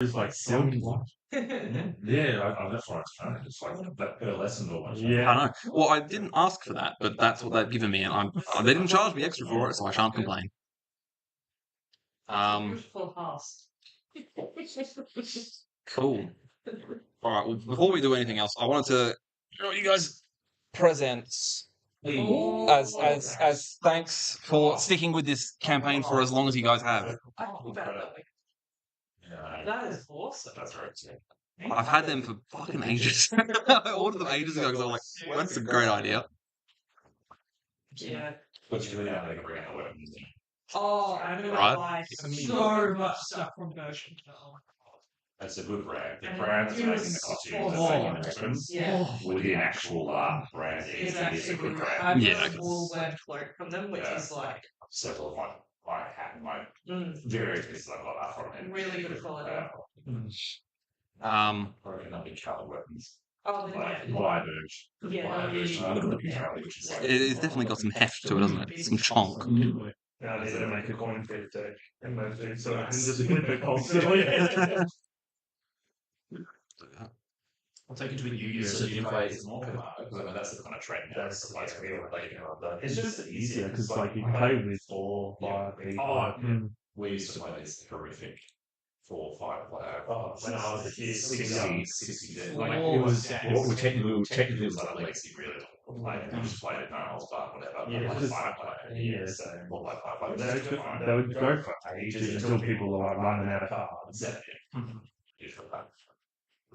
It's like silky. Yeah, that's what I'm trying to just like that per lesson or what. Yeah. I know. Well, I didn't ask for that, but that's what they've given me, and they didn't charge me extra for it, so I shan't complain. Beautiful house. Cool. All right. Well, before we do anything else, I wanted to show you guys presents as thanks for sticking with this campaign for as long as you guys have. Yeah, That is awesome. that's right. I've had them for fucking ages. I ordered them ages ago because I was like, "That's a great idea." Yeah. But you really have to bring out weapons. Oh, I'm gonna Right. buy so much stuff from Virgin. That's a good brand. The brand that's making the costumes Oh, and the weapons yeah. with the actual brand It's is a actually good good. brand. I've Yeah, got a 'cause- wool webbed cloak from them, which is like Several of my hat and my various pieces I've got that from it. really good quality. Probably not big colour weapons. Oh, Like yeah. Diverge. Yeah. Diverge, which is like It's definitely got some heft to it, doesn't it? Some chonk. Now I need to make a coin flip deck in those things so I can just flip it constantly. I'll take it to a Yu-Gi-Oh! So you play as more command, because I mean that's the kind of trend now. That's like real like It's just easier because like you can play with 4, 5 people. Oh, we used to play this horrific 4, 5 player. Oh, when I was a kid, 60. Like Four it was was technically it was like legacy really. Like we just played it no holds barred, whatever. Yeah, Like just- 5 player. yeah, So more like 5 players. they would go for ages until people were like running out of cards.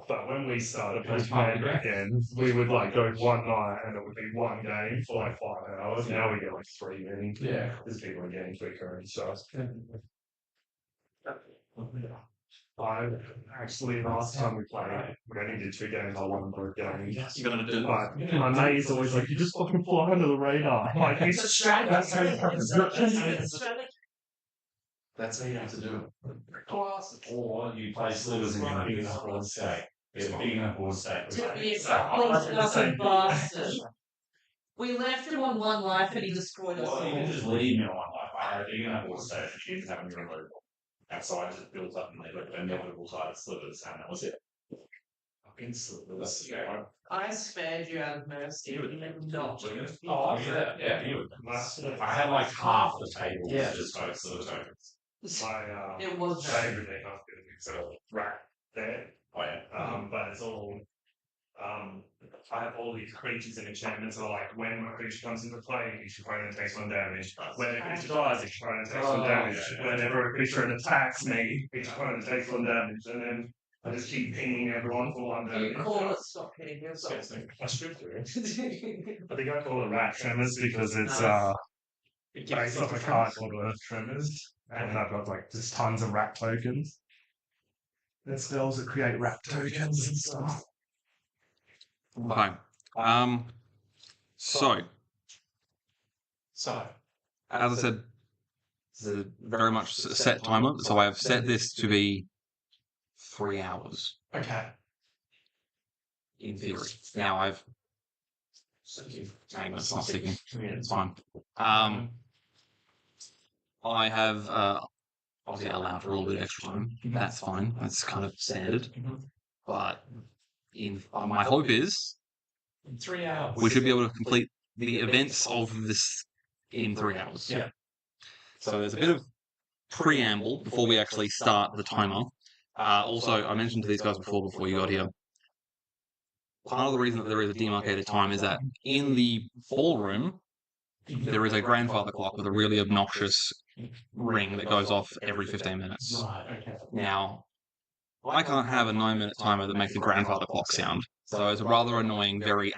But when we started playing again, we would like go one night and it would be one game for like 5 hours. Now we get like 3 in. Yeah. Because people are getting quicker and stuff. I actually last time we played, we only did 2 games. I won both games. You're gonna do But my mate is always like, "You just fucking fly under the radar." Like It's a strategy. That's how you have to do it. Awesome. Or you play slivers in a big enough board state. It's a big enough board state. Yes, fucking bastard. We left him on 1 life and he destroyed us Well, you can all. just leave me on one life. I had a big enough board state and she didn't have any removal. And so I just built up and they got inevitable side slivers and that was it. Fucking slivers. Yeah. I spared you out of mercy. You would not. Oh, yeah, you would. I had like half the table. Yeah. Just like slivers tokens. my It was favorite thing I've been sort of right there. Oh yeah. But it's all I have all these creatures and enchantments that are like when a creature comes into play, each opponent takes 1 damage. When a creature dies, each opponent takes 1 damage. yeah. Whenever a creature attacks me, each opponent takes 1 damage. And then I just keep pinging everyone for 1 damage. You call it stop hitting yourself. I should do it. I think I call it rat tremors because it's based off a card called Earth Tremors. And I've got like just tons of rat tokens. There's spells that create rat tokens and stuff. Okay. So as I said, it's a very much a set time limit. So I have set this to be 3 hours Okay. in theory. Now I've. Hang on, it's not sticking. It's fine. I have obviously allowed for a little bit of extra time. That's fine. That's kind of standard. But my hope is 3 hours. we should be able to complete the events of this in 3 hours. Yeah. So there's a bit of preamble before we actually start the timer. Also, I mentioned to these guys before you got here, part of the reason that there is a demarcated time is that in the ballroom, there is a grandfather clock with a really obnoxious ring that goes off every 15 minutes. Right, okay. Now, I can't have a 9-minute timer that makes the grandfather clock sound. So it's a rather annoying, very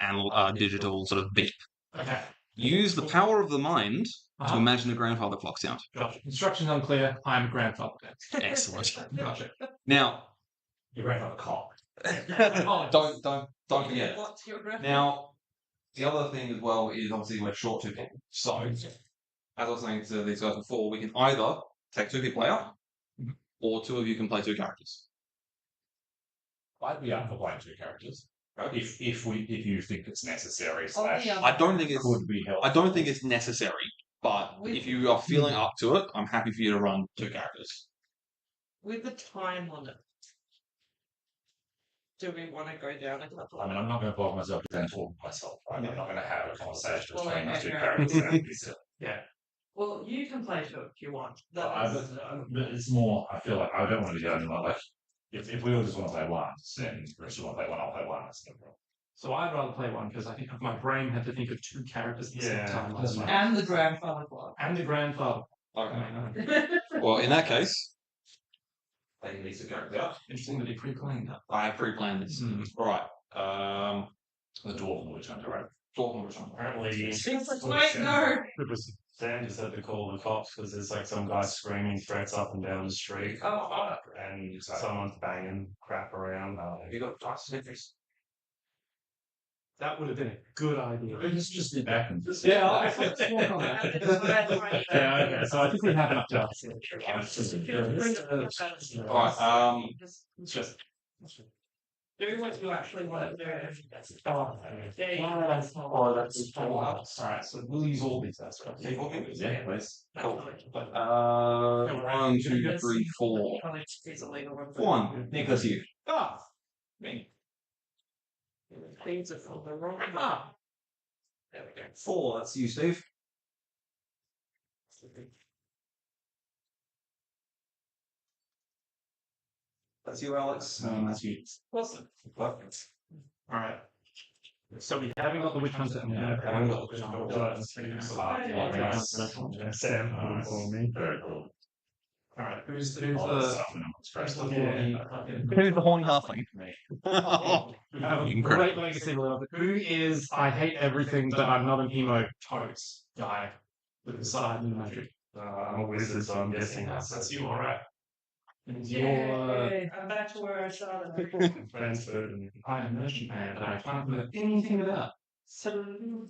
digital sort of beep. Okay. Use the power of the mind to imagine a grandfather clock sound. Gotcha. Instructions unclear. I am a grandfather. Excellent. Gotcha. Now, Your grandfather cock. don't forget. What's your reference? Now, the other thing as well is obviously we're short 2 people. So, as I was saying to these guys before, we can either take 2 people out, or 2 of you can play 2 characters. I'd be up for playing 2 characters. If you think it's necessary. I don't think it's could be helpful. I don't think it's necessary, but if you are feeling up to it, I'm happy for you to run 2 characters. With the time on it, Do we want to go down a couple? I mean, I'm not going to block myself to then talk to myself, right? I'm not going to have a conversation Well, between those okay, two fair characters. enough. That'd be silly. Well, you can play Took if you want. But it's more, I feel like I don't want to be the only one. Like, if we all just want to play one, then Rich want to play one, I'll play one. That's no problem. So I'd rather play one because I think my brain had to think of two characters at the same time last night. And the grandfather clock. And the grandfather. Okay. Well, in that case, They need to go there. Interesting that he pre-planned that. I have pre-planned this. Right. The dwarf and the witch hunter, right? Apparently, Wait, no. it was Sam just had to call the cops because there's like some guy screaming threats up and down the street, Oh, and someone's banging crap around. You got dice stickers? That would have been a good idea. Let's just be back and just. Yeah, let's work on that. Yeah, okay. So I think we have enough dice. Alright, Just. Do what you actually want to do. Alright, so we'll use all these dice. Right? Yeah, please. cool. 1, 2, 3, 4. One. Nicholas, you. Ah! Me. These are from the wrong. Ah! There we go. 4. That's you, Steve. That's you, Alex. That's you. Awesome. Alright. So we haven't got the witch hunter and we haven't got the witch hunter. Sam for me. Very cool. Alright, who's All that the stuff and it's great. Who's the horny halfling? we have a great legacy love. Who is I hate everything but I'm not an emo totes guy with the side and the magic? I'm a wizard, so I'm guessing That's you, alright. You're Yay, I'm back to where I started. Brentford and I'm a merchant man, but I can't remember anything about. Salute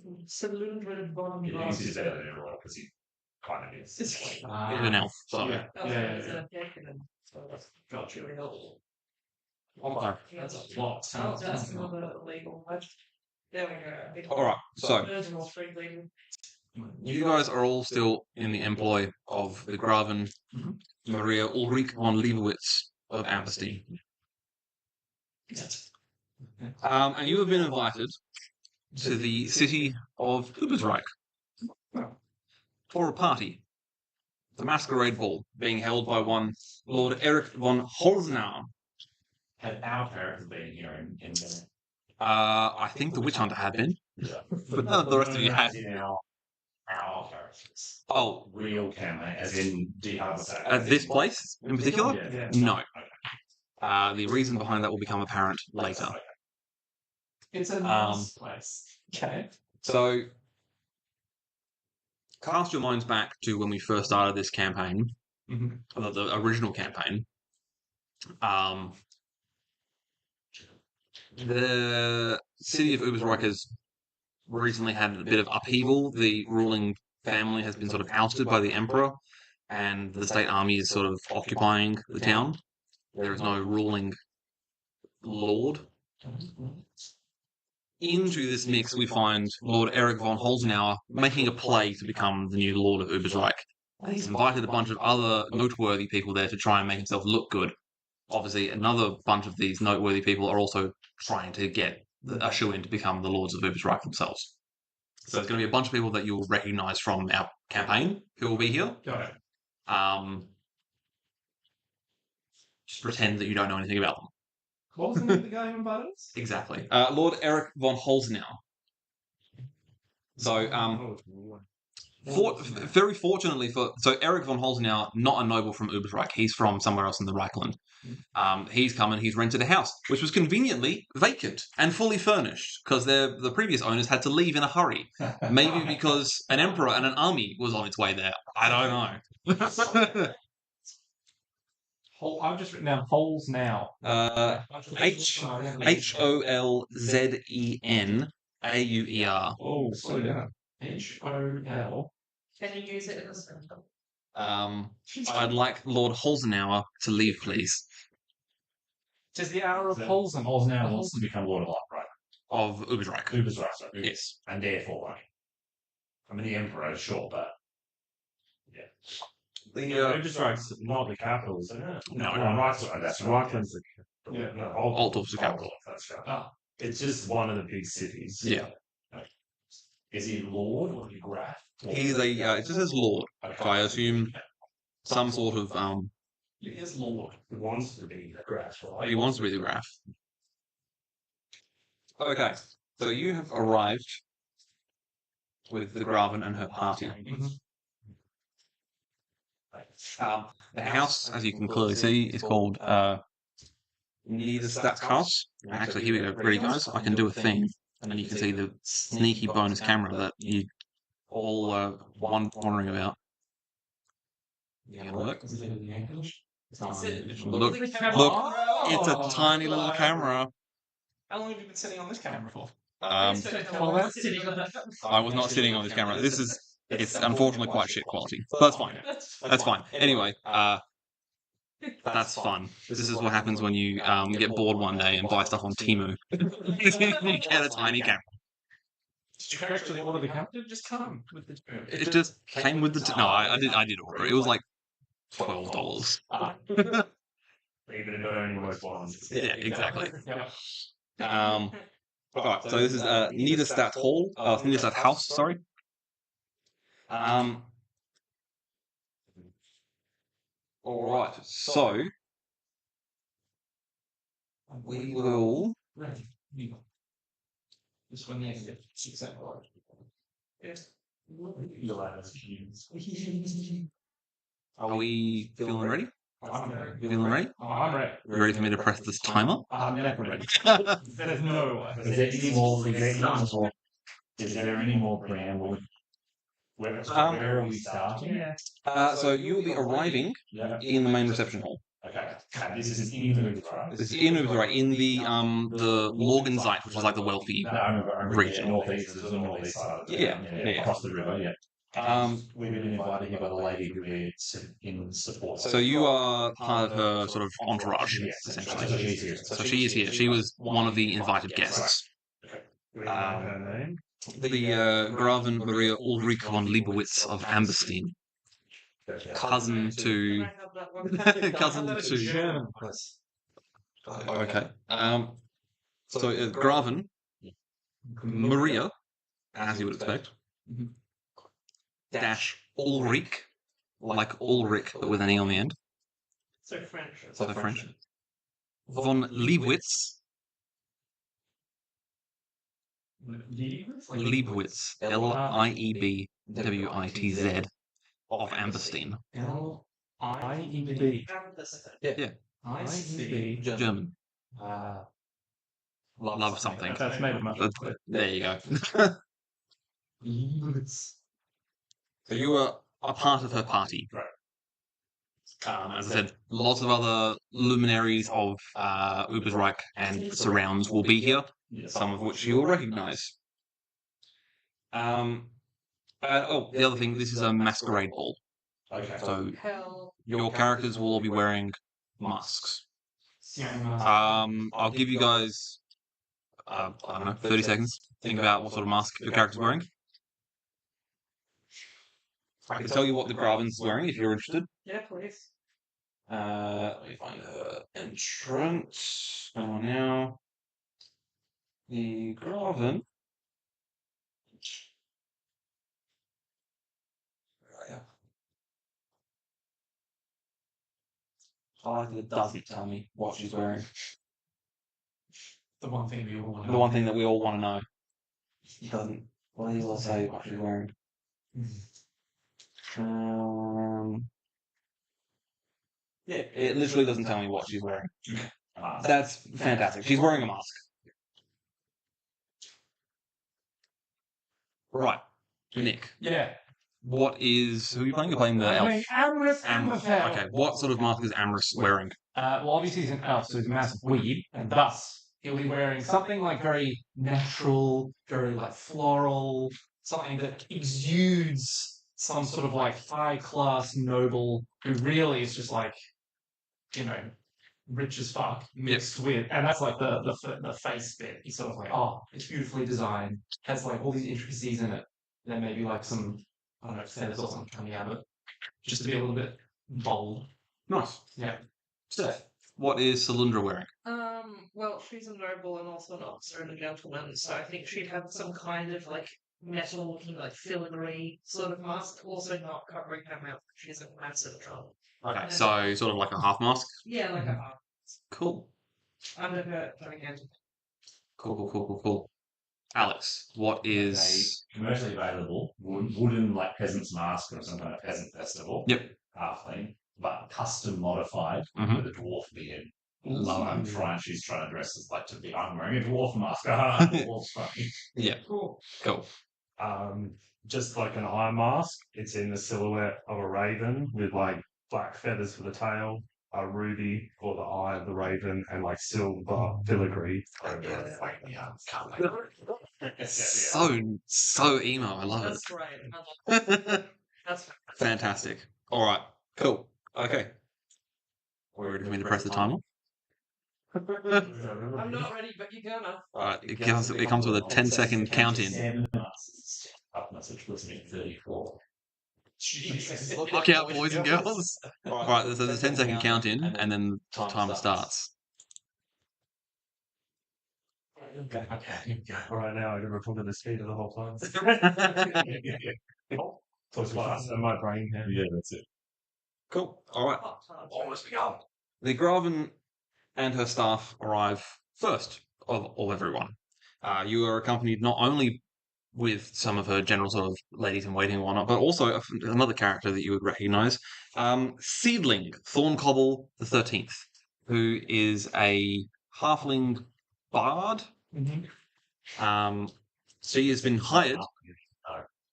with bottom You can glass. see that in everyone because he kind of is. He's an elf, so. Yeah, yeah. Got you. Okay. That's a lot. Oh, that's another illegal one. There we go. Alright, so Virginal street legal. you guys are all still in the employ of the Graven Maria Ulrich von Leibowitz of Amberstein. And you have been invited to the city of Ubersreich for a party, the masquerade ball being held by one Lord Erich von Holzenau. Had our character been here in I think the witch hunter had been, but none of the rest of you had. our characters. Oh, Real campaign, as in the other side. at this place in particular? Yeah. No. The reason behind that will become apparent later. It's a nice place. Okay. So, cast your minds back to when we first started this campaign, the original campaign. The city of Ubersreich has recently had a bit of upheaval. The ruling family has been sort of ousted by the emperor, and the state army is sort of occupying the town. There is no ruling lord. Into this mix, we find Lord Erich von Holzenauer making a play to become the new Lord of Ubersreich. He's invited a bunch of other noteworthy people there to try and make himself look good. Obviously, another bunch of these noteworthy people are also trying to get a shoe-in to become the Lords of Ubersreich themselves. So there's going to be a bunch of people that you'll recognise from our campaign who will be here. Got it. Just pretend that you don't know anything about them. What was the name of the guy who invited us? Exactly. Lord Erich von Holzenau. So, very fortunately so Erich von Holzenau, not a noble from Ubersreich. He's from somewhere else in the Reichland. He's come and he's rented a house, which was conveniently vacant and fully furnished because the previous owners had to leave in a hurry. Maybe because an emperor and an army was on its way there. I don't know. I've just written down holes now. Holzenauer. Oh, slow down. HOL. Can you use it in a sentence? I'd like Lord Holzenauer to leave, please. Tis the hour of Holes now Holzenauer. wants to become Lord of Light, right? Of Ubersreich. Ubersreich, sorry. Yes. And therefore, like, I mean, the Emperor, sure, but The Ubersreich's not the capital, isn't it? no, right, that's right. Reichland's Yeah. No, Altdorf's the capital. That's right. Ah. It's just one of the big cities. Yeah. Is he Lord or he Graf? He's a, it just says Lord. So I assume some sort of, He is Lord. He wants to be the grass, right? he wants to be the Graf. Okay, so you have arrived with the Graven and her party. The house, as you can clearly see, is called Niederstadt's house. Actually, here we go. Ready, guys? I can do a thing, and you can see the sneaky bonus camera that you all wondering about. You gonna look? Look, look! It's a tiny little camera. How long have you been sitting on this camera for? I was not sitting on this camera. It's unfortunately quite shit quality. But that's fine. That's fine. Anyway, that's fun. This is what happens when you get bored one day and buy stuff on Temu. You get a tiny camera. Did you actually order the camera? Did it just come with the... It just came with the... No, I did order it. It was like $12. Even if it only was once. Yeah, exactly. Yeah. Alright, so this is Niederstadt Hall, Niederstadt House, sorry. Alright, so we will... This one, yes, exactly. Are we feeling ready? I'm ready. Feeling ready? I'm ready. You ready for me to press this timer? I'm never ready. There's no way. Is there any more? Is there any more preamble? Where are we starting? So you will be arriving Yeah. in the main reception hall. Okay. This is in the right? This is in Uber, in the Morgenseite, which is like the wealthy. No, I remember Region. northeast. This is the northeast side. Yeah. Across the river. Yeah. We've been invited here by the lady who is in support. So you are part of her sort of entourage, Yes, essentially. so she's here. So she is here. She was one of the invited guests. Do we know her name? The Graven Maria Ulrich von Liebowitz of Amberstein, cousin to cousin to. German. Okay. So Graven Maria, as you would expect, dash Ulrich, like Ulrich but with an e on the end. So French. So French. Von Liebowitz. Liebowitz, Liebwitz of Amberstein. L-I-E-B. Yeah. I-E-B. German. Love something. That's made of much. There you go. So you were a part of her party. Right. As I said, lots of other luminaries of Ubersreich and surrounds will be here, some of which you will recognise. The other thing, this is a masquerade ball. Okay. So Hell. your characters will all be wearing masks. I'll give you guys, I don't know, 30 seconds to think about what sort of mask your character's wearing. I can tell you what the Graven's wearing if you're interested. Yeah, please. Let me find her entrance. Come on now. The Graven. I like that it doesn't tell me what she's wearing. The one thing we all want to The one thing that we all want to know. It doesn't. Well, he will say what she's wearing. Yeah, it literally doesn't tell me what she's wearing. That's fantastic. She's wearing a mask. Right. Nick, Yeah. what is... Who are you playing? You're playing the elf. Amorous Amorous. Okay, what sort of mask is Amorous wearing? Well, obviously he's an elf, so he's a massive weeb, and thus he'll be wearing something like very natural, very like floral, something that exudes some sort of like high-class noble who really is just like, you know, rich as fuck mixed with, and that's like the face bit. He's sort of like, oh, it's beautifully designed, has like all these intricacies in it. There may be like some, I don't know, feathers or something coming out of it, just to be a little bit bold. Nice. Yeah. Steph, What is Salundra wearing? Well, she's a noble and also an officer and a gentleman, so I think she'd have some kind of like metal looking like filigree sort of mask, also not covering her mouth. She's a massive drum. Okay, so sort of like a half mask. Yeah, like a half Cool. under her hand. Cool. Alex, what is? Commercially available wooden like peasant's mask or some kind of peasant festival. Yep. Halfling, but custom modified Mhm. with a dwarf beard. Love So she's trying to dress as like to be. I'm wearing a dwarf mask. Dwarf's funny. Yeah. Cool. Just like an eye mask. It's in the silhouette of a raven with like black feathers for the tail, a ruby for the eye of the raven, and like silver filigree over it. So emo. I love That's great. it. That's Fantastic. All right. Cool. Okay. We're ready for me to press the timer. I'm not ready, but you're gonna. All right. It comes with a 10-second count in. Up message was me 34. Jesus. Look out, boys and girls. All right. There's a 10-second count in, and then the timer starts. Okay. All right, now I can record the speed of the whole time. So fast, and my brain can. Yeah, that's it. Cool. All right. Almost begun. The Graven and her staff arrive first of everyone. You are accompanied not only with some of her general sort of ladies in waiting and whatnot, but also another character that you would recognise, Seedling Thorncobble the 13th, who is a halfling bard. She has been hired.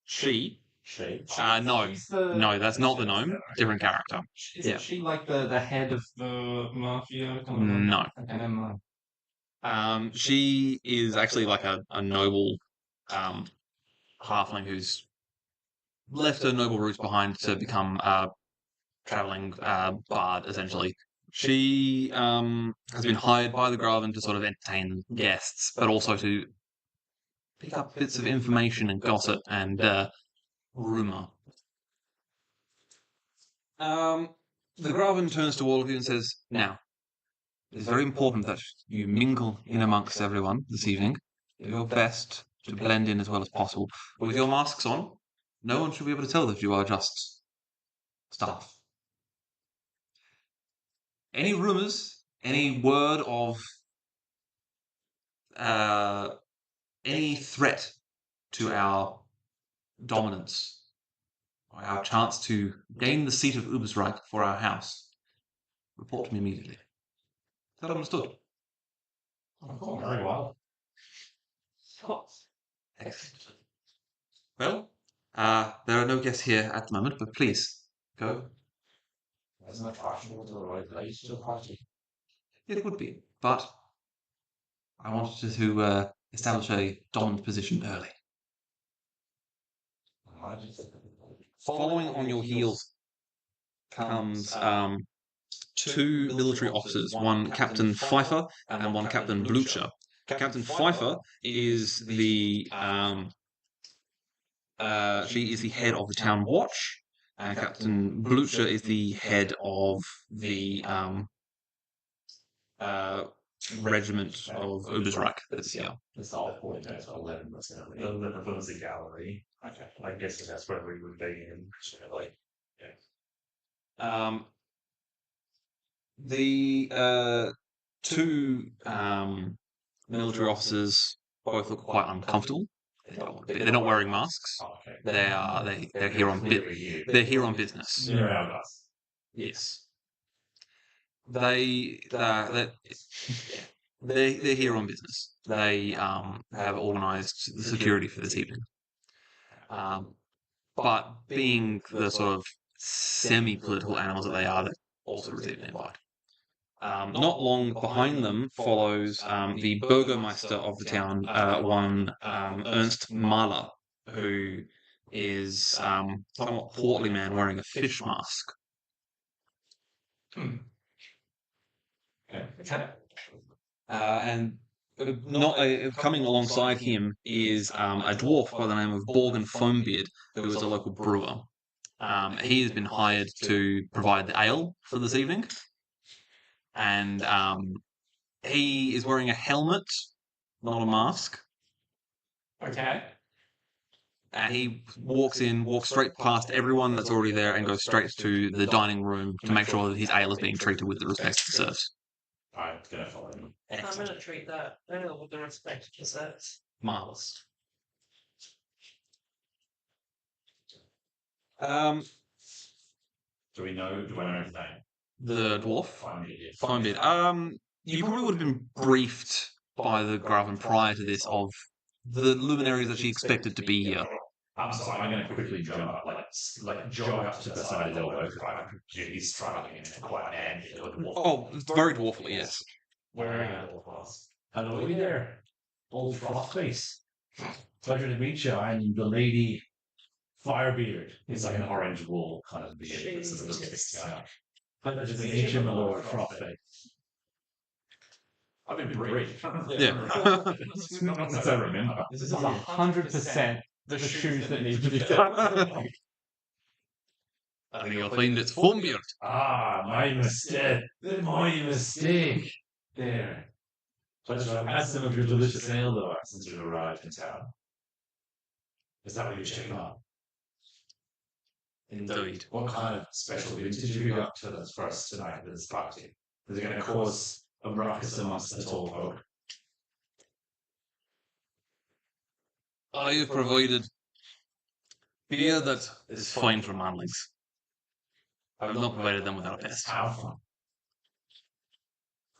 She. No, that's not the gnome. Different character. Isn't she like the head of the mafia? No. Okay, never mind. She is actually like a noble halfling who's left her noble roots behind to become a traveling bard, essentially. She has been hired by the Graven to sort of entertain guests, but also to pick up bits of information and gossip and rumor. The Graven turns to all of you and says, "Now, it is very important that you mingle in amongst everyone this evening. Do your best to blend in as well as possible. But with your masks on, no one should be able to tell that you are just staff. Any rumors, any word of any threat to our dominance, or our chance to gain the seat of Ubersreich for our house, report to me immediately. Is that understood?" Very well. Excellent. Well, there are no guests here at the moment, but please, go. Isn't it fashionable to avoid late to the party? It would be, but I wanted to establish a dominant position early. Following on your heels comes two military officers, one Captain Pfeiffer and one Captain Blucher. Captain Pfeiffer is she is the head of the town watch, and Captain Blucher is the head of the regiment of Ubersreich that's here. That's the whole point. That's 11. That's going to be. The was a gallery. Okay. I guess that's where we would be in. Like, The two military officers both look quite uncomfortable. They're not wearing masks. okay. They're here on they're here on business. They're around us. Yes. They're here on business. They have organised the security for this evening. But being the sort of semi-political animals that they are, they also received an invite. Not long behind them follows the burgomaster of the town, one Ernst Mahler, who is somewhat portly man wearing a fish mask. Okay. And not coming alongside him is a dwarf by the name of Borgen Foambeard, who is a local brewer. He has been hired to provide the ale for this evening. and he is wearing a helmet, not a mask. Okay. And he walks straight past everyone that's already there, and goes straight to the dining room to make sure that his ale is being treated with the respect it deserves. I'm gonna follow him. I'm going to treat that ale with the respect it deserves. Marvelous. Do I know his name? The dwarf. Fine bit. You probably would have been briefed by the Graven prior to this of the luminaries that she expected to be here. So I'm going to quickly jump up, like jog up to the side of his elbow, because he's struggling and quite angry. Oh, very dwarfly, yes. Wearing a dwarf mask. Hello there, old Frostface. Pleasure to meet you. I'm the Lady Firebeard. It's like an orange wool kind of beard. This is a pleasure to meet you, my Lord Frostface. I've been briefed. Yeah. Not as I remember. This is 100% the shoes that need to be done. I think you'll find it's foam beard. My mistake. My mistake. There. Pleasure to have had some of your delicious ale, though, since you've arrived in town. Is that what you're checking on? Indeed. What kind of special vintage have you got to us for us tonight at this party? Is it going to cause a ruckus amongst the tall folk? I have provided beer that is fine for manlings. I have not provided them without a test. How fun.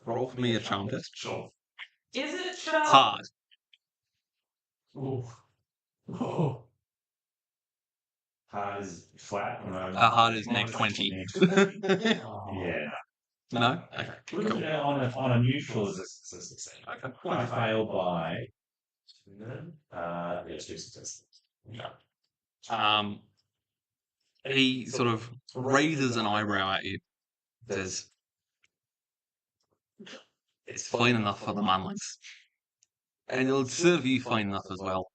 Roll for me a charm test. Sure. Is it sharp? Hard. Ooh. Oh. Hard is flat. Hard is neg 20. Yeah. No? Okay. Look Cool. at on a neutral is a success. Okay. I fail by 2 successes. He sort of raises an eyebrow at you. Says, "It's fine enough for the manlings. And it'll serve you fine enough as well.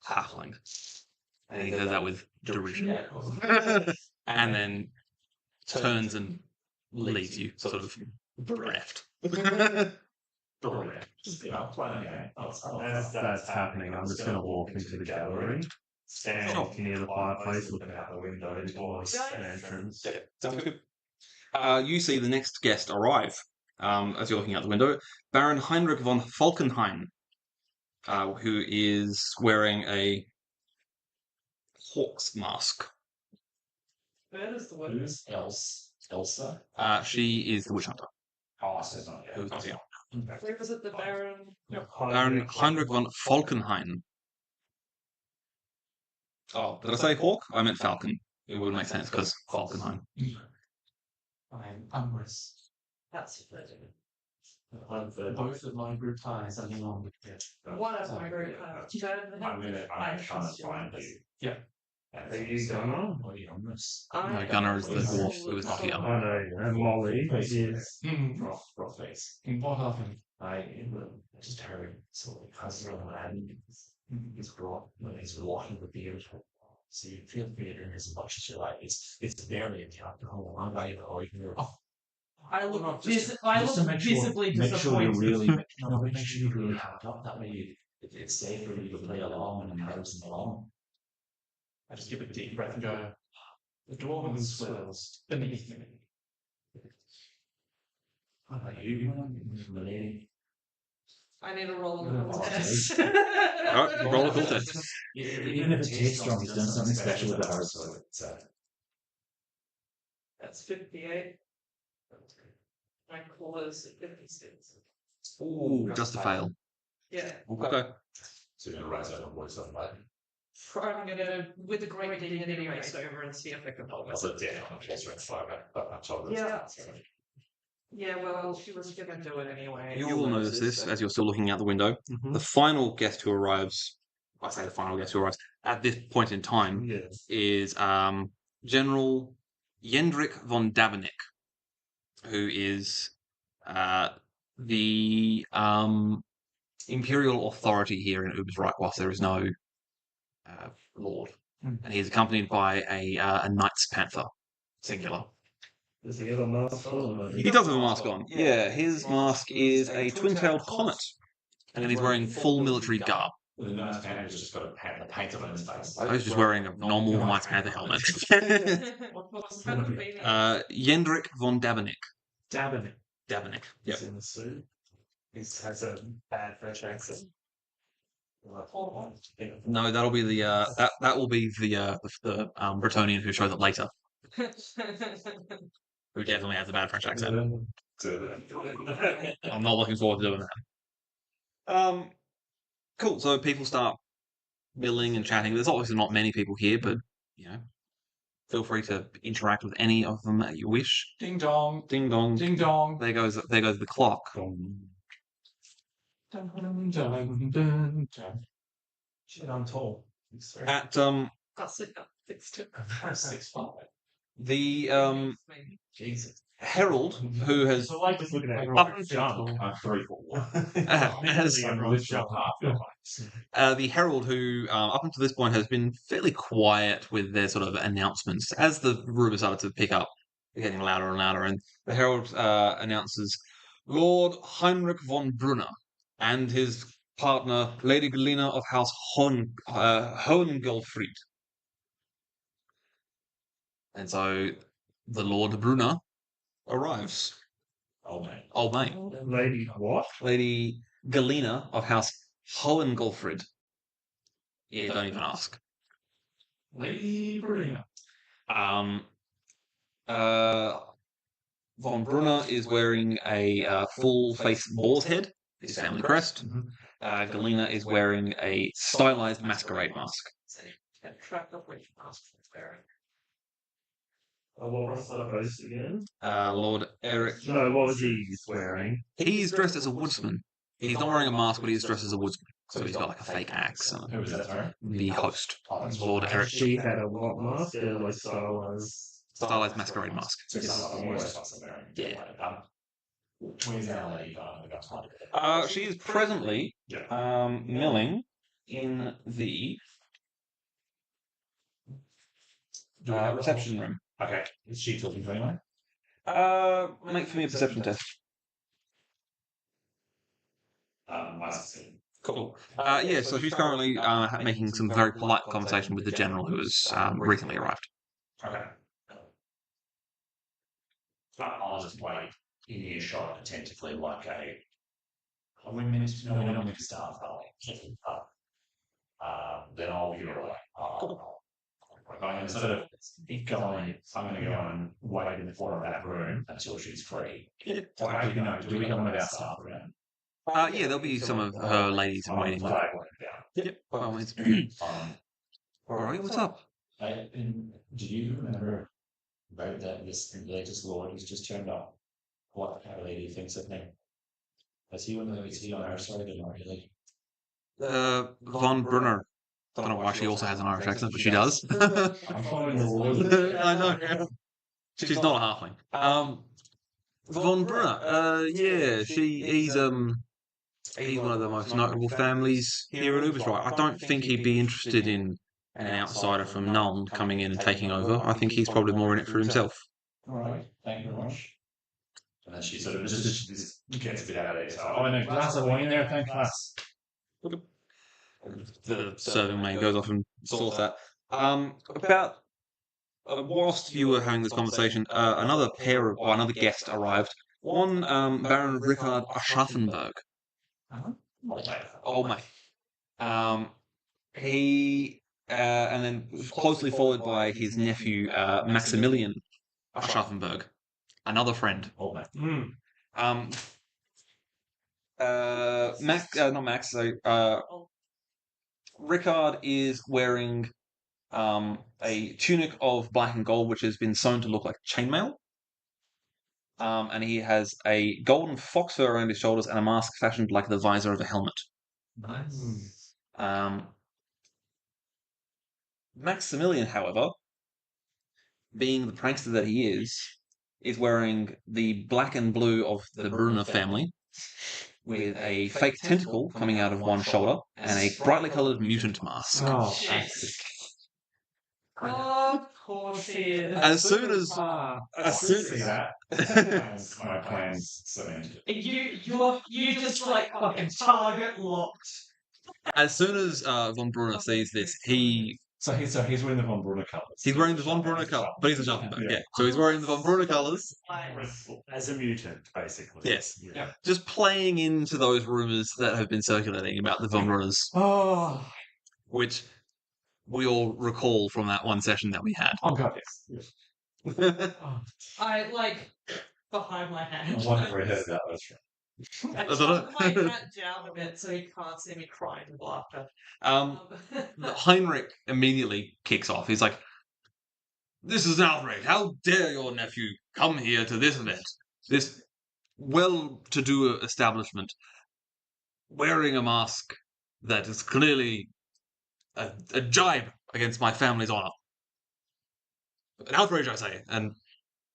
Halfling." And he says that with derision. And then turns and leaves you, sort of bereft. As that's happening, I'm just going to walk into the gallery, stand near the fireplace, looking out the window towards an entrance. Sounds good. You see the next guest arrive as you're looking out the window. Baron Heinrich von Falkenhayn, who is wearing a hawk's mask. Where is the word? Who's Elsa? She is the witch hunter. Oh, so it's not Who's not here. Where was it? The Baron? Baron Heinrich von Falkenhayn. Oh, did I say hawk? I meant falcon. It would make sense because Falkenhayn. I'm Umris. That's it. Both of my group ties are along with it. One of my group I'm trying to find you. Yeah. Are you Gunnar? What are you on this? No, Gunnar is the dwarf who is not here. I know, and Molly is... Rough face. What of him? I just heard so cousin of land he's brought when he's walking the beard. So you feel free to drink as much as you like. It's barely a alcohol. I'm not even I look just to make visibly Make sure you disappointed. really make sure you really have it up. That way it's safe for you to play along and embarrass them along. I just give a deep breath and go, the dwarven swells beneath me. How about you, Malay? I need a roll Oh, of test. Alright, roll a cool test. Even if it tastes strong, he's done something special with ours. So it's That's 58. My call is 56. Ooh, just a fail. Yeah. Okay. so you're gonna rise up and voice something like I'm gonna, with a great dignity, race over and see if I can help that's myself. a dead on case right fire back. I'm told Yeah. Yeah, well, she was gonna do it anyway. You will notice this as you're still looking out the window. The final guest who arrives, I say the final guest who arrives at this point in time, Yes. is General Jendrik von Davenik, who is the imperial authority here in Ubersreich whilst there is no lord. And he's accompanied by a Knight's Panther, singular. Does he have a mask on? He does have a mask on. Yeah, his mask is a twin-tailed comet, and he's wearing full military garb. The Nurse Panther's just got a paint on his face. I was just wearing a normal Mice Panther helmet. What's that meaning? Jendrik von Dabenek. Dabbing. Dabenek. Yep. He's in the suit. He has a bad French accent. No, that'll be the that will be the Bretonian who shows up later, who definitely has a bad French accent. I'm not looking forward to doing that. Cool. So people start milling and chatting. There's obviously not many people here, but you know, feel free to interact with any of them that you wish. Ding dong. Ding dong. Ding dong. There goes the clock. Dun, dun, dun, dun, dun. Shit, I'm tall. At I'll sit up 6'2". 6'5". the Maybe. Jesus. herald who has So like just looking at I'm 3'4". the herald who up until this point has been fairly quiet with their sort of announcements. As the rumor started to pick up, they're getting louder and louder, and the herald announces Lord Heinrich von Brunner and his partner Lady Galina of House Hohengelfried. And so the Lord Brunner arrives. Old mate. Old mate. Lady what? Lady Galina of House Hohengelfried. Yeah, don't even ask. Lady Bruna. Von Brunner is wearing a full face boar's head, his family crest. Galina is wearing a stylized masquerade mask. So you can track of which mask he's wearing. What was the host again? Lord Eric. No, what was he wearing? He's dressed as a woodsman. He's not wearing a mask, but he's dressed as a woodsman. So he's got like a fake axe. Who was that, sorry? The host, Oh, that's Lord Eric. She had a what mask? Like Stylized masquerade mask. So it's not the worst person wearing. Yeah. Where's our lady going? We got time to She is presently Yeah. milling in the reception room. Okay. Is she talking to anyone? Make for me a perception test. My sister. Cool. Yeah, so she's currently making some very polite conversation with the general who has recently arrived. Okay. I'll just wait in earshot attentively like a. Are we meant to? No, we're not meant to start, are we? Then I'll be like, instead of going, I'm going to go and wait in the corner of that room until she's free. So actually, no, do we have one of our staff around? Yeah, there'll be some of her ladies in waiting. Yep, by all means. Alright, what's up? Do you remember about that this latest lord who's just turned up? What our lady thinks of him? Is he on our side or not really? Von Brunner. Don't know why she also has an Irish accent, but she does. I'm following the rules. I know. She's not a halfling. Von Brunner. Yeah, he's one of the most notable families here at Ubersreich. I don't think he'd be interested in an outsider from Nuln coming in and taking over. I think he's probably more in it for himself. All right, thank you very much. And then she sort of just gets a bit out of it. Oh, and a glass of wine there, thank us. The serving maid goes off and sorts that. About whilst you were having this conversation, another guest arrived. One Baron Richard Aschaffenberg. Old mate. He and then closely followed by his nephew Maximilian Aschaffenberg, another friend. Old mate. Not Max. So Rickard is wearing a tunic of black and gold, which has been sewn to look like chainmail. And he has a golden fox fur around his shoulders and a mask fashioned like the visor of a helmet. Nice. Maximilian, however, being the prankster that he is wearing the black and blue of the Brunner family, with a fake tentacle coming out of one shoulder and a brightly coloured mutant mask. Oh, Shit. God. course he is. As soon as see that. My plans cemented. You just like fucking target locked. as soon as von Brunner sees this, So he's wearing the Von Brunner colours. he's wearing the von Brunner color, but he's a jumping back. Yeah, so he's wearing the von Brunner colors. As a mutant, basically. Yes. Yeah. Just playing into those rumors that have been circulating about the von Brunners, Oh, which we all recall from that one session that we had. oh god, yes. I like behind my hand. One never heard about those. I I don't know. tuck my hat down a bit so he can't see me crying with laughter. Heinrich immediately kicks off. He's like, "This is an outrage. How dare your nephew come here to this event? This well-to-do establishment wearing a mask that is clearly a jibe against my family's honor. An outrage, I say." And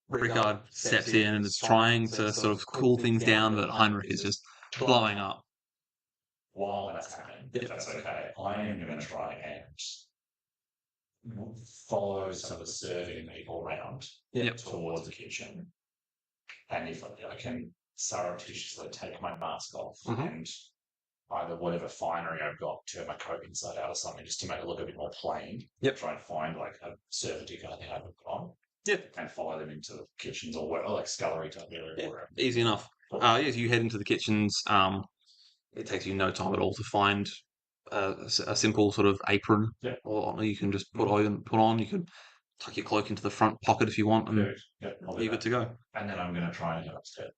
Rickard steps in and is trying to sort of cool things down, but Heinrich is just blowing up. While that's happening, if that's okay, I am going to try and follow some of the serving people around towards the kitchen. And if I can surreptitiously take my mask off and either whatever finery I've got, turn my coat inside out or something, just to make it look a bit more plain. Try and find like a servant kind of thing I've got on. And follow them into the kitchens or like scullery type area. Easy enough. As you head into the kitchens, it takes you no time at all to find a simple sort of apron, or you can just put on. You can tuck your cloak into the front pocket if you want, and you're good to go. And then I'm going to try and head upstairs.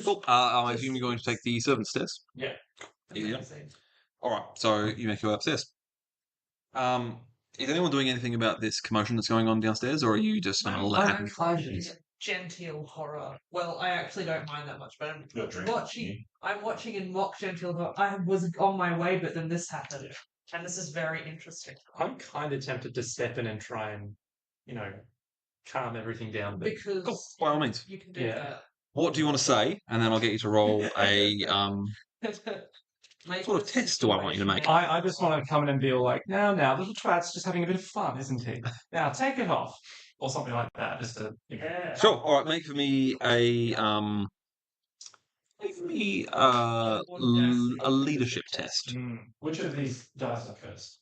Cool. I assume you're going to take the servants' stairs. Yeah. Easy enough. All right. So you make your way upstairs. Is anyone doing anything about this commotion that's going on downstairs, or are you just going to let it happen? Genteel horror. Well, I actually don't mind that much, but I'm watching in mock genteel horror. I was on my way, but then this happened. And this is very interesting. I'm kind of tempted to step in and try and, calm everything down a bit. Because Cool. By all means. you can do that. What do you want to say? And then I'll get you to roll a what sort of test do I want you to make? I just want to come in and be all like, now, little twat's just having a bit of fun, isn't he? Now, take it off. Or something like that, just to... Sure. All right. Make for me a leadership test. Which of these dice are cursed?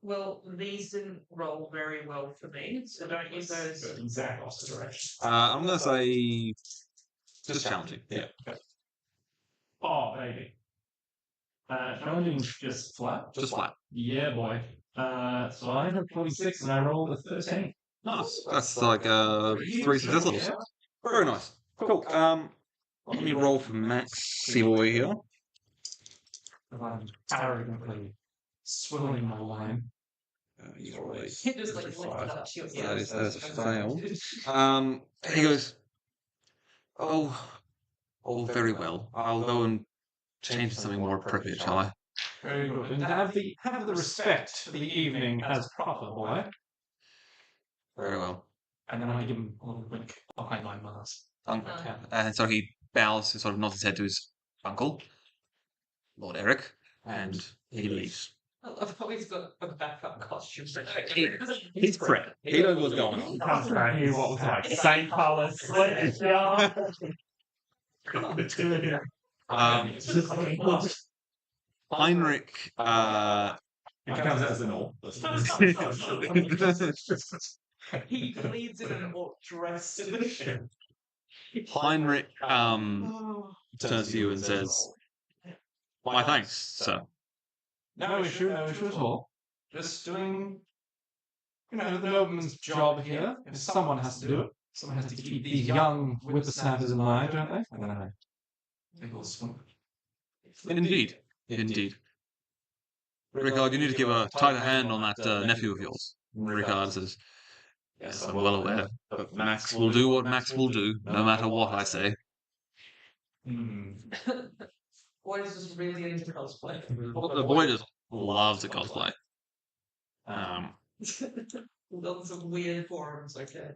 Well, these didn't roll very well for me, so don't use those. Exact opposite direction. I'm going to say just challenging. Yeah. Okay. Oh, baby. Challenging just flat? Just flat. Yeah, boy. So I have 26 and I rolled a 13. Nice. That's like 3 success levels. Very nice. Cool. Let me roll for Max. See what we here. I'm arrogantly swirling my wine. You always. Just like lift it up to your ears. That is a fail. He goes, Oh, very well. I'll go and change to something more appropriate, shall I? Very good. And have the respect for the evening as proper, boy. Very well. And then I give him a little wink behind my mask. And so he bows, sort of nods his head to his uncle, Lord Eric, and he leaves. I've always got a backup costume. He's prepped. He knows what's going on. Comes around here, what was like, same colours, Heinrich, It comes as an all. He bleeds in an orc dress. Heinrich turns to you and says, "My thanks, sir." No issue at all. Just doing, the nobleman's job here. If someone has to do it, someone has to keep these young whippersnappers in line, don't they? I don't know. Indeed. Rickard, you need to give a tighter hand on that nephew of yours. Rickard says, "Yes, I'm well aware, but Max will do what Max will do, no matter what I say." Boy is just really into cosplay. The boy just loves to cosplay. Lots of weird forms, okay.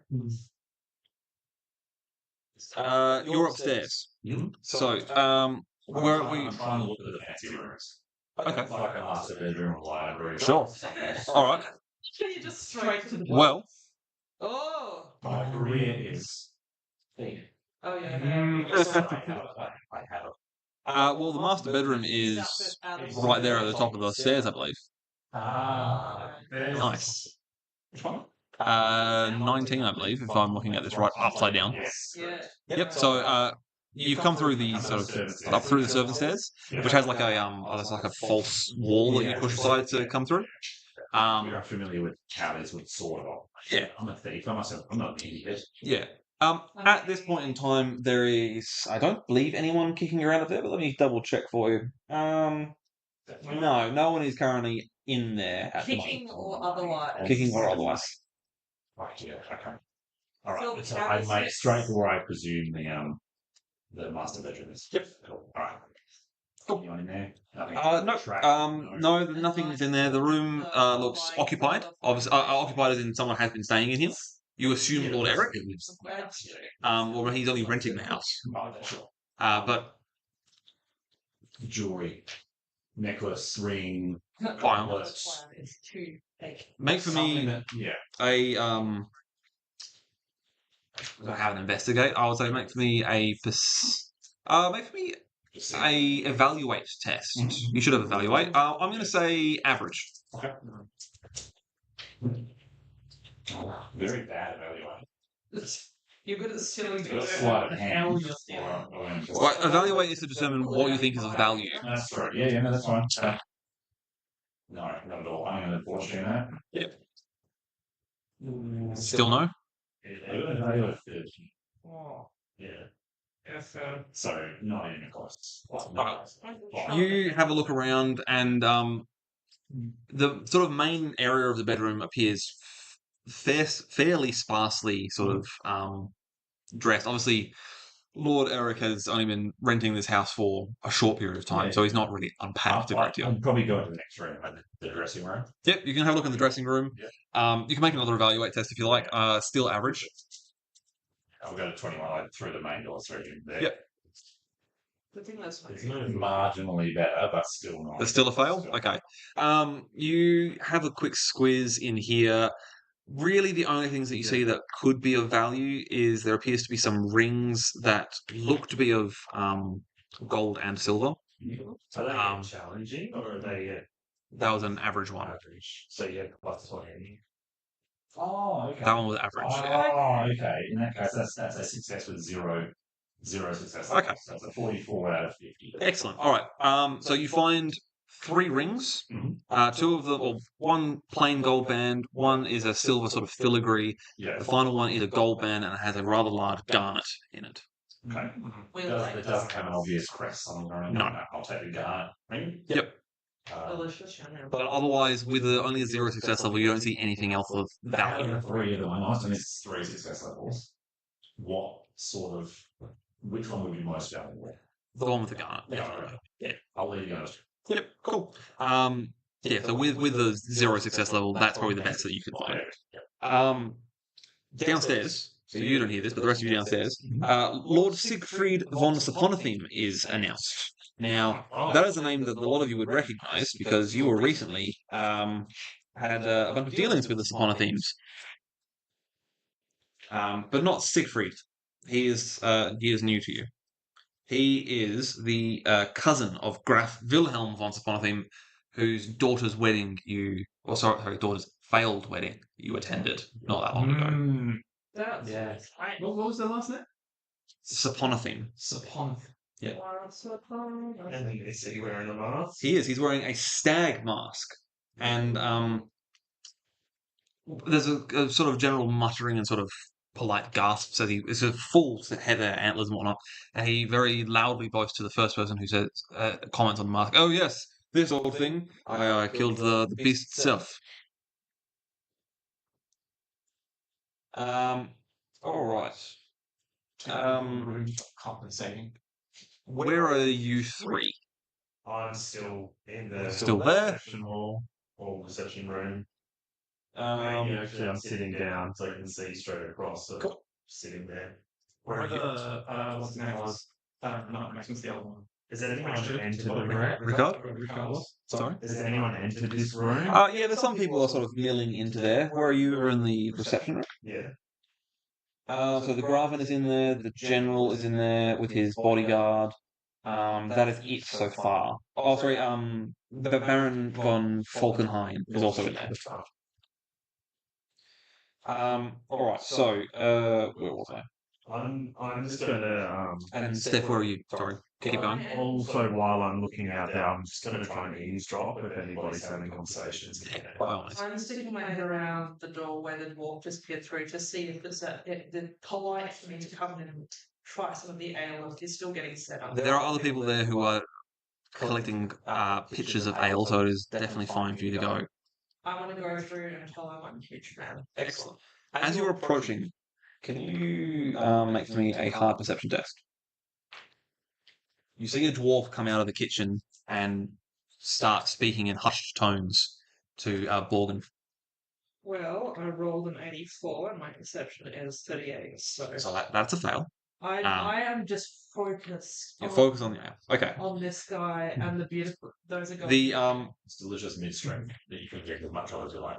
You're upstairs. So, where are we? I'm trying to look at the fancy rooms. Okay. Like a master bedroom or library. Sure. All right. Can you just straight to the Well, Oh. My career is thing. Oh yeah. I have it. well, the master bedroom is right there at the top of the stairs, I believe. Nice. Which one? 19, I believe, if I'm looking at this right, upside down. Yes. Yeah. Yep. So you've come through the sort of up through the servant stairs, which has like a there's like a false wall that you push aside to come through. We are familiar with how this would sort of. Yeah. I'm a thief. I'm not an idiot. Yeah. At this point in time, there is I don't believe anyone kicking around up there, but let me double check for you. No one is currently in there at the moment. Kicking or otherwise. Kicking or otherwise. Right, yeah, okay. All Phil, right. So how I is might this- straight to where I presume the master bedroom is. Yep. Cool. All right. Anyone in there? Nothing. No, Track? no, nothing's in there. The room looks occupied. Obviously, occupied as in someone has been staying in here. You assume Lord Eric. Well, he's only renting the house. Oh, that's sure. But Jewelry, necklace, ring, fine. It's too big. Make for something me that, yeah. a I haven't investigate. I would say make for me make for me Just a evaluate test. Mhm. You should have evaluate. I'm going to say average. okay. Very bad evaluation. You're good at stealing Got a things. sleight of hand. Hell, you're stealing. Well, evaluate is to determine what you think is of value. That's true. Yeah, no, that's fine. No, not at all. I'm going to force you that. Still no. Oh. Yeah. Yes, So, not even a cost. You have a look around, and the sort of main area of the bedroom appears fairly sparsely sort of dressed. Obviously, Lord Eric has only been renting this house for a short period of time, Yeah. so he's not really unpacked a great deal. I'd probably go to the next room, like the dressing room. Yep, you can have a look in the dressing room. You can make another evaluate test if you like. Still average. I'll go to 21. I through the main door through there. Yep. I think that's fine. It's marginally better, but still not. There's still a fail? Okay. You have a quick squiz in here. Really, the only things that you see that could be of value is there appears to be some rings that look to be of gold and silver. Are they challenging or are they That was an average one. average? So you have +20. Oh, okay. That one was average. Yeah. Oh, okay. In that case, that's a success with zero success. Okay. So it's a 44 out of 50. Excellent. All right. So you find 3 rings. Mhm. 2 of them, or one plain gold band. One is a silver sort of filigree. Yeah. The final one is a gold band and it has a rather large garnet in it. Okay. We It doesn't have an obvious crest on the ground. No. I'll take the garnet ring. Yep. delicious. But otherwise, with only a 0 success level, you don't see anything else of value. 3 of them are nice, and it's 3 success levels. What sort of, which one would be most valuable? The one with the garnet. Yeah. I'll leave you honest. Yep, cool. Yeah, so with the 0 success level, that's probably the best that you can find. Downstairs, so you don't hear this, but the rest of you downstairs, Lord Siegfried von Saponatheme is announced. Now, that is a name that a lot of you would recognise because you were recently had a bunch of dealings with the Saponathemes. But not Siegfried. He is new to you. He is the cousin of Graf Wilhelm von Saponatheme, whose daughter's wedding daughter's failed wedding you attended not that long ago. That's Yeah. right. What was the last name? Saponatheme. Saponth. And then is he wearing a mask? He is. He's wearing a stag mask, and there's a sort of general muttering and sort of polite gasps as it's a full head of antlers and whatnot, and he very loudly boasts to the first person who says comments on the mask. Oh yes, this old thing. I killed the beast itself. All right. Compensating. Where are you 3? I'm still in the Still there? reception hall or reception room. Um, Actually, I'm sitting down so I can see straight across. So Cool. sitting there. Where the what's the name was? Not Maxim's the other one. Has anyone entered the room? Ricardo? Sorry? Has anyone entered this room? Yeah, there's some people are sort of milling into there. Where are you? You're in the reception room. Yeah. So the Graven is in there, the General is in there with his bodyguard. That is it so far. Oh, sorry, the Baron von Falkenhayn is also in there. Alright, so, where was I? I'm just gonna And Steph, where are you? Sorry, keep going. also while I'm looking out there, I'm just gonna try and eavesdrop if anybody's having conversations. By all means. I'm sticking my head around the door where the dwarf just peered through to see if it's polite for me to come in and try some of the ale if he's still getting set up. There are other people there who are collecting pitchers of ale, so it is definitely fine for you to go. I want to go through and tell him I'm a huge fan. Excellent. As you're approaching, can you make for me a hard perception test? You see a dwarf come out of the kitchen and start speaking in hushed tones to Borgin. Well, I rolled an 84 and my perception is 38, so So that's a fail. I am just focused. You're focused on the ale. Okay. On this guy and the beautiful. Those are going. It's delicious mid-strength that you can drink as much of as you like.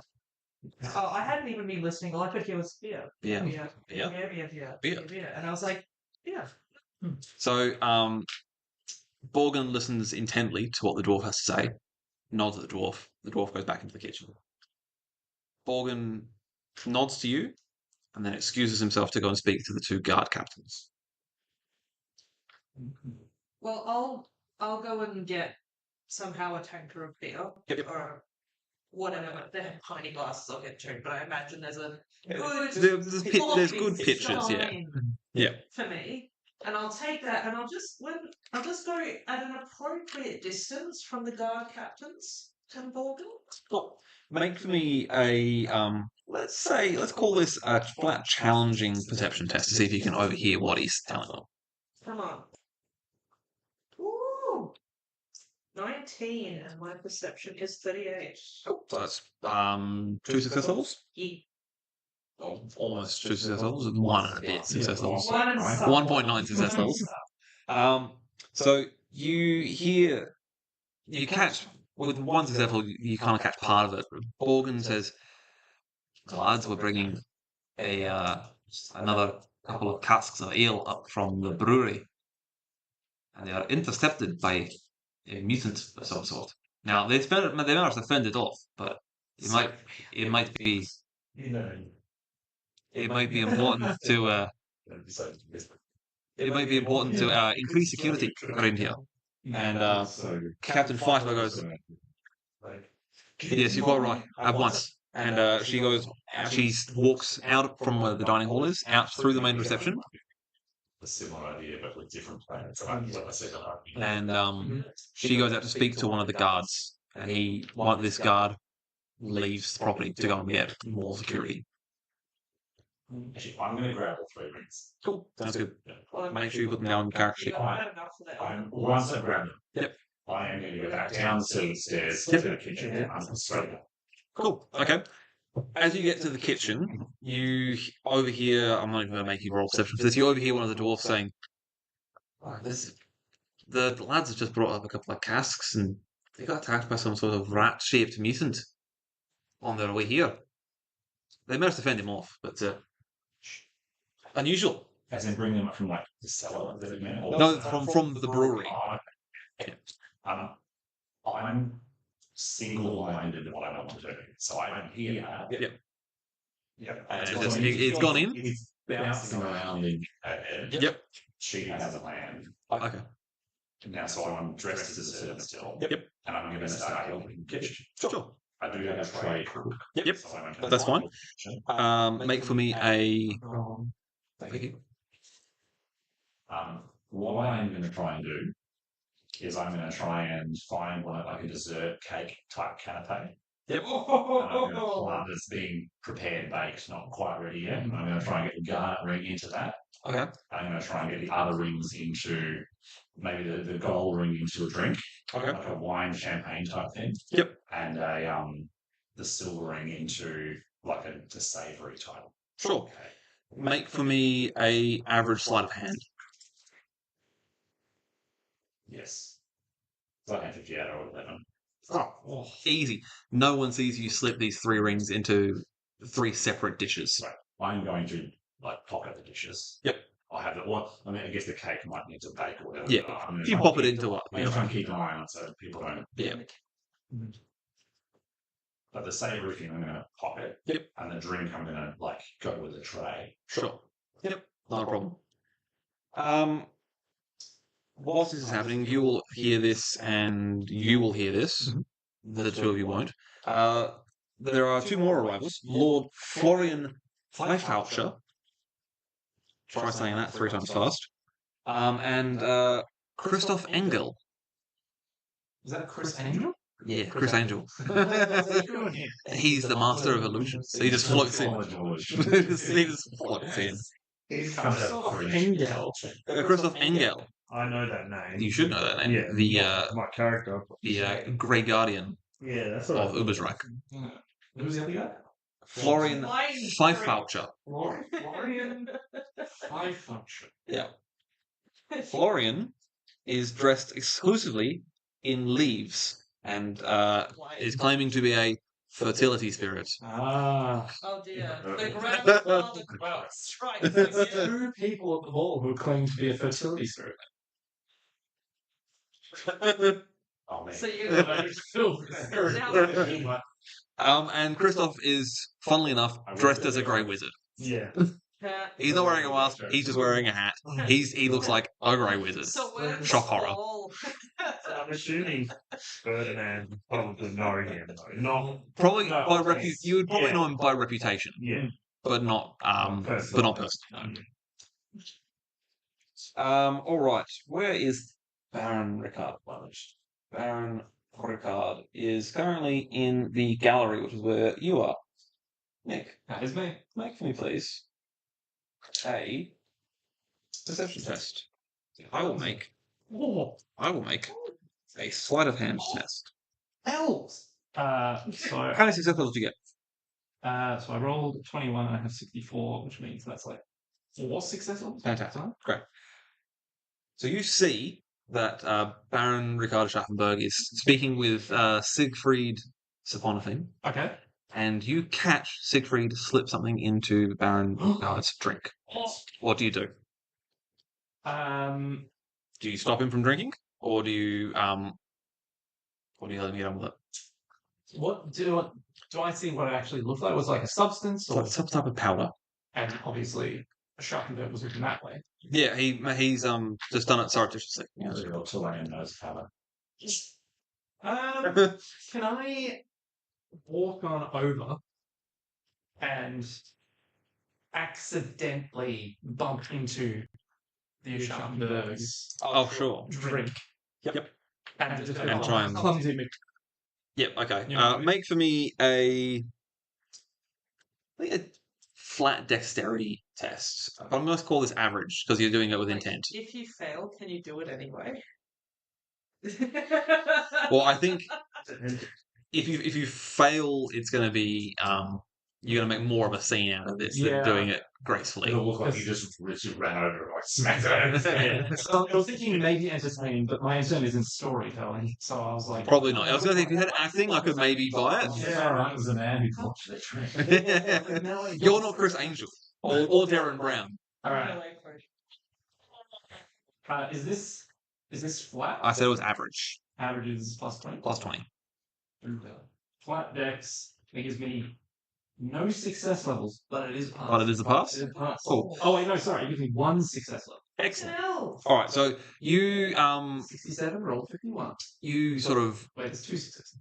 Oh, I hadn't even been listening. All I could hear was beer. Yeah. Beer. And I was like, yeah. So Borgin listens intently to what the dwarf has to say, nods at the dwarf. The dwarf goes back into the kitchen. Borgin nods to you, and then excuses himself to go and speak to the two guard captains. Well, I'll go and get somehow a tanker of beer. Yep. Or whatever. They have tiny glasses I'll get to, but I imagine there's a good There's good pitchers, yeah. Yeah. For me. And I'll take that and I'll just go at an appropriate distance from the guard captains and Borgin. Cool. Make for me a let's call this a flat challenging perception test to see if you can overhear what he's telling them. Come on. Ooh. 19 and my perception is 38. So that's 2 success levels? Yeah. Almost 2 success levels, 1 and a bit success levels. 1.9 1.9 success levels. So you catch, with 1 successful, you kind of catch part of it. Borgin says, lads, we're bringing another couple of casks of ale up from the brewery. And they are intercepted by a mutant of some sort. Now, they managed to fend it off, but it might be important to increase security around here. And Captain Pfeiffer goes, yes, you got it right, at once. And she walks out from where the dining hall is, out through the main reception. A similar idea, but with different planets. And she goes out to speak to one of the guards, and this guard leaves the property to go and get more security. Actually, I'm going to grab all 3 rings. Cool, sounds good. Well, Make sure you put them down in character sheet. I had enough for that. Once I grab them, Yep. I am going to go back down the stairs to the kitchen and I'm straight up. Cool. Okay. As you get to the kitchen, you overhear. I'm not even going to make you roll perception for this. You overhear one of the dwarfs saying, "The lads have just brought up a couple of casks, and they got attacked by some sort of rat-shaped mutant on their way here. They managed to fend him off, but unusual. As in bring them up from like the cellar. No, from the brewery. I'm single-minded in what I want to do. So I'm here. Yep. Yep. And it's gone in. It's bouncing around in her head. Yep. She has a land. Okay. Now, so I'm dressed as a servant still. Yep. And I'm going to start helping in the kitchen. Sure. I do have a trade. Yep. So I'm gonna That's fine. Make for me a. What I'm going to try and do is I'm going to try and find one like a dessert cake type canapé. Yep. And I'm going to plant that's being prepared, baked, not quite ready yet. And I'm going to try and get the garnet ring into that. Okay. I'm going to try and get the other rings into maybe the gold ring into a drink, Okay. like a wine champagne type thing. Yep. And the silver ring into like a savoury type. Sure. Okay. Make for me a average sleight of hand. Yes. So I had 50 out or 11. Oh, easy. No one sees you slip these 3 rings into 3 separate dishes. Right. I'm going to pocket the dishes. Yep. I'll have it. Well, I mean, I guess the cake might need to bake or whatever. Yeah. but I'm You gonna pop it keep- into it. I'm going to try and keep an eye on it so people don't. Yeah. But the savoury thing, I'm going to pop it. Yep. And the drink, I'm going to go with the tray. Sure. Yep. Not a problem. Whilst this is happening, you will hear this, and you will hear this. The 2 of you won't. There are 2 more arrivals. Lord Florian Pfeifhaucher. Try saying that 3 times fast. And Christoph Engel. Is that Chris Angel? Yeah, Chris Angel. He's the master of illusions. He just floats in. he just floats in. He's coming Christoph up. Engel. Christoph Engel. I know that name. You should know that name. Yeah, my character. The Grey Guardian Yeah, that's of Ubersreich. Who's the other guy? Florian Pfeifhaucher. Florian Pfeifhaucher. Yeah. Florian is dressed exclusively in leaves and is claiming to be a fertility spirit. Ah. Oh dear. The grandfather. Well, That's right. there's 2 people at the ball who claim to be a fertility spirit. Oh, man. So you And Christoph is, funnily enough, dressed as a grey wizard. Yeah. He's not wearing a mask, he's just wearing a hat. He looks like a grey wizard. So where's Shock horror. Paul? I'm assuming Ferdinand probably know him though. Not Probably No, by yes. you would probably Yeah. know him by reputation, yeah. but not personally. No. All right. Where is Baron Ricard? Baron Ricard is currently in the gallery, which is where you are. Nick, That is me. make for me, please, a perception test. I will make a sleight of hand test. Elves. So How many successes did you get? so I rolled 21 and I have 64, which means that's like 4 successes. Fantastic. Great. So you see that Baron Ricard Schaffenberg is speaking with Siegfried Saponafin, Okay. and you catch Siegfried slip something into Baron Ricard's drink. What do you do? Do you stop him from drinking, or do you let him get on with it? What do I see what it actually looked like? Was it like a substance, So or it's some type of powder. and obviously Schaffenberg was looking that way. Yeah, he's just done it surreptitiously. Yeah. It looks like a nose cover. Can I walk on over and accidentally bump into the Schaffenberg's Oh, sure. drink? Yep. And just And try and- clumsy me. Yep. Okay. Yeah. Make for me a flat dexterity test. I'm going to call this average because you're doing it with intent. If you fail, can you do it anyway? Well, I think if you fail, it's going to be you're going to make more of a scene out of this Yeah. than doing it gracefully. It'll look like you just ran over and smacked it over the head. So I was thinking maybe entertaining, but my intent isn't storytelling. So I was like, Probably not. I was going to say if you had acting, I could maybe buy it. Yeah, all right. It was a man who botched the trick. You're not Chris Angel or Darren Brown. All right. Is this flat? I said it was average. Average is plus 20. Plus 20. Flat dex. It gives me no success levels, but it is a pass. But it is a pass? It is a pass. Cool. Oh wait, no, sorry. It gives me 1 success level. Excellent. Hell. All right, so you 67 roll 51. you sort of Wait, there's 2 successes.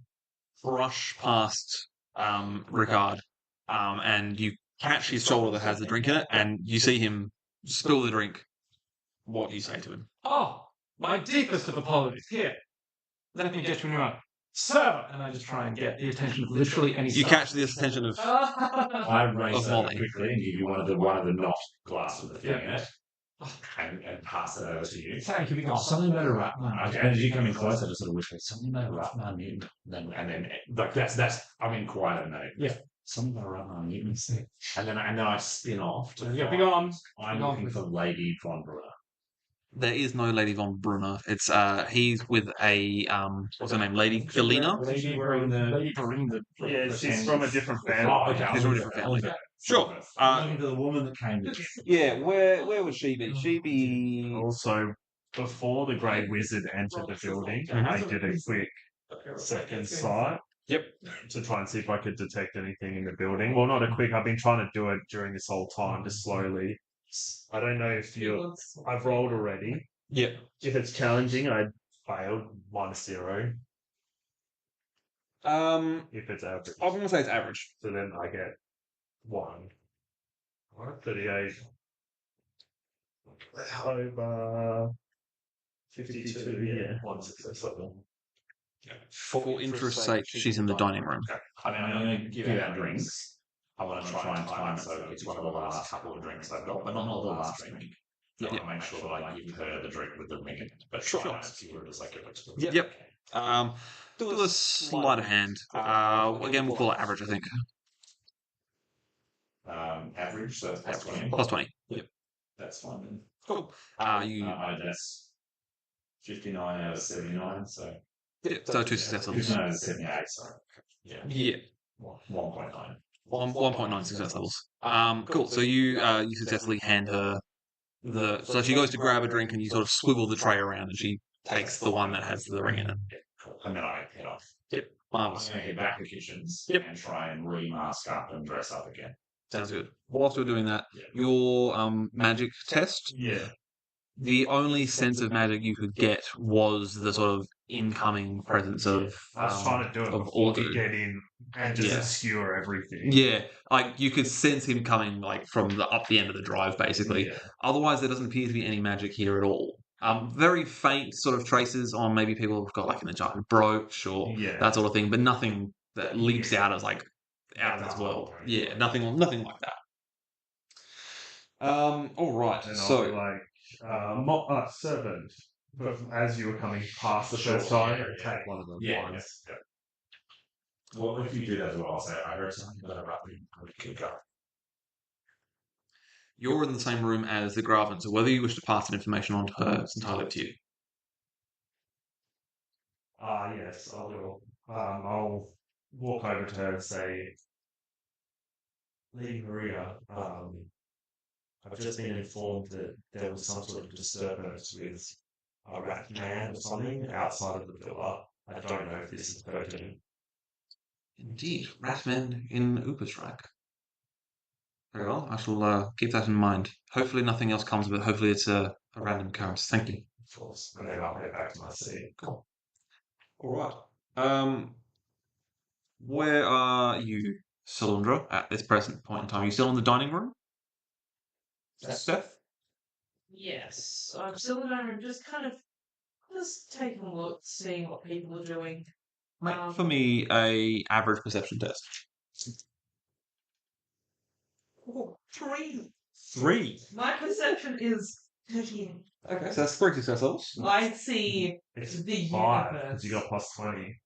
brush past Ricard, and you catch his shoulder that has the drink in it, and you see him spill the drink. What do you say to him? Oh, my deepest of apologies. Here, let me get you right. Sir! And I just try and get the attention of literally any You staff. catch the attention of I raise Of that Molly. quickly and give you one of the not glass with the thing in it, and pass it over to you. Thank you. Oh, something about a rat man. Okay, and as you come in closer, just sort of whisper, something about a rat man mutant. And then like that's I'm in quite a note. Yeah. Something about a rat man mutant. And then I spin off. To Yeah, big on. I'm Big on, looking please. for Lady Von Brunner. There is no Lady von Brunner. It's he's with a what's her name, Lady Galena. Lady bring the Yeah, she's pretend- from a different family. Oh, okay, She's from a different family. Sure. Looking to the woman that came to Yeah, where would she be? She'd be Also, before the Grey Wizard entered the building, I did a quick second sight. Yep. To try and see if I could detect anything in the building. Well, not a quick. I've been trying to do it during this whole time, just slowly. I don't know if you're. I've rolled already. Yep. If it's challenging, I failed -0. If it's average, I'm gonna say it's average. so then I get 1. Alright, 38 over 52. Yeah, 1 success level. For interest's sake, she's in the dining room. I mean, I'm going to give out drinks. I want to try and time it so it's one of the last couple of drinks I've got, but not the last drink. I want to make sure that I give her the drink with the ring in it, but try and see what it is I give it to them. Yep. Do a sleight of hand. Again, we'll call it average, I think. Average, so that's plus 20. Plus 20. Yep. That's fine then. Cool. That's 59 out of 79, so. Yep, so 2 success levels. 59 out of 78, sorry. Yeah. Yeah. 1.9. 1.9 success levels. Cool. So you successfully hand her so she goes to grab a drink and you sort of swivel the tray around and she takes the one that has the ring in it. Cool. And then I head off. Yep. I'm Marvelous. going to head back to kitchens Yep. and try and remask up and dress up again. Sounds good. Whilst we're doing that, Yeah. your magic test, Yeah. the only sense of magic you could get was the sort of incoming presence of I was trying to do it of before Augur. to get in and just Yeah. obscure everything. Yeah, like you could sense him coming like from the up the end of the drive, basically. Yeah. Otherwise, there doesn't appear to be any magic here at all. Very faint sort of traces on maybe people have got like an enchanted brooch or Yeah. that sort of thing, but nothing that leaps out as like out of this world. Yeah, nothing like that. All right. And I'll be So like, servant. But as you were coming past the first time, take one of the wines. Yeah. Well, if you do that as well, I'll say, I heard something about we could go. you're in the same room as the Graven, so whether you wish to pass that information on to her, it's entirely up to you. Yes, I will. I'll walk over to her and say, Lady Maria, I've just been informed that there was some sort of disturbance with a rat man or something outside of the villa. I don't know if this is pertinent. Indeed, Ratman in Uberstrike. Very well, I shall keep that in mind. Hopefully nothing else comes of it. Hopefully it's a random occurrence. Thank you. Of course, and then I'll head back to my seat. Cool. All right. Where are you, Solandra, at this present point in time? Are you still in the dining room? Steph? Yes, I'm still in my room, just kind of just taking a look, seeing what people are doing. Make for me a average perception test. Oh, 3. 3. My perception is 13. Okay, so that's 3 success levels. I see It's the 5 universe. because you got +20. It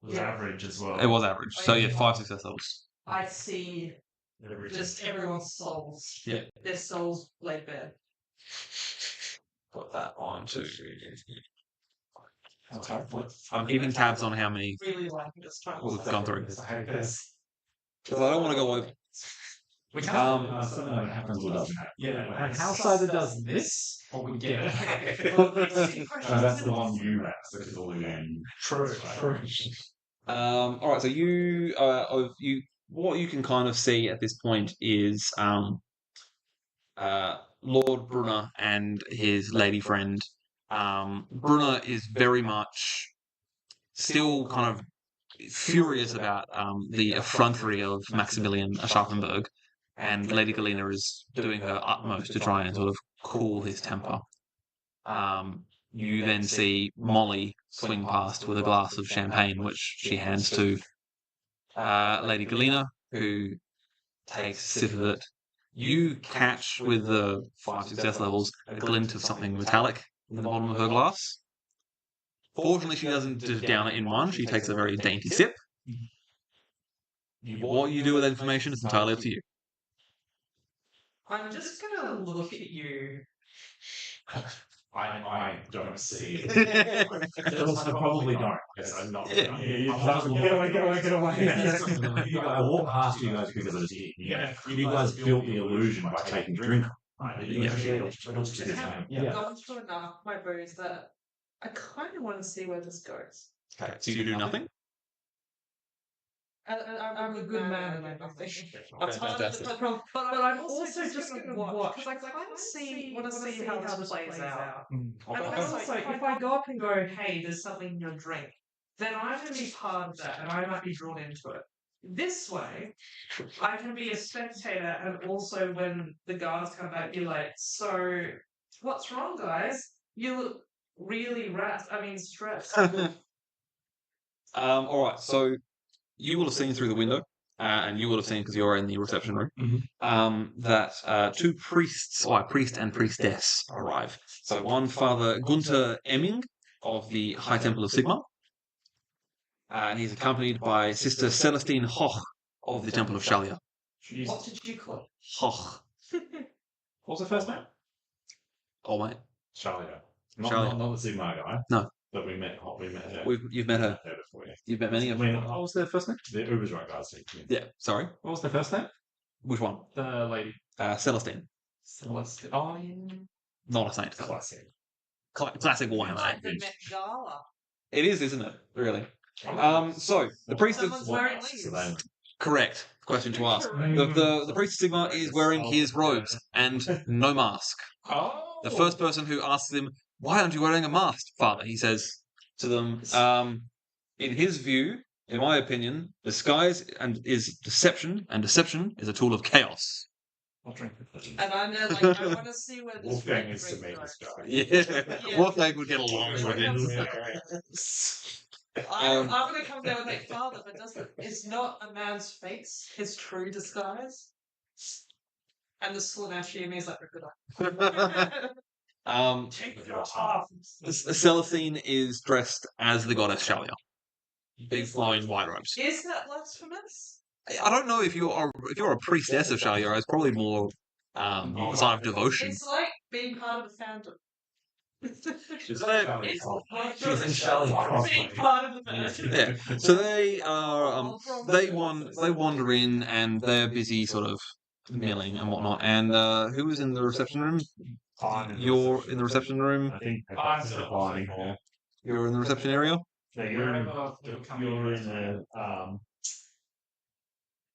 was Yeah. average as well. It was average. So yeah, 5 success levels. I see Everything. just everyone's souls. Yeah. Their souls laid bare. Put that on too. Okay. I'm keeping tabs on how many Really like this time. we've gone through. I hate this. Because I don't want to go over. We can't. Something that happens or doesn't happen. Yeah, when House either does this or we get it. No, that's the one you ran, so it's all again. True. All right, so you what you can kind of see at this point is Lord Brunner and his lady friend. Brunner is very much still kind of furious about the effrontery of Maximilian Scharfenberg, and Lady Galena is doing her utmost to try and sort of cool his temper. You then see Molly swing past with a glass of champagne, which she hands to Lady Galena, who takes a sip of it. You catch with the 5 success levels a glint of something metallic in the bottom of her glass. Fortunately, she doesn't just down it in one. She takes a very dainty sip. What you do with that information is entirely up to you. I'm just gonna look at you. I don't see it. I probably don't. Yes, I'm not. Yeah. You get away. I walk past you guys because of the tea. You guys built the illusion by taking drink. Yeah. I've gone through enough of my booze that I kind of want to see where this goes. Okay, so you do nothing? I'm a good man and I do nothing. Fantastic. But I'm also just going to watch because I kind of want to see how this plays out. And also, if I go up and go, hey, there's something in your drink, then I'm going to be part of that and I might be drawn into it. This way, I can be a spectator and also when the guards come back, be like, so what's wrong, guys? You look really stressed. All right, so you will have seen through the window, and you will have seen because you're in the reception room, that two priests, or a priest and priestess, arrive. So one, Father Gunther Emming of the High Temple of Sigmar, and he's accompanied by Sister Celestine Hoch of the Temple of Shalia. What did you call it? Hoch. What's the first name? Oh, mate. Shalia. Shalia. Not the Sigma guy. No. But we met her. You've met her. Before, yeah. You've met many of them. What was their first name? The Uber's right guys. Yeah, sorry. What was their first name? Which one? The lady. Celestine. Celeste. Oh, yeah. Not a saint. Classic. Classic wine, Like mate. the Met Gala. It is, isn't it? Really. So the priest of Someone's wearing leaves. correct question to ask. The priest of Sigma is wearing his robes and no mask. Oh. The first person who asks him, "Why aren't you wearing a mask, Father?" he says to them, in his view, in my opinion, disguise is deception, and deception is a tool of chaos. I'll drink it. And I'm there like, I want to see where this Wolfgang is drink the main goes. guy. Yeah, Wolfgang would get along with it. I'm going to come down with like, Father, but it's not a man's face his true disguise? And the Slanashi is like, good eye. Take it off. Celestine is dressed as the goddess Shalia. Big flowing white robes. Is that blasphemous? I don't know if you're a priestess of Shalia, it's probably more a sign of devotion. It's like being part of a fandom. It's She's in Shalia. Being part of the fandom. Yeah. So they are they wander in and they're busy sort of milling and whatnot. And who was in the reception room? You're in the reception room. I think I'm in the dining hall. You're in the reception area. So you're in the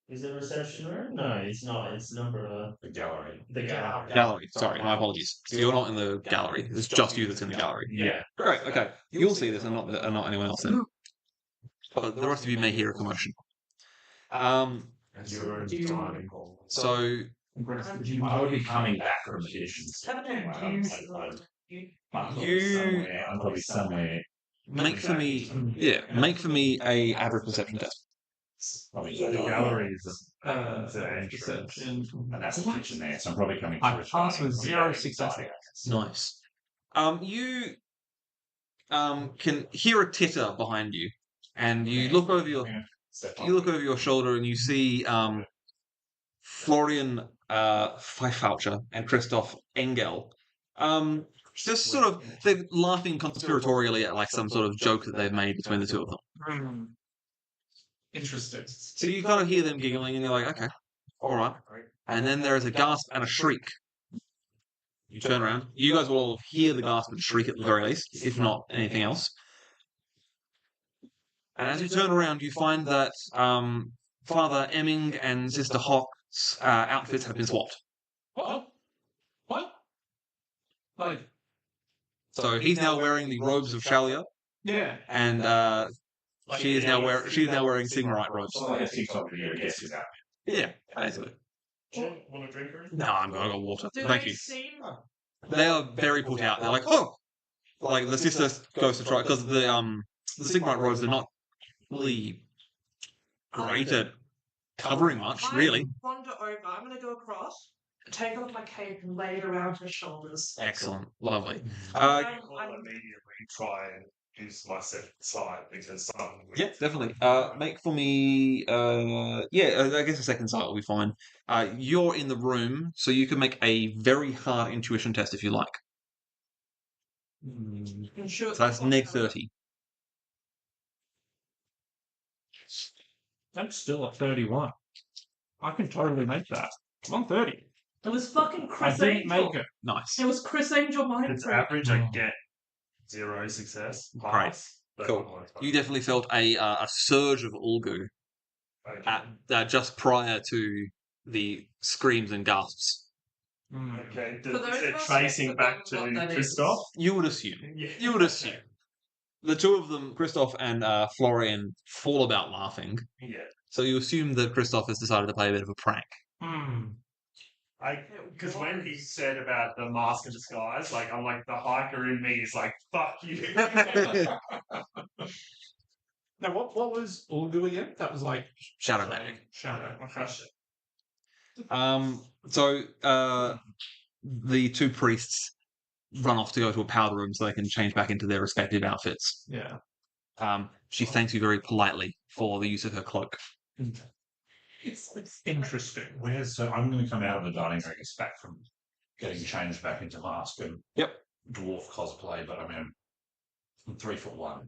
is it a reception room? No, it's not. It's number The gallery. the gallery. Gallery. Sorry, my apologies. So you're not in the gallery. It's just you that's in the gallery. Yeah. Great. Okay. You'll see this, and not anyone else. Then. But the rest of you may hear a commotion. And you're in the dining hall. So I would be coming back from the distance. I'm probably somewhere. make for me a average perception test. Probably The gallery is the entrance. Perception. And that's the kitchen there, so I'm probably coming I through. passed with 0 successes. Nice. You can hear a titter behind you, and you look over your shoulder and you see Florian Pfeifoucher and Christoph Engel. Just sort of they're laughing conspiratorially at like some sort of joke that they've made between the two of them. Interesting. So you kind of hear them giggling, and you're like, okay, all right. And then there is a gasp and a shriek. You turn around. You guys will all hear the gasp and shriek at the very least, if not anything else. And as you turn around, you find that Father Emming and Sister Hock's outfits have been swapped. What? Like, So he's now wearing the robes of Shalia, yeah. and she is now wearing Sigmarite robes. It's like a TikTok video, guess who's out. Yeah, basically. Want a drink or anything? No, I got water. Do Thank they you. seem They are very put out. They're like, oh, like the sister goes to try because the Sigmarite robes are not really great at covering much, really. Wander over. I'm going to go across, take off my cape, and lay it around her shoulders. Excellent, lovely. I'll immediately try and use my second side because Yeah, definitely. Make for me. I guess a second sight will be fine. You're in the room, so you can make a very hard intuition test if you like. I'm sure. So that's neg 30. I'm still at 31. I can totally make that. I'm on 30. It was fucking I Chris didn't Angel. make it. Nice. It was Chris Angel If mind it's freak. average, I get 0 success. Great. Pass, but Cool. I'm like, You definitely felt a surge of Ulgu just prior to the screams and gasps. Okay, For those is it of us tracing who back don't know to what that Christoph? You would assume. Yeah. You would assume. The two of them, Christoph and Florian, fall about laughing. Yeah. So you assume that Christoph has decided to play a bit of a prank. Because when he said about the mask of disguise, like I'm like the hiker in me is like fuck you. Now, what was Ulgu again? That was like Shadow magic. Shadow. So the two priests run off to go to a powder room so they can change back into their respective outfits. Yeah. She thanks you very politely for the use of her cloak. It's interesting. So I'm going to come out of the dining room, it's back from getting changed back into mask and dwarf cosplay, but I mean, I'm 3'1".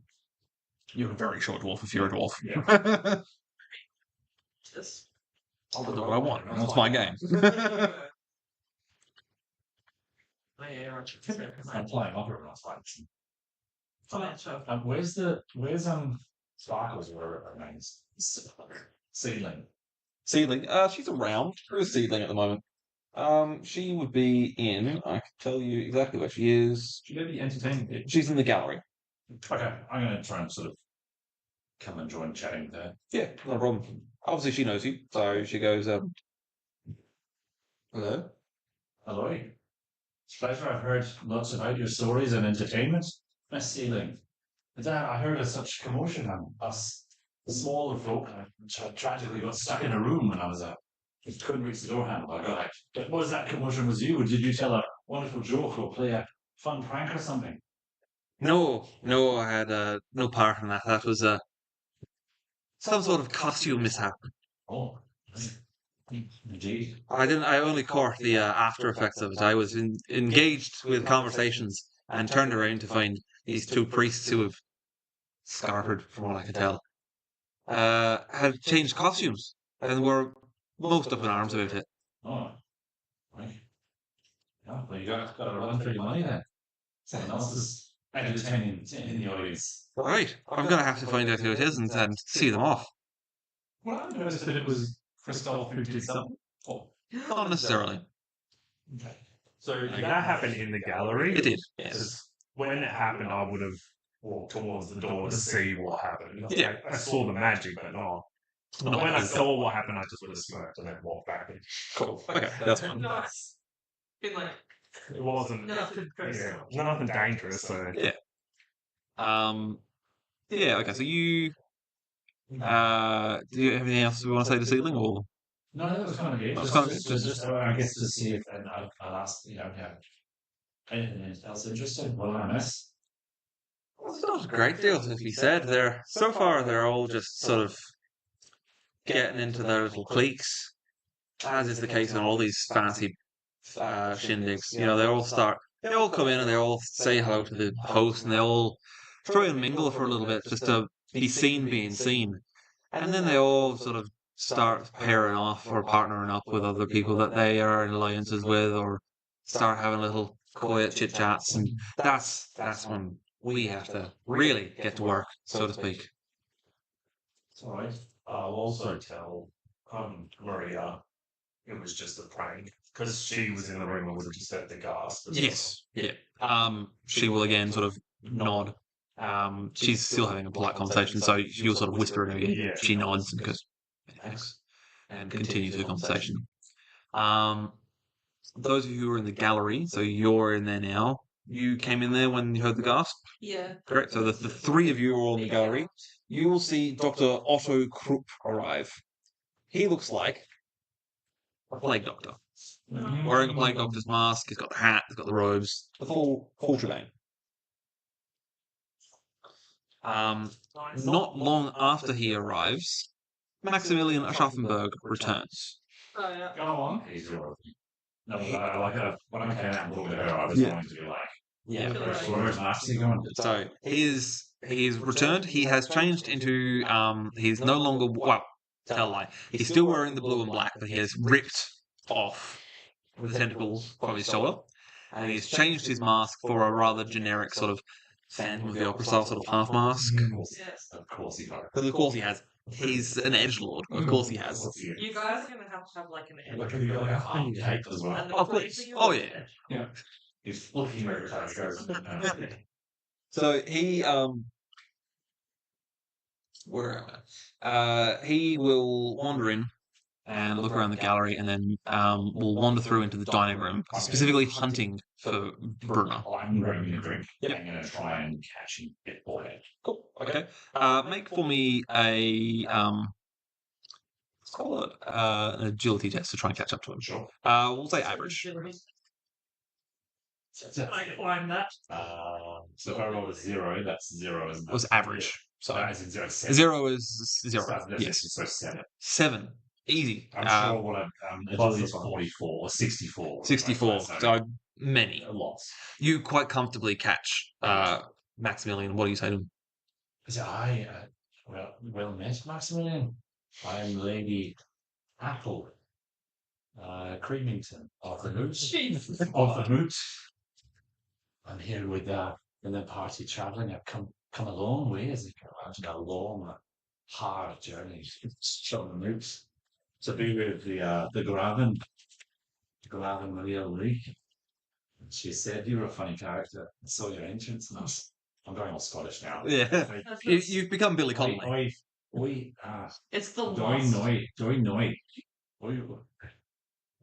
You're a very short dwarf if you're a dwarf. Yeah. Just I'll do what I want. That's my game. I'm playing opera and I was like, financial. where's Sparkles or whatever her name is? Seedling. Seedling. She's around. Who's Seedling at the moment? She would be in. I can tell you exactly where she is. She did the entertaining bit. She's in the gallery. Okay, I'm going to try and sort of come and join chatting there. Yeah, no problem. Obviously, she knows you, so she goes, hello? Hello. It's a pleasure. I've heard lots about your stories and entertainment. Miss Sealing. I heard of such commotion on us, the smaller folk, tragically got stuck in a room when I was out. Couldn't reach the door handle. I got out. But was that commotion was you? Or did you tell a wonderful joke or play a fun prank or something? No, I had no part in that. That was some sort of costume mishap. Oh, indeed. I only caught the after effects of it. I was engaged with conversations and turned around to find these two priests who have scarpered, from what I can tell, had changed costumes and were most up in arms about it. Oh, right. Yeah, well, you got to run for your money then. Someone else is entertaining in the audience. Right, I'm going to have to find out who it is and see them off. Well, I noticed that it was Christoph who did something. Oh, Not necessarily. okay. So did that happen in the gallery? It did, yes. Because when it happened, I would have walked towards the door to see what happened. Yeah. I saw the magic, but not. When I saw what happened, I just would have smirked and then walked back. Cool. Okay, that's fine. Nice. Been like It wasn't nothing personal. nothing dangerous. So Yeah. Yeah. Okay. So you, do you have anything else we want to say to Seedling, or No, that was kind of good. That was kind of Just I guess to see if, and I'll ask, anything else interesting? What did I miss? Well, it's not a great deal to be said. So far they're all just sort of getting into their little cliques, as is the case on all these fancy shindigs. You know, they all come in and they all say hello to the host, and they all try and mingle for a little bit just to be seen being seen, and then they all sort of start pairing off or partnering up with other people that they are in alliances with, or start having little quiet chit chats, and that's when we have to really get to work, so to speak. It's all right. I'll also tell Maria it was just a prank because she was in the room. I would have just heard the gasp. Yes. Yeah. She will again sort of nod. She's still having a polite conversation, so you'll sort of whisper in her ear. Yeah. She nods and goes, thanks, and continues the conversation. Those of you who are in the gallery, so you're in there now. You came in there when you heard the gasp? Yeah. Correct. So the three of you are all in the gallery. You will see Dr. Otto Krupp arrive. He looks like a plague doctor. Wearing a plague doctor's mask, he's got the hat, he's got the robes, the full shebang. Not long after he arrives, Maximilian Aschaffenburg returns. Oh yeah. Go on. He's your. No, when I came out and looked at her, I was Yeah. going to be like, Yeah. Where's Maxie going? So he's returned. He has changed into he's no longer tell a lie. He's still wearing the blue and black, but he has ripped off the tentacles from his shoulder, and he's changed his mask for a rather generic sort of Phantom of the Opera style sort of half mask. Yes. Of course he got Because of course he has. He's an edgelord. Of course he has. You guys are gonna have to have like an Look, edge. have you got like a hard cape as well? And the Oh, place please. you Oh, want yeah. it. He's looking where it goes. So he where am I? He will wander in and look around the gallery, and then will wander through into the dining room, specifically hunting for Bruna. I'm grabbing a drink. I'm going to try and catch him at forehead. Cool. Okay. Make for me a let's call it an agility test to try and catch up to him. Sure. We'll say average. I climb that. So if I roll a 0, that's 0, isn't it? It was average. So as in 0, 7. 0 is 0. So Yes. So 7. 7. Easy. I'm sure what agility is 44 or 64. 64. So many. A lot. You quite comfortably catch Maximilian. What do you say to him? Well met, Maximilian. I'm Lady Apple. Creamington of the Moots. Of the Moots. I'm here with the party travelling. I've come a long way, as you can imagine, a long, hard journey from the Moots to be with the Graven Maria Lee. She said you were a funny character. I saw your entrance, and I'm going all Scottish now. Yeah. You've become Billy Connolly. It's the Doing lost. noi.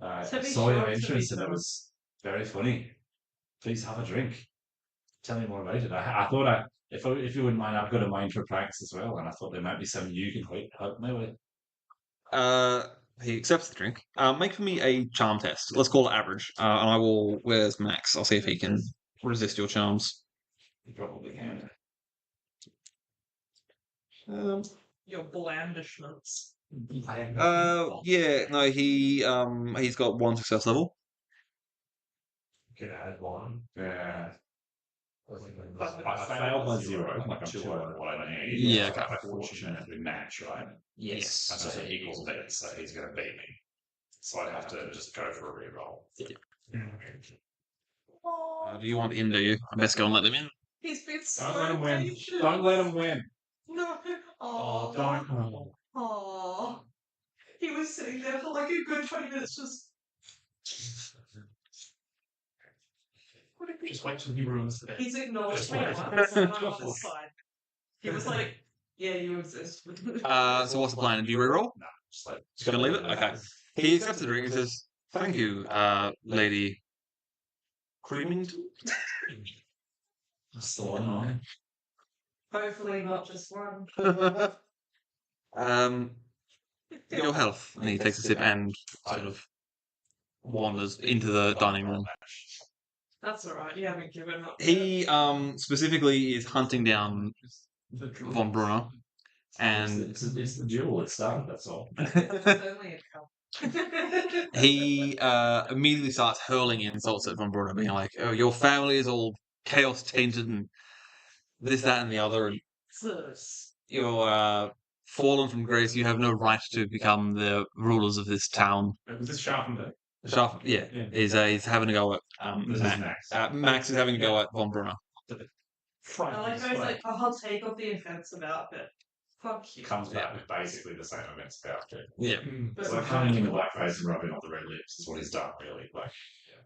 I To be saw your sure, to entrance be and it sure. was very funny. Please have a drink. Tell me more about it. I thought if you wouldn't mind, I've got a mind for pranks as well, and I thought there might be something you can help me with. He accepts the drink. Make for me a charm test. Let's call it average. And I will. Where's Max? I'll see if he can resist your charms. You probably can. Your blandishments. Yeah. No. He's got 1 success level. Could add 1. Yeah. I failed my 0. Like I'm sure what I need. Yeah, So okay. my fortune would match, right? Yes. And so he equals me, so he's going to beat me. So I'd have to just go for a reroll. Do you want in? Do you? I best go and let them in. He's been so Don't let him win. patient. Don't let him win. No. Oh, don't. Oh. He was sitting there for like a good 20 minutes just. Just wait till he ruins the bed. He's acknowledged me Just once and I'm on his side. He was like, yeah, you exist. So what's the plan? Do you reroll? No, just like Just gonna leave it? Okay. He accepts the drink and says, "Thank you, Lady Creamington." That's the one, right? Hopefully not just one. Your health. And he takes a sip and sort of wanders into the dining room. That's alright, you haven't given up. He specifically is hunting down von Brunner, and It's the duel. It started. That's all. It's only a cup. he immediately starts hurling insults at von Brunner, being like, "Oh, your family is all chaos tainted and this, that, and the other, and Sus. you're fallen from grace. You have no right to become the rulers of this town." Was this Sharpenberg? Sharp, yeah, he's having a go at This is Max. Max. Max is having a go at von Brunner. I like how he's like, I'll take off the offense about it. Fuck you. Comes back with basically the same events about it. Yeah. It's like coming in the blackface and rubbing on the red lips is what he's done, really. Like, yeah.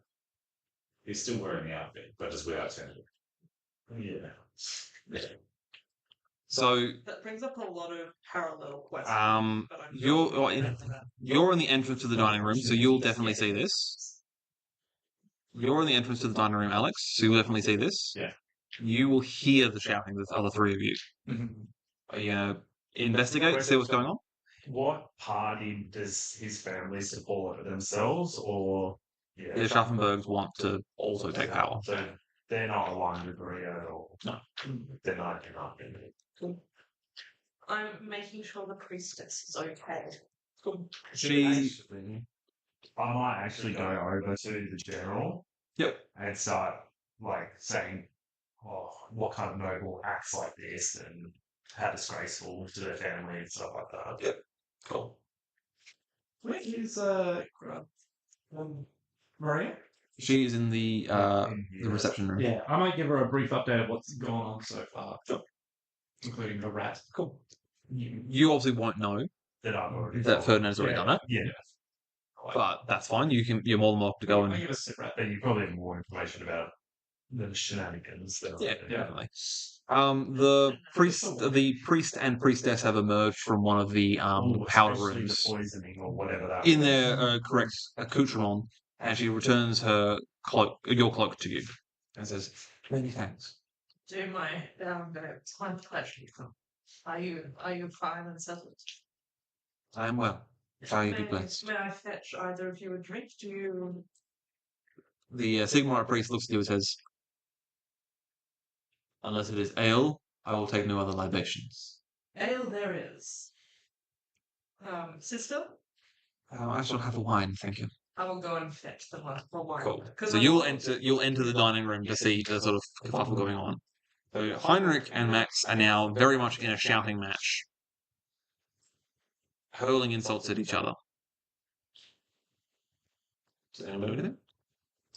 He's still wearing the outfit, but just without tender. Yeah. So That brings up a lot of parallel questions. But I'm you're in the entrance to the dining room, so you'll definitely see this. You're in the entrance to the dining room, Alex, so you'll definitely see this. Yeah. You will hear the shouting with the other 3 of you. Are you gonna investigate, see what's going on? What party does his family support themselves, or The Schaffenbergs want to also take power. So they're not aligned with Maria at all. No. They're not. I'm making sure the priestess is okay. She. I might actually go over to the general. Yep. And start like saying, "Oh, what kind of noble acts like this, and how disgraceful to their family and stuff like that." Yep. Cool. Where is Maria? She is in the reception room. Yeah, I might give her a brief update of what's gone on so far, including the rat. Cool. You obviously won't know That I've already that Ferdinand has already done it, Yeah, but that's fine. You're more than welcome to go I and give a sit rat. but you probably have more information about the shenanigans. That yeah, are happening. definitely. The priest and priestess have emerged from one of the powder Especially rooms the poisoning or whatever that in was. their correct accoutrement, and she returns your cloak to you, and says, "Many thanks." Do my it's my pleasure. Are you fine and settled? I am well. Shall you be blessed? May I fetch either of you a drink? Do you? The Sigmarite priest looks at you and says, "Unless it is ale, I will take no other libations." Ale there is. Sister, I shall have a wine, thank you. I will go and fetch the wine. Cool. 'Cause So I'm you'll not- enter the dining room to see the sort of kerfuffle going on. So Heinrich and Max are now very much in a shouting match, hurling insults at each other. Does anyone do anything?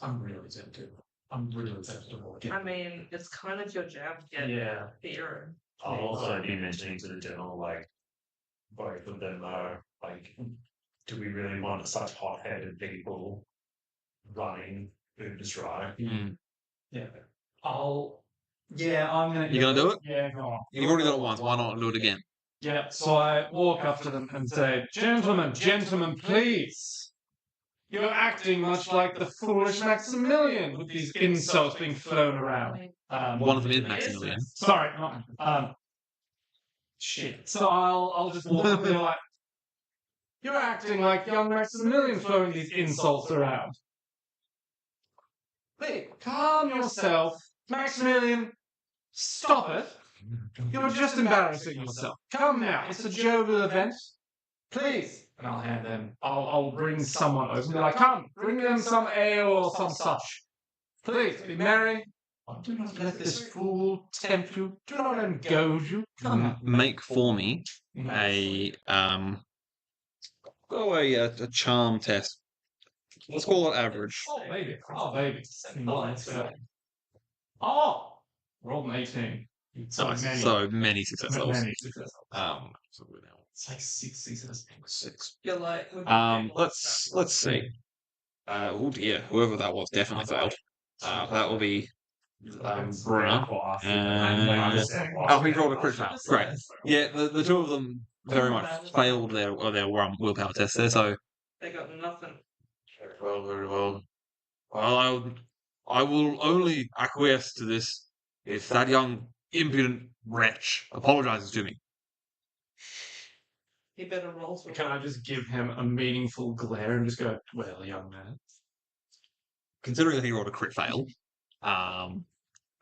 I'm really tempted. I'm really tempted to walk in. I mean, it's kind of your jam to get Yeah. beer. I'll also be mentioning to the general, like, both of them are like, do we really want such hot-headed people running Uber's right? Mm. Yeah. I'm gonna. You gonna do it? Yeah, go on. You've already done it once. Why not do it again? Yeah. So I walk up to them and say, "Gentlemen, please. You're acting much like the foolish Maximilian with these insults being flown around." One of them is Maximilian. Sorry, not shit. So I'll just walk up and be like, "You're acting like young Maximilian throwing these insults around. Please, calm yourself. Maximilian, stop it. You're just embarrassing yourself. Come now, it's a jovial event. Please." And I'll hand them, I'll bring someone over and be like, "Come, bring them some ale or some such. Please, be merry. Do not let this fool tempt you. Do not let him goad you. Come now." Make for me a a charm test. Let's call it average. Oh, baby. Let's go. Oh! Rolled an 18. Nice. So many success levels. Many success. So we're now It's like 6 success. 6. You're like. Let's see. Oh dear, whoever that was definitely failed. That will be Brunner. And he rolled a crit fail. Great. Yeah, the two of them very much failed their willpower test there. So They got nothing. very well. Well, I will only acquiesce to this if that young impudent wretch apologizes to me. He better roll for Can I just give him a meaningful glare and just go, "Well, young man." Considering that he rolled a crit fail,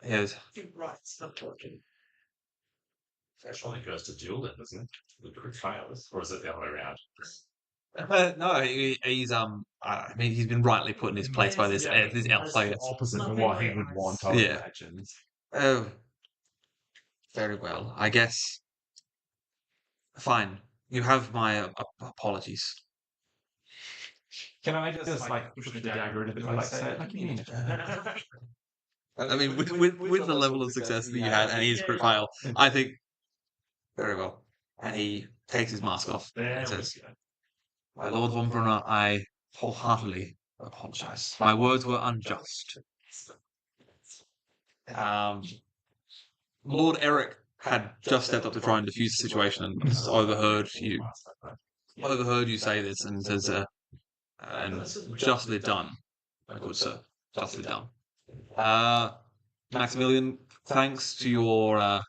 yes. Right, stop talking. Actually goes to duel then, doesn't it? The crit fails, or is it the other way around? No, he's I mean, he's been rightly put in his place by this elf player. Opposite of what he would want, I Yeah. imagine. Oh, very well. I guess. Fine. You have my apologies. Can I just like push the dagger in a bit, like say it like you mean it? I mean, with the level of success that you had and his crit fail, I think very well. And he takes his mask off and says, "My Lord von Brunner, I wholeheartedly apologize. My words were unjust." Lord Eric had just stepped up to try and defuse the situation and overheard you say this and says, and justly done, my good sir, justly done. Maximilian, thanks to your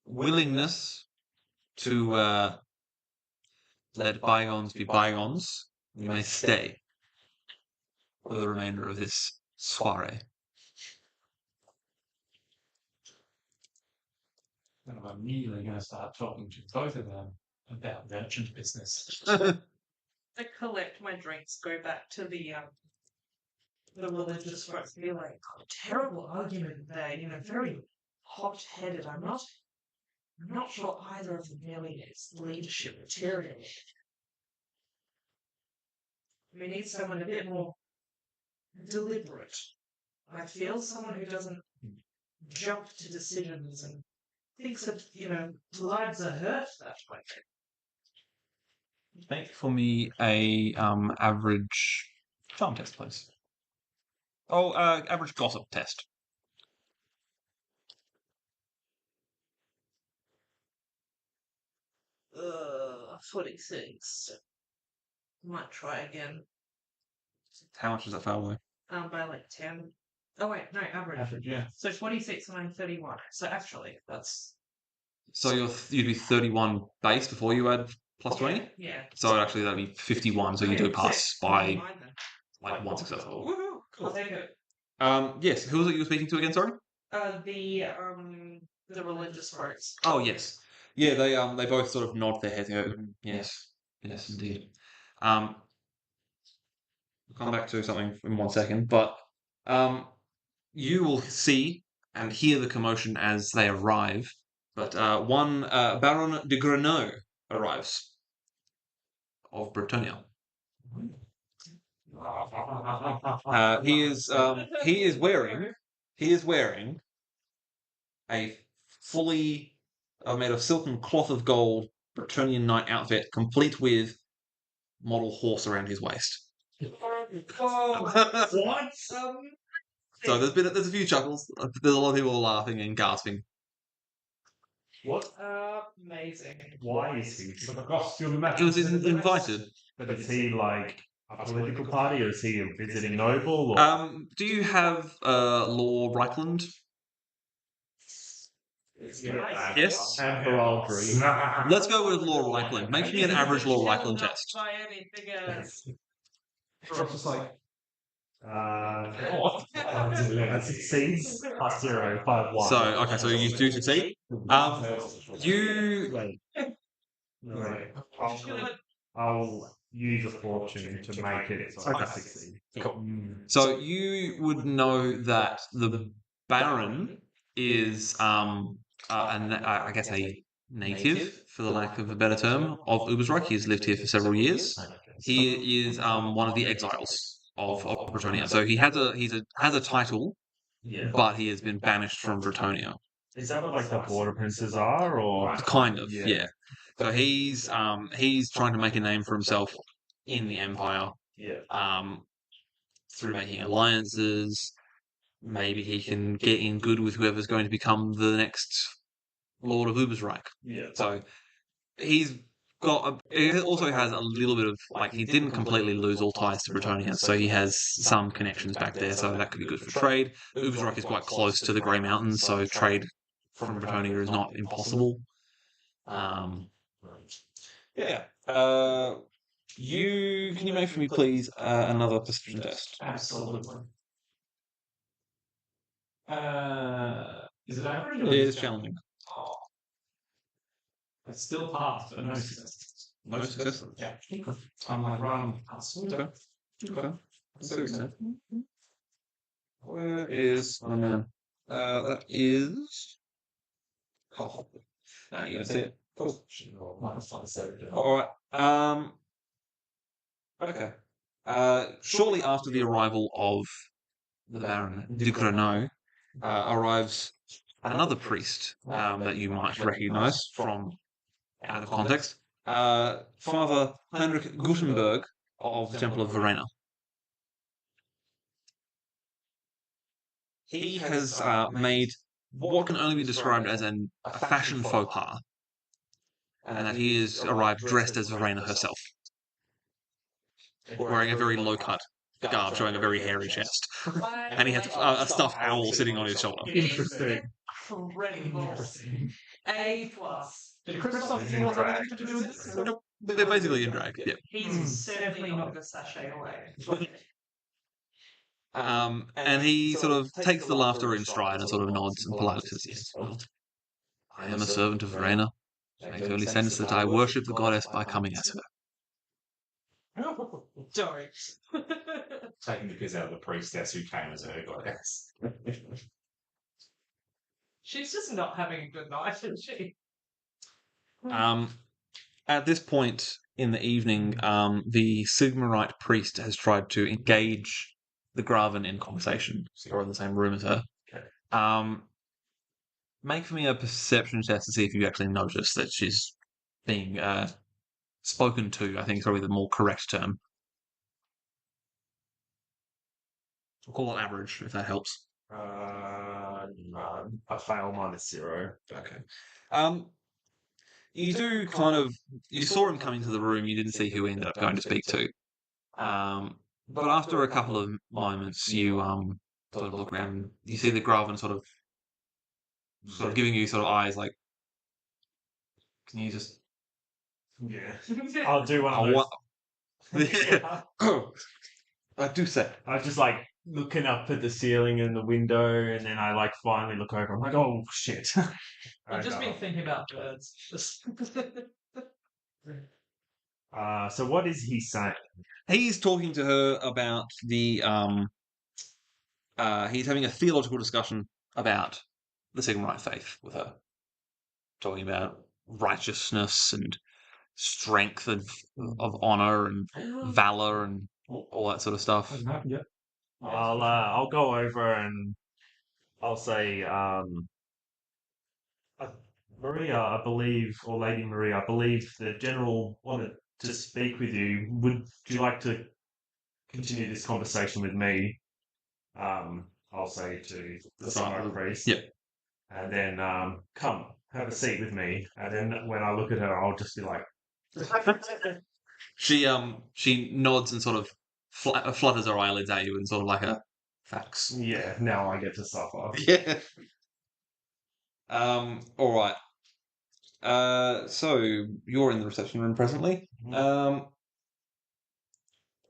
willingness to let bygones be bygones, you may stay for the remainder of this soiree. And I'm immediately going to start talking to both of them about merchant business. I collect my drinks, go back to the the religious folks be like, oh, terrible argument there, very hot-headed. I'm not sure either of them really is leadership material. We need someone a bit more deliberate. I feel someone who doesn't jump to decisions and thinks that, lives are hurt that way. Make for me a average charm test, please. Oh, average gossip test. 46. Might try again. How much does that fail by? By like 10. Oh wait, no, average. Average, yeah. So 46 and I'm 31. So actually, that's So you'd be 31 base before you add plus 20? Yeah. So actually that'd be 51, so you do pass by like one success. Woohoo! I'll take it. Yes, who was it you were speaking to again, sorry? The religious folks. Oh yes. Yeah, they both sort of nod their heads and go, yes. Yes, indeed. We'll come back to something in 1 second, but you will see and hear the commotion as they arrive. But one Baron de Grenot arrives of Bretonia. He is wearing a fully made of silk and cloth of gold Bretonian knight outfit, complete with model horse around his waist. What? So there's a few chuckles. There's a lot of people laughing and gasping. What? Amazing. Why is he? So the costume Because he's invited. But is he like a political party, or is he a visiting noble? Or? Do you have Law Reichland? Yes. Emperor Green. Let's go with Law Reichland. Make me an average Law Reichland test. By any figures. It's just like, That succeeds. Plus 0, 5, 1. So okay, so you do succeed. You Right. I'll use a fortune to make it so I succeed. Cool. So you would know that the Baron is I guess a native, for the lack of a better term, of Ubersreich. He's lived here for several years. He is one of the exiles of Bretonia. So he has a title, but he has been banished from Bretonia. Is that what like the border princes are, or Kind of, yeah. So he's trying to make a name for himself in the Empire. Yeah. Through making alliances. Maybe he can get in good with whoever's going to become the next Lord of Ubersreich. Yeah. So he also has a little bit of, like, he didn't completely lose all ties to Bretonia, so he has some connections back there, so that could be good for trade. Ubersreich is quite close to the Grey Mountains, so trade from Bretonia is not impossible. Yeah. Can you make for me, please, another perception test? absolutely. Is it average? It is challenging. Oh. It's still passed, but no success. No success. Yeah. I'm like running past. Okay. Okay. So, where is my man? That is. Oh, no, you can see it. Cool. All right. Okay. Shortly after the arrival of the Baron de Grenot, arrives another priest that you might recognise from out of context. Father Heinrich Gutenberg of the Temple of Verena. He has made what can only be described as a fashion faux pas, and that he has arrived dressed as Verena herself, wearing a very low-cut garb showing a very hairy chest, and he has a stuffed owl sitting on his shoulder. Interesting. Incredible. A plus. Did Christoph feel anything to do with this? They're basically in drag, yeah. He's certainly not going to sashay away. And he sort of takes the laughter in stride and sort of nods and politely says, yes, well, I am a servant of Verena. It makes only sense that I worship the goddess by coming as her. Don't. taking the piss out of the priestess who came as her goddess. She's just not having a good night, is she? At this point in the evening, the Sigmarite priest has tried to engage the Graven in conversation. So you're in the same room as her. Okay. Make for me a perception test to see if you actually notice that she's being spoken to. I think is probably the more correct term. We'll call it average, if that helps. No, I fail -0. Okay. You do you saw him come into the room. You didn't see who he ended up going to speak to. But after a couple of moments, you sort of look around. You see the Graven sort of giving you sort of eyes like, can you just? Yeah, I'll do one of those. Oh, I do say. I was just like looking up at the ceiling and the window, and then I like finally look over. I'm like, oh shit. I've just been thinking about birds. So what is he saying? He's talking to her about the he's having a theological discussion about the Sigmarite faith with her, talking about righteousness and strength of honor and valor and all that sort of stuff. Yeah. I'll go over and I'll say, Maria, I believe, or Lady Maria, I believe the general wanted to speak with you. Would you like to continue this conversation with me? I'll say to the Sigmarite priest. Yeah. And then come, have a seat with me. And then when I look at her, I'll just be like, she nods and sort of flutters her eyelids at you and sort of like a facts. yeah, now I get to suffer. Yeah. All right. So you're in the reception room presently.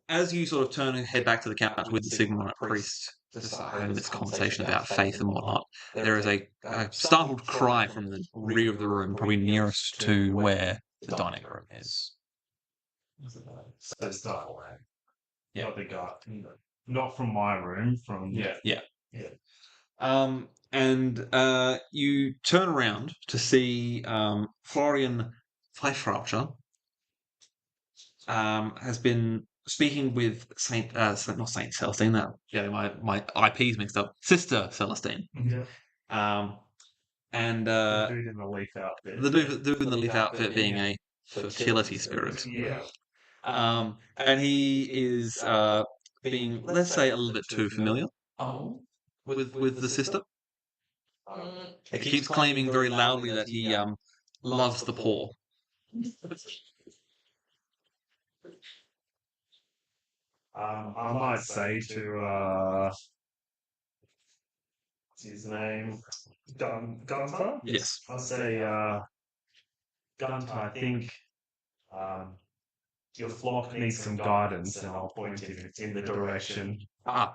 As you sort of turn and head back to the couch with the Sigmarite priest to start having this conversation about faith and whatnot, there is a startled cry from the rear of the room, probably nearest to where the dining room is. So it's double A. Yeah. Not the guy. Not from my room, from... Yeah. And you turn around to see Florian Pfeifferaucher has been speaking with not Saint Celestine. That my IP's mixed up. Sister Celestine. Yeah. And The dude in the leaf outfit. the dude in the leaf outfit being a fertility spirit. Yeah. And he is being, let's say, a little bit too familiar with the sister. He keeps claiming very loudly that he loves the poor. I might say to what's his name? Gunter? Yes. I'll say Gunter, I think your flock needs some guidance, and I'll point him in the direction.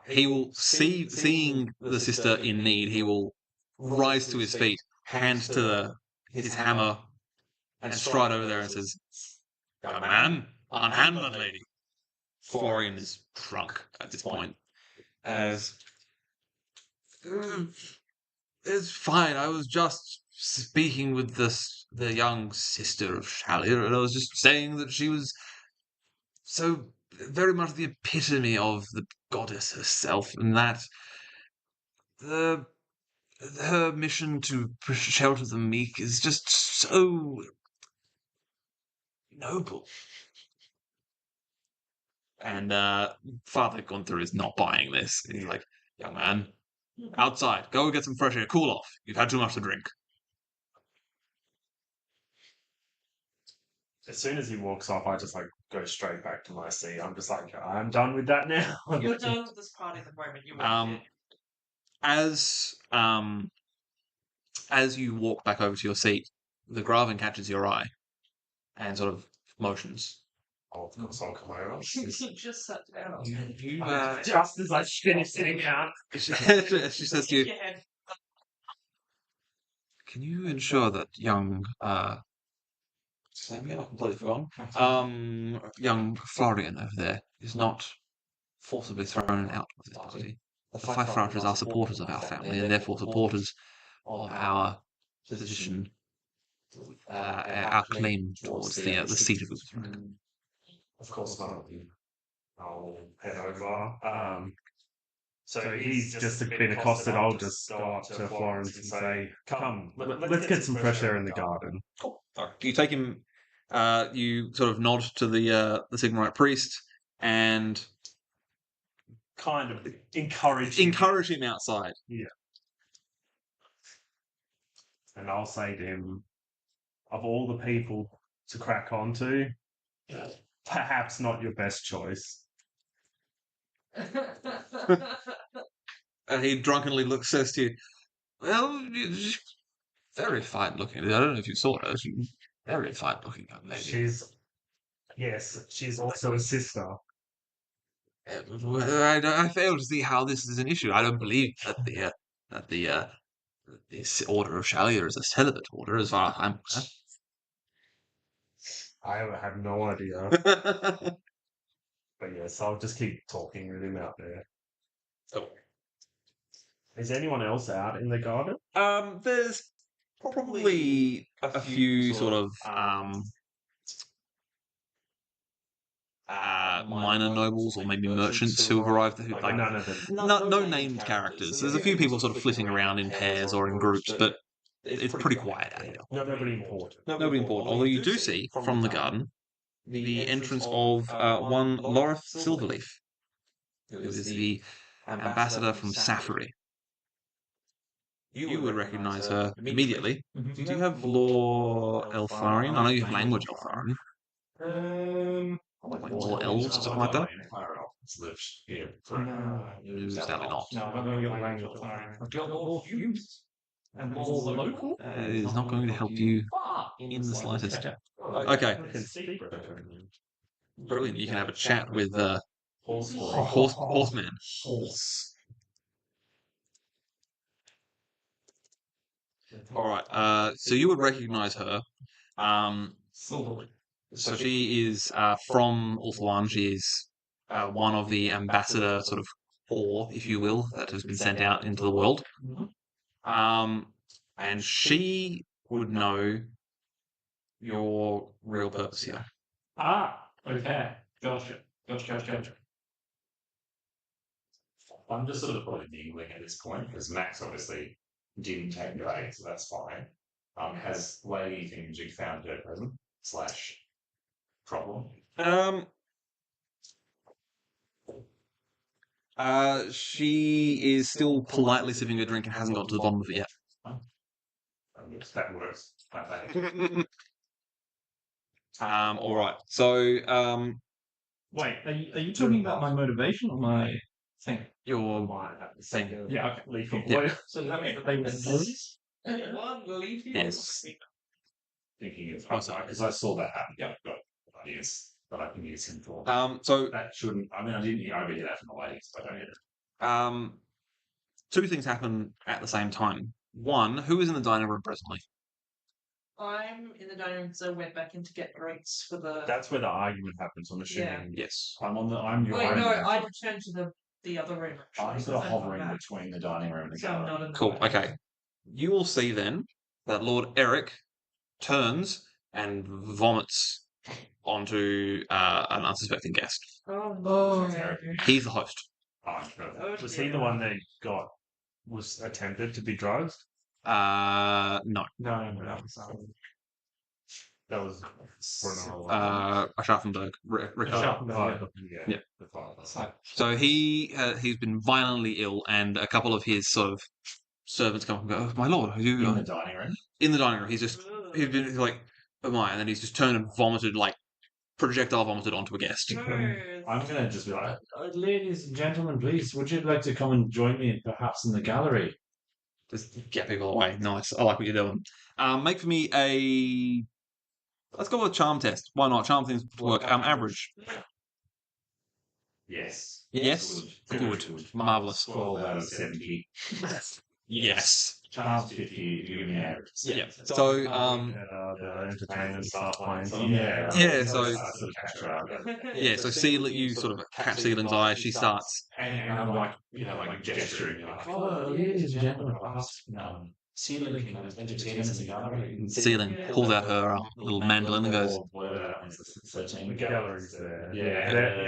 He will seeing the sister in need, he will rise to his feet, hands to his hammer, and stride over there and says, "Young man, unhand that lady." Florian is drunk at this point. As it's fine. I was just speaking with the young sister of Shalir, and I was just saying that she was so very much the epitome of the goddess herself, and that her mission to shelter the meek is just so noble. And Father Gunther is not buying this. He's like, "Young man, outside, go get some fresh air, cool off. You've had too much to drink." As soon as he walks off, I just like go straight back to my seat. I'm just like, I'm done with that now. You're done with this party the moment you walk in. As you walk back over to your seat, the Graven catches your eye and sort of motions. Oh, of course, I'll come over. You just sat down. Just as I finish sitting down. She says to you, Yeah. "Can you ensure that young I've completely forgotten. Young Florian over there is not forcibly thrown out of this party. The five archers are supporters of our family, and therefore supporters of our position, our claim towards the seat of Utrecht. Of course, I'll head over. So he's just been accosted. I'll just go up to Florence and say, "Come, let's get some fresh air in the garden." Cool. All right. You take him. You sort of nod to the Sigmarite priest and Kind of encourage him outside. Yeah. And I'll say to him, of all the people to crack onto, perhaps not your best choice. And he drunkenly says to you, "Well, very fine looking. I don't know if you saw her. She's very fine looking young lady." She's also a sister. I fail to see how this is an issue. I don't believe that this order of Shalia is a celibate order, as far as I'm I have no idea. concerned. But yes, I'll just keep talking with him out there. Oh. Is anyone else out in the garden? There's probably a few sort of minor nobles or maybe merchants who have arrived. Like None of them. no named characters. There's a few people sort of flitting around in pairs or in groups, but it's pretty quiet out here. Nobody important. Nobody important. Although you do see from the garden the entrance of one Lorith Silverleaf, who is the ambassador from Safari. You would recognize her immediately. Do you have Law Eltharion? I know you have language Eltharion. Like Law Elves or something like that? Lives here. No, sadly not. No, I don't get language. I've got more views. And more local. It is not going to help you in the slightest. Okay, brilliant. You can have a chat with Horseman. All right. So you would recognize her. So she is from Ulthuan. She is one of the ambassador sort of corps, if you will, that has been sent out into the world. And she would know your real purpose here. Ah, okay. Gotcha. I'm just sort of probably mingling at this point because Max obviously didn't take your aid, so that's fine. Has Lady Thingamajig found her present / problem? She is still politely sipping her drink and hasn't got to the bottom of it yet. That works. All right. So, Wait, are you talking about my motivation or my thing? your thing. Yeah, okay. Cool. Yeah. So does that mean that they were nervous? Yes. Thinking of because I saw that happen. Yeah, I've got ideas that I can use him for. So That shouldn't. I mean, I didn't overhear that from the ladies, but I don't hear it. two things happen at the same time. One, who is in the dining room presently? I'm in the dining room because I went back in to get drinks for the. That's where the argument happens, I'm assuming. Yes. I'm your. Wait, no, I returned to the other room. Actually, I'm sort of because I got hovering back, between the dining room and the so I'm gallery. not in the Cool. dining room. Okay. You will see then that Lord Eric turns and vomits onto an unsuspecting guest. Oh no! He's the host. Was he the one that was attempted to be drugged? No. No. That was for another one. Aschaffenburg. Rick. Yeah. The father. So he's been violently ill, and a couple of his sort of servants come up and go, "Oh, my lord, are you In the dining room. in the dining room?" He's been like, "Oh my!" And then he's just turned and vomited, like projectile vomited onto a guest. I'm gonna just be like, Ladies and gentlemen, please, would you like to come and join me perhaps in the gallery? Just get people away. Nice. I like what you're doing. Make for me a. Let's go with a charm test. Why not? Charm things work. Average. yes. Yes. Good. Marvelous. 12 out of 70. Yes. Chance 50, you give me an average. Yeah. So the entertainers start playing some. Yeah, so- I sort of catch her up. yeah, so you sort of catch Ceiling's eye as she starts. And I'm like, like gesturing, like, oh, ladies and gentlemen, last Ceiling can entertain us in the gallery. Ceiling pulls out her little mandolin and goes, The gallery's there. Yeah, They're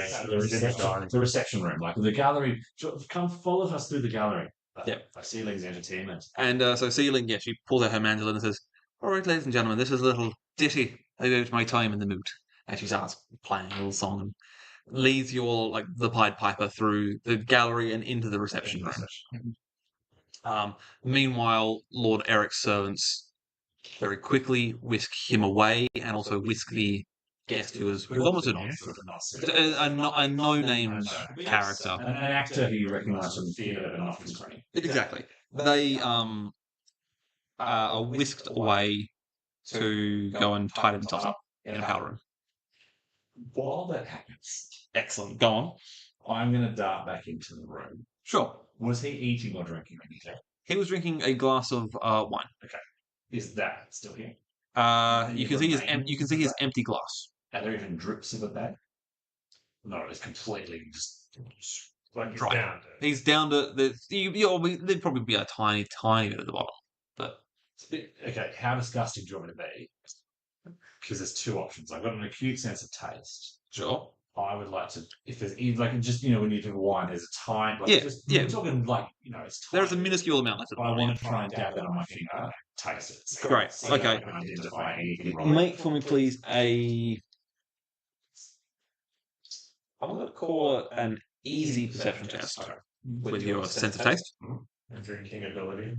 the reception room, like the gallery. Come follow us through the gallery. Yep. Ceiling's entertainment. and so Ceiling, yeah, she pulls out her mandolin and says, "All right, ladies and gentlemen, this is a little ditty about my time in the moot." And she starts playing a little song and leads you all like the Pied Piper through the gallery and into the reception room. Meanwhile, Lord Eric's servants very quickly whisk him away and also whisk the guest who was almost a no-name character. An actor who you recognise from theatre but not from screen. Exactly. They are whisked away to go and tie themselves up in a powder room. While that happens, Excellent. Go on. I'm going to dart back into the room. Sure. Was he eating or drinking anything? He was drinking a glass of wine. Is that still here? You can see his empty glass. Are there even drips of it there? No, it's completely just Like he's Right. down to. He's down to there'd probably be a tiny bit at the bottom. But okay. How disgusting do you want me to be? Because there's two options. I've got an acute sense of taste. sure. I would like to, if there's like just when you drink wine, there's a tiny, like, Yeah, just, yeah. We're talking like it's. There's a tiny. minuscule amount left at the I bottom. want to try and dab that on my finger, taste it. Great, See if okay. I can identify anything wrong. Make for me, please, I'm going to call it an easy perception test with your sense of taste. And drinking ability.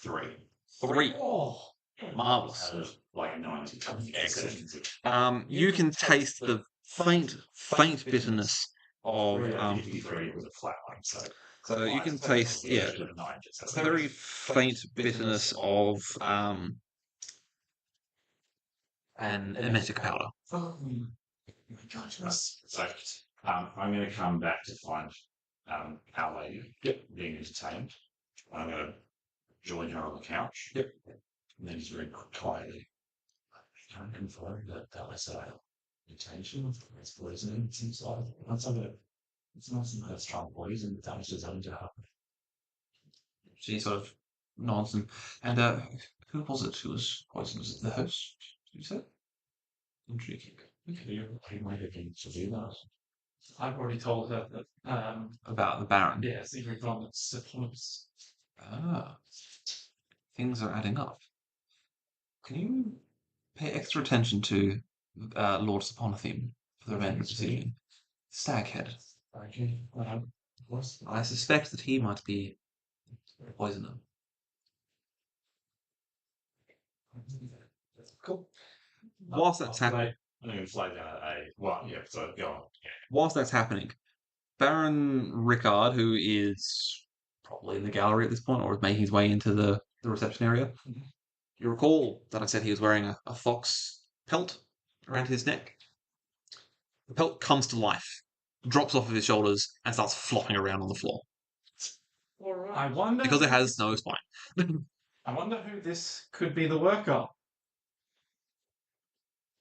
3. 3. Oh, Marvelous. out of like 90. Excellent. You can taste the faint bitterness of 53 was a flat one, so you can taste very faint bitterness of an emetic powder. So I'm going to come back to find our lady being entertained. I'm going to join her on the couch. Yep. And then just very quietly, I can't confirm that was intention of this poison. It seems like it's not some kind of strong poison that damages under her. She sort of nods and who was it who was poisoned? Was it the host? You said? Intriguing. You might have been to do that. I've already told her that. About the Baron. Yes, even from syphilis. Ah, things are adding up. Can you pay extra attention to Lord Saponatheme for the event this evening? Staghead. Okay. I suspect that he might be a poisoner. Cool. Whilst that's happening, I'm going to fly down so go on. whilst that's happening, Baron Rickard, who is probably in the gallery at this point, or is making his way into the reception area, you recall that I said he was wearing a fox pelt around his neck. The pelt comes to life, drops off of his shoulders, and starts flopping around on the floor All right. I wonder because it has no spine. I wonder who this could be the work of.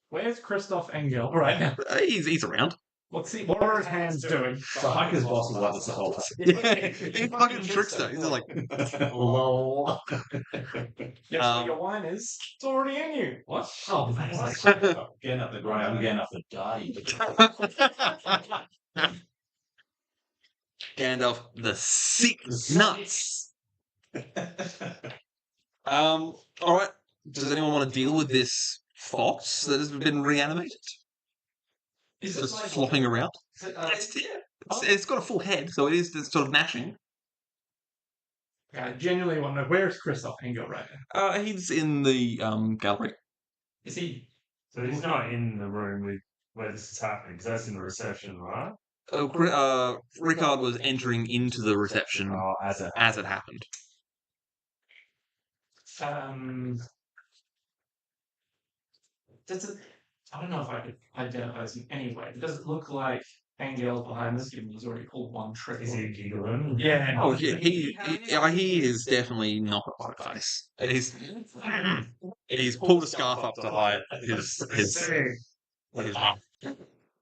Where's Christoph Engel right now? He's around. What are his hands doing? So Hiker's boss was like this the whole time. Yeah, he's fucking trickster. He's just like, Lol. Guess what your wine is? It's already in you. What? Oh, that's getting up the grind. I'm getting up the day. Gandalf, the sick nuts. All right. Does anyone want to deal with this fox that has been reanimated? Is Just like, flopping around. Is it, It's got a full head, so it is sort of gnashing. I genuinely want to know, where's Christoph Engel right now? He's in the gallery. Is he? So he's not in the room where this is happening, because that's in the reception, right? Rickard was entering into the reception Oh, as a as it happened. Does it? I don't know if I could identify this in any way. Does it look like Angel's behind this, given he's already pulled one trick. Is he giggling? Yeah. Oh, he is definitely not a poker face. He's pulled a scarf up to hide his mouth.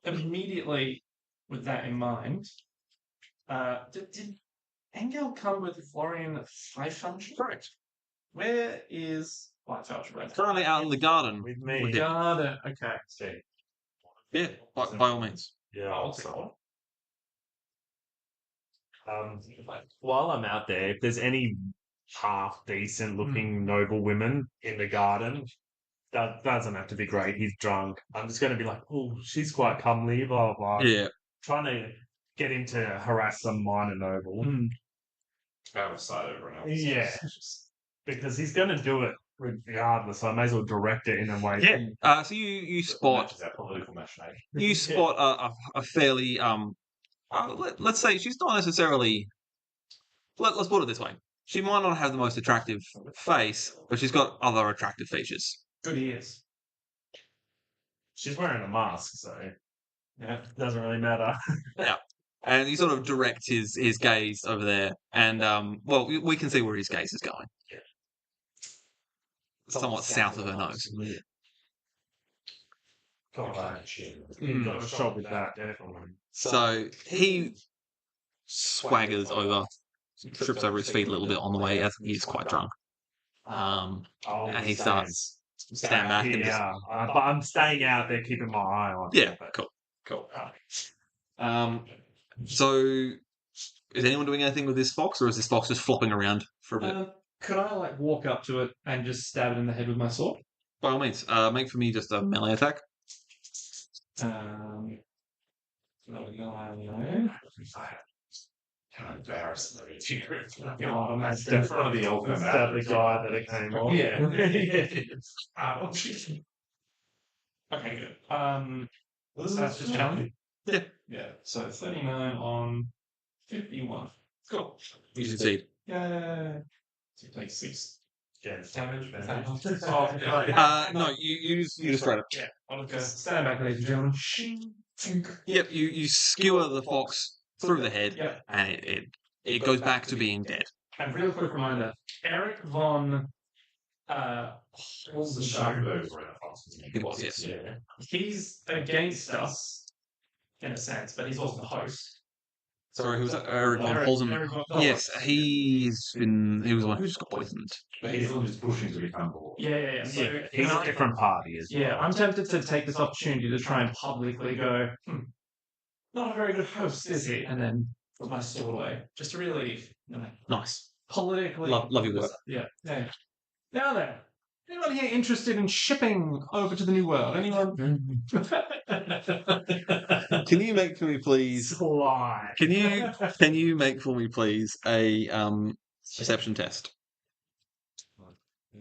Immediately, with that in mind, did Engel come with Florian 500? Correct. Where is Whitefouch Red? Currently out in the garden. With me. Garden. Okay. Yeah, by all means. Yeah, I'll take one. While I'm out there, if there's any half decent looking noble women in the garden, that doesn't have to be great. He's drunk. I'm just going to be like, oh, she's quite comely, blah, blah. Yeah. Trying to get him to harass some minor noble. Out of sight everyone else. Yeah. Because he's going to do it regardless. So I may as well direct it in a way. Yeah. So you spot That political machination. you spot a fairly let's say she's not necessarily. Let's put it this way: she might not have the most attractive face, but she's got other attractive features. Good ears. She's wearing a mask, so Yeah. it doesn't really matter. And he sort of directs his gaze over there, and well, we can see where his gaze is going. Somewhat south of her nose. Got a shot with that, definitely. So he swaggers over, trips over his feet a little bit on the way as he's quite drunk. And he starts stand back and just, Yeah, but I'm staying out there, keeping my eye on. yeah, cool. So is anyone doing anything with this fox, or is this fox just flopping around for a bit? Could I walk up to it and just stab it in the head with my sword? By all means, make for me just a melee attack. No. How embarrassing that is. God, that's In front of the old man. Stab the guy that it came off. Yeah. Okay, good. So that's just challenging. Yeah. Yeah. So 39 on 51. Cool. You succeed. Yeah. So you take 6 damage. No, you just read it. Yeah. I'll just stand back, ladies and gentlemen. Yep, you skewer the fox through the head, Yep. and it goes back to being dead. And real quick reminder: Eric von what's the show? Scheinberg's were in the fox. It was, yes. Yeah. He's against us in a sense, but he's also the host. Sorry, who was that? Eric von Holzen. Eric von- Yes, he was the one who just got poisoned. But he's all just pushing to become bored. Yeah. So, Yeah, he's a different party as well. Yeah, I'm tempted to take this opportunity to try and publicly go, not a very good host, is he? And then put my sword away. Just to really, Nice. politically. Love your work. Yeah. Now then, anyone here interested in shipping over to the New World? Anyone? Can you make for me, please? Sly. Can you make for me, please, a perception test?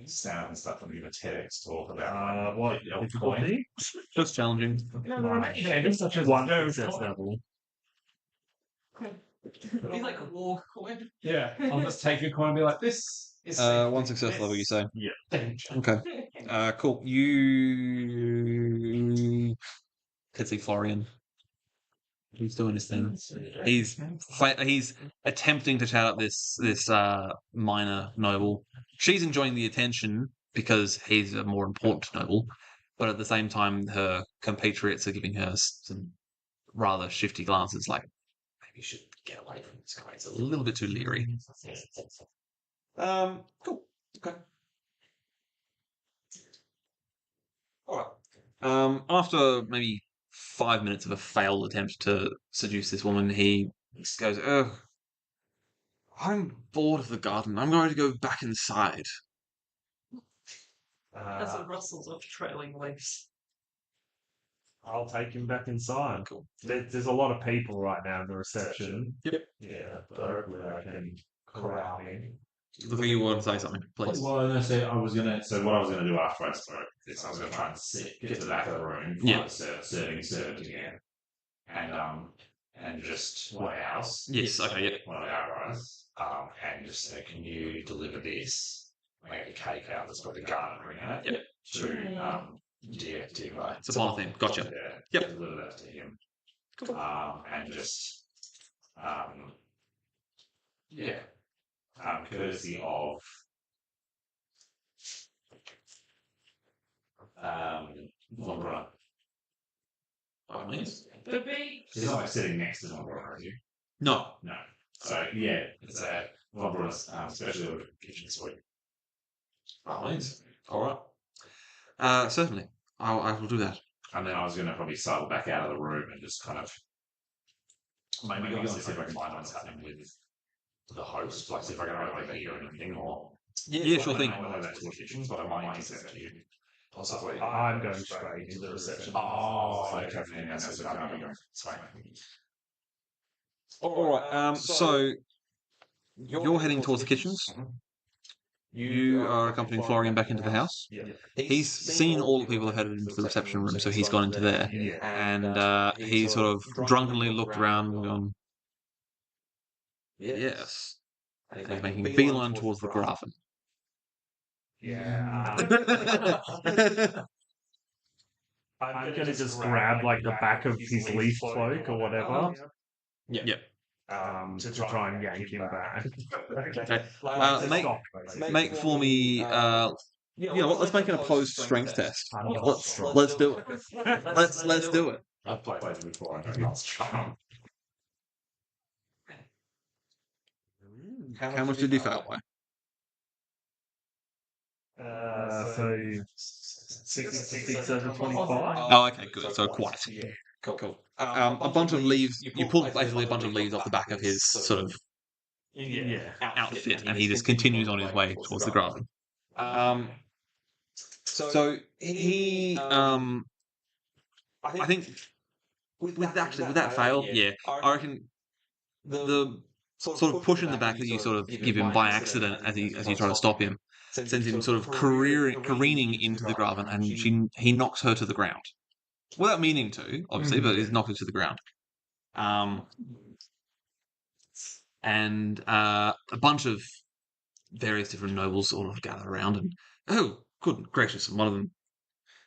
Sound and stuff and give a TEDx talk about What the old difficulty? Just challenging. There are many games such as One no success coin. level. Be like a war coin. Yeah, I'll just take a coin and be like, this is One success level, you say? danger. Okay. Cool. You could see Florian. He's doing his thing. He's attempting to chat up this minor noble. She's enjoying the attention because he's a more important noble, but at the same time, her compatriots are giving her some rather shifty glances, like maybe you should get away from this guy. It's a little bit too leery. Cool. Okay. All right. After maybe 5 minutes of a failed attempt to seduce this woman, he goes, "Oh, I'm bored of the garden. I'm going to go back inside." As it rustles of trailing leaves. I'll take him back inside. Cool. There's a lot of people right now in the reception. Yep. Yeah, but hopefully I can corral him. Look, you want to say something, please? Well, what I was gonna do after I spoke is I was gonna try and get to the back of the room, Yeah. find the servant again, and just warehouse. Yes. Okay. Yeah. One of our guys, and just say, can you deliver this, make a cake out that's got the garnet ring in it, Yep. to DFT guy. It's a final thing. Gotcha. Yeah. Yep. Deliver that to him. and just courtesy of Vonbra. By all means. The beach. He's not like sitting next to Vonbra, are you? No. No. So yeah, it's a Vonbra's specially ordered kitchen suite. By all means. All right. Certainly. I will do that. And then I was going to probably sidle back out of the room and just kind of maybe go and see if I can find what's happening with the host, like see if I can overhear anything or. Yeah, sure thing. I know that's the kitchens, but I might intercept you. Possibly. I'm going straight into the reception. Oh, okay. Yeah, that's what I'm going. Sorry. All right. So you're heading towards the kitchens. You are accompanying Florian back into the house. Yeah. He's seen all the people that headed into the reception room, so he's gone into there. Yeah. And he sort of drunkenly looked around and gone, yes. And he's making a beeline towards the Grafen. Yeah. I'm gonna just grab like the back of his leaf cloak or whatever. Yep. To try and yank him back. Okay. Make Make for me. You know what? Let's make an opposed strength test. Let's do it. Let's do it. I've played it before. I'm not strong. How much did you fail by? So 6 over 25. Oh, okay, good. So quite. Cool. A bunch of leaves. You pulled basically a bunch of leaves off the back of his sort of Yeah. outfit, and he just continues on his way towards the Grafen. So he, I think, with that fail, yeah, I reckon the sort of push in the back that you sort of give him by accident as you try to stop him sends him sort of careening into the Grafen, and he knocks her to the ground without meaning to, obviously, but he's knocked her to the ground. And a bunch of various different nobles sort of gather around, and oh, good gracious! And one of them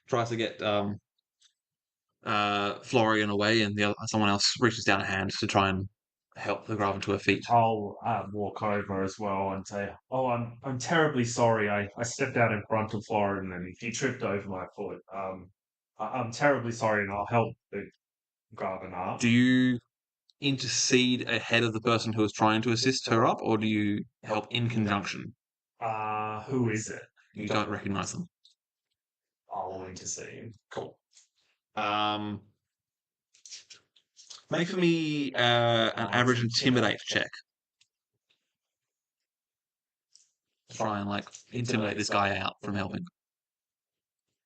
tries to get Florian away, and someone else reaches down a hand to try and help the Graven to her feet. I'll walk over as well and say, "Oh, I'm terribly sorry. I stepped out in front of Florian and he tripped over my foot. I'm terribly sorry, and I'll help the Graven up." Do you intercede ahead of the person who is trying to assist her up, or do you help in conjunction? Who is it? You don't recognize them. I'll intercede. Cool. Make for me an average intimidate check. Try and like intimidate this guy out from helping.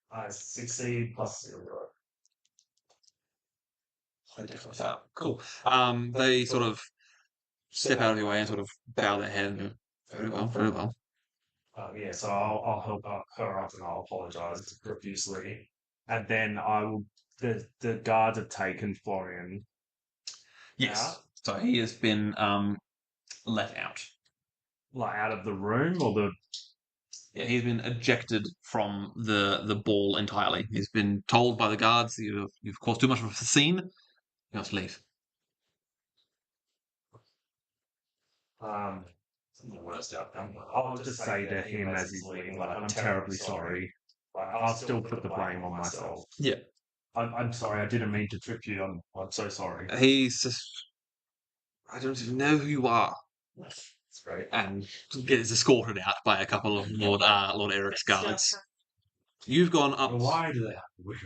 I succeed plus 0. I definitely fail. Cool. They sort of step out of your way and sort of bow their head and go, very well, very well. Yeah, so I'll help her up and I'll apologise profusely. And then I will. The guards have taken Florian. Yes. Out. So he has been let out. Like out of the room or the. Yeah, he's been ejected from the ball entirely. He's been told by the guards, you've caused too much of a scene. You must leave. The worst outcome. I'll just say to him as he's leaving, like, I'm terribly sorry. Like, I'll still put the blame on myself. Yeah. I'm sorry. I didn't mean to trip you. I'm so sorry. He's just, I don't even know who you are. That's great. And gets escorted out by a couple of Lord Eric's guards. You've gone up. Why do they have to wear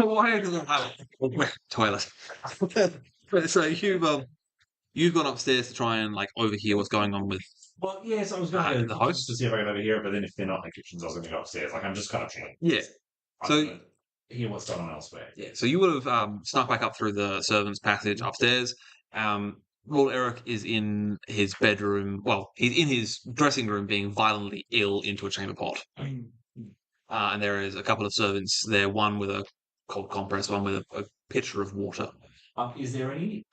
Why do they have a toilet? So you've gone upstairs to try and like overhear what's going on with. Well, yes, I was going to go to the the host host to see if I could overhear it, but then if they're not in the kitchens, I was going to go upstairs. Like, I'm just kind of trying. Yeah. So hear what's going on elsewhere. Yeah. So you would have snuck back up through the servants' passage upstairs. Lord Eric is in his bedroom. Well, he's in his dressing room, being violently ill into a chamber pot. And there is a couple of servants there. One with a cold compress, one with a pitcher of water. Is there any?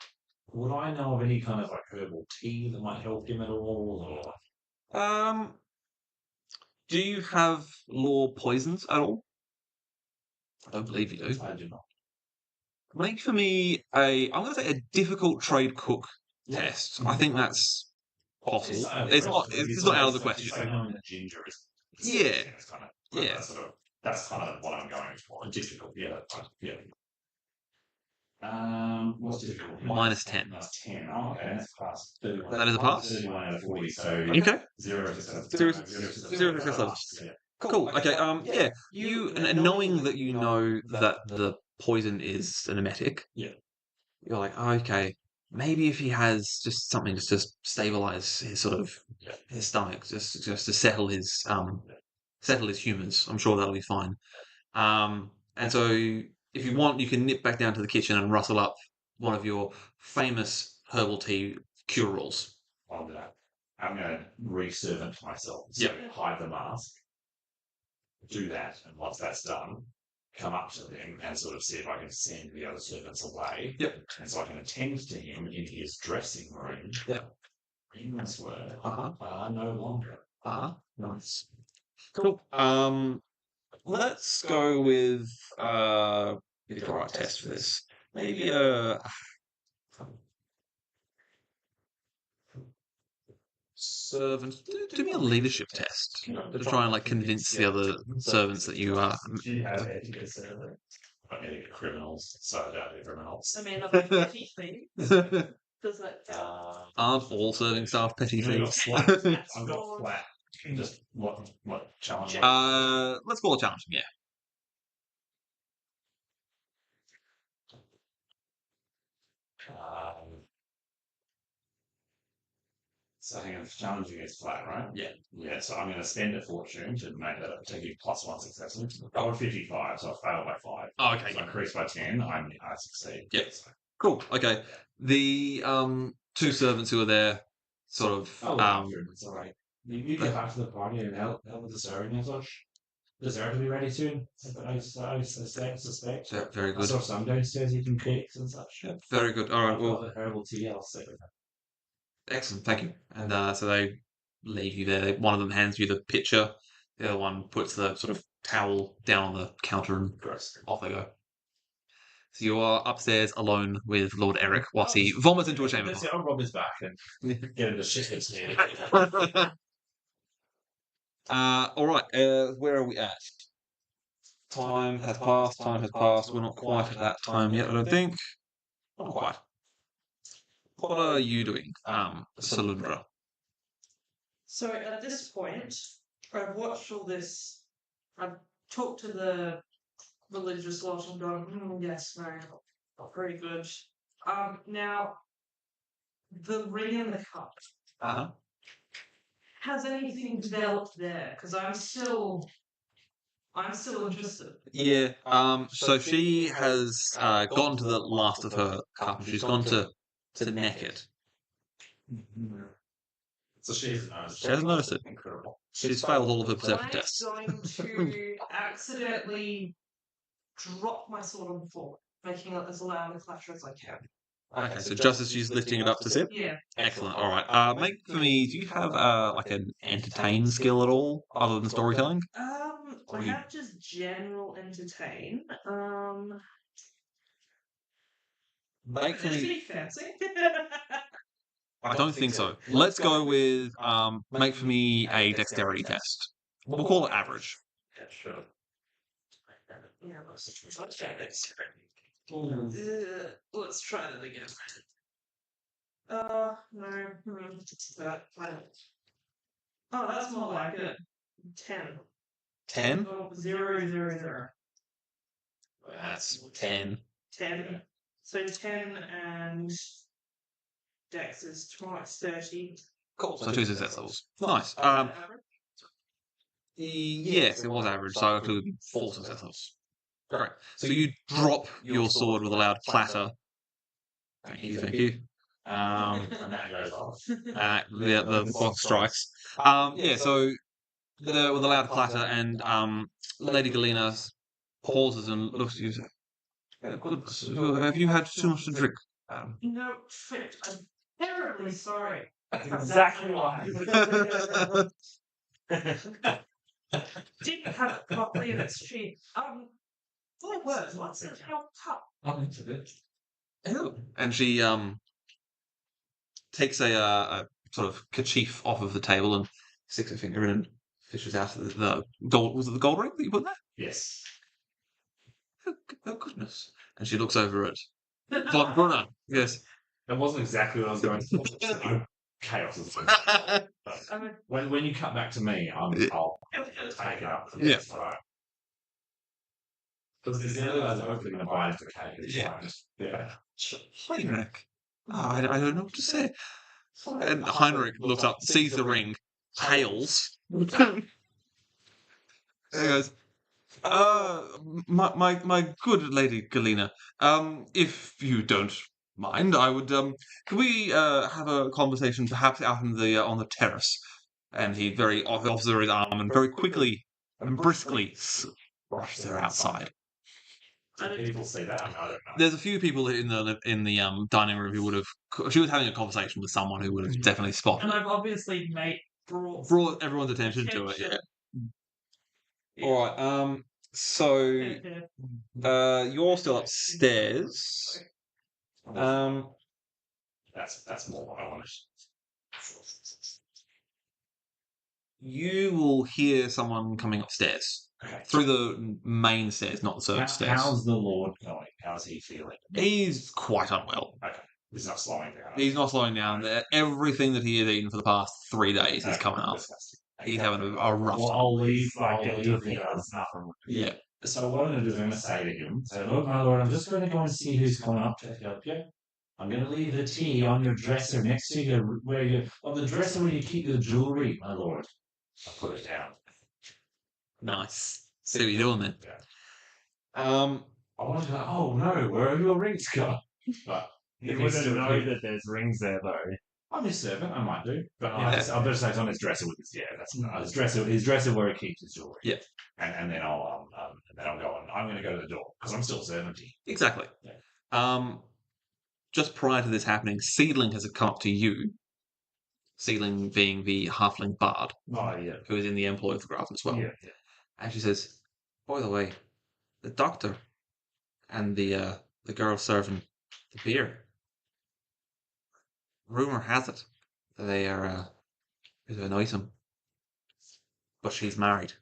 Would I know of any kind of like herbal tea that might help him at all? Or Do you have law poisons at all? I don't believe you do. I do not. Make for me I'm going to say a difficult trade cook test. I think that's possible. It's not out of the question. It's like knowing that ginger is. Yeah. It's kind of, Yeah. that's kind of what I'm going for. Difficult, yeah, that's fine. Yeah. What's difficult? Minus 10. Minus 10. Oh, okay, that's a pass. That is a pass? 31 out of 40, so Okay. 0 success. Zero success levels. Cool. Okay. Yeah. You and knowing that you know that the poison is an emetic. Yeah. You're like, oh, okay, maybe if he has just something just to stabilize his sort of his stomach, just to settle his humors. I'm sure that'll be fine. And so if you want, you can nip back down to the kitchen and rustle up one of your famous herbal tea cure-alls. I'll do that. I'm going to re-servant myself. So Yep. hide the mask. Do that, and once that's done, come up to him and sort of see if I can send the other servants away. Yep. And so I can attend to him in his dressing room. Yep. Famous word. Uh-huh. No longer. Nice. Cool. Let's go with the right test for this. Maybe servant. Do me a leadership test to try and like convince the other servants that you are. Do you have etiquette servant? I mean, criminals, so I don't do criminals. I mean, I'm like petty thieves. Does that count? Aren't all serving staff petty thieves? I've got flat. Just what challenge? Let's call it challenging. Yeah. So hang on, challenging is flat, right? Yeah. Yeah, so I'm going to spend a fortune to make that take you +1 success. I got 55, so I failed by 5. Oh, okay. So I increase by 10, I succeed. Yep. Cool. Okay. The two servants who are there, sort of. It's all right. You get back to the party and help with the serving and such. Dessert will be ready soon. I suspect. Yeah, very I good. saw some downstairs eating cakes and such. Yeah, very good. All right. Well, the herbal tea. I'll say with that. excellent. Thank you. And so they leave you there. One of them hands you the pitcher. The other one puts the sort of towel down on the counter and off they go. So you are upstairs alone with Lord Eric whilst he vomits into a chamber. I'll rob his back and get him to shit his head. All right. Where are we at? Time has passed. We're not quite at that time yet, I don't think. Not quite. What are you doing, Salundra? So at this point, I've watched all this. I've talked to the religious lot and gone, yes, no, not very good. Now, the ring and the cup. Uh-huh. Has anything developed there? Because I'm still interested. Yeah. So she has gone to the last of her cup. She's gone to neck it. So she hasn't noticed. She hasn't noticed it. Incredible. She's failed all of her perception I'm tests. going to accidentally drop my sword on the floor, making it as loud a clatter as I can. Okay, so just as she's lifting it up to sip? Yeah. Excellent. All right. Make for me, do you have like an entertain skill at all other than storytelling? I have just general entertain. Make for Is me. it fancy? I don't think so. Let's go with make for me a dexterity test. We'll call it average. Yeah, sure. Yeah, let's try this. Let's try that again. No. Oh, that's more like it. 10. 10? Oh, 0, 0, 0. That's 10. 10. So 10 and Dex is twice 30. Cool. So 2 success levels. Nice. Average? Yes, it was average, so it would be 4 success levels. Great. So you drop your sword with a loud clatter. Thank you, thank you. And that goes off. The clock strikes. Yeah, so with a loud clatter, and Lady Galena pauses and looks at you. Have you had too much to drink? No, shit. I'm terribly sorry. That's exactly why. Didn't have it properly and it's cheap. Oh, what's it? How tough? Oh, it's a bit. And she takes a sort of kerchief off of the table and sticks her finger in and fishes out the gold. Was it the gold ring that you put there? Yes. Oh goodness! And she looks over at Von Brunner. Yes. That wasn't exactly what I was going to say. Chaos is I mean, when you cut back to me, I'll take it up. For the Yeah. next time. Because the other guys are hopefully going to buy into the cake. Yeah. Yeah. Heinrich. Oh, I don't know what to say. And Heinrich looks up, sees the ring, hails. And he goes, my good lady Galena, if you don't mind, I would, can we, have a conversation perhaps out on the terrace? And he very offers her his arm and very quickly and briskly brushes her outside. Do people see that? I don't know. There's a few people in the dining room who would have. She was having a conversation with someone who would have definitely spotted. and I've obviously brought Brought everyone's attention to it. Yeah. All right. So you're still upstairs. That's more what I wanted. You will hear someone coming upstairs Okay. through the main stairs, not the servants' stairs. How's the Lord going? How's he feeling? He's quite unwell. Okay. He's not slowing down. He's not slowing down. Everything that he has eaten for the past 3 days is Okay, coming up. disgusting. He's having a rough Well, time. I'll leave. Like, I'll get leave to the nothing. Yeah. So what I'm going to do is I'm going to say to him, "So look, my lord, I'm just going to go and see who's coming up to help you. I'm going to leave the tea on your dresser next to you, on the dresser where you keep your jewelry, my lord. I'll put it down. Nice. See what you're doing then. Yeah. I I want to go, oh no, where have your rings gone? But You if he's wouldn't still know here- that there's rings there though. I'm his servant, I might do. But Yeah. I'll better say it's on his dresser with his his dresser where he keeps his jewelry. Yeah. And then I'll go and I'm gonna go to the door because I'm still servanty. Exactly. Yeah. Just prior to this happening, Seedling has come up to you. Seedling being the halfling bard, Oh yeah. who is in the employ of the Graven as well. Yeah. And she says, by the way, the doctor and the girl serving the beer, rumor has it that they are a bit of an item. But she's married.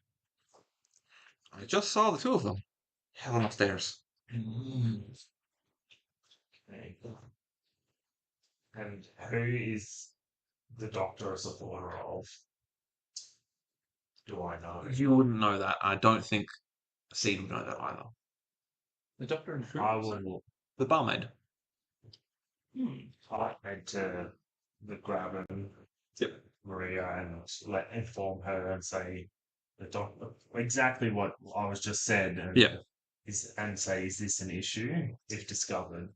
I just saw the two of them heading upstairs. Okay. And who is the doctor a supporter of? Do I know? You wouldn't know that. I don't think Seed would know that either. The doctor and I will The barmaid. head to the Graben, Yep. Maria, and inform her and say the doctor exactly what I was just said. And Yeah. say, is this an issue if discovered?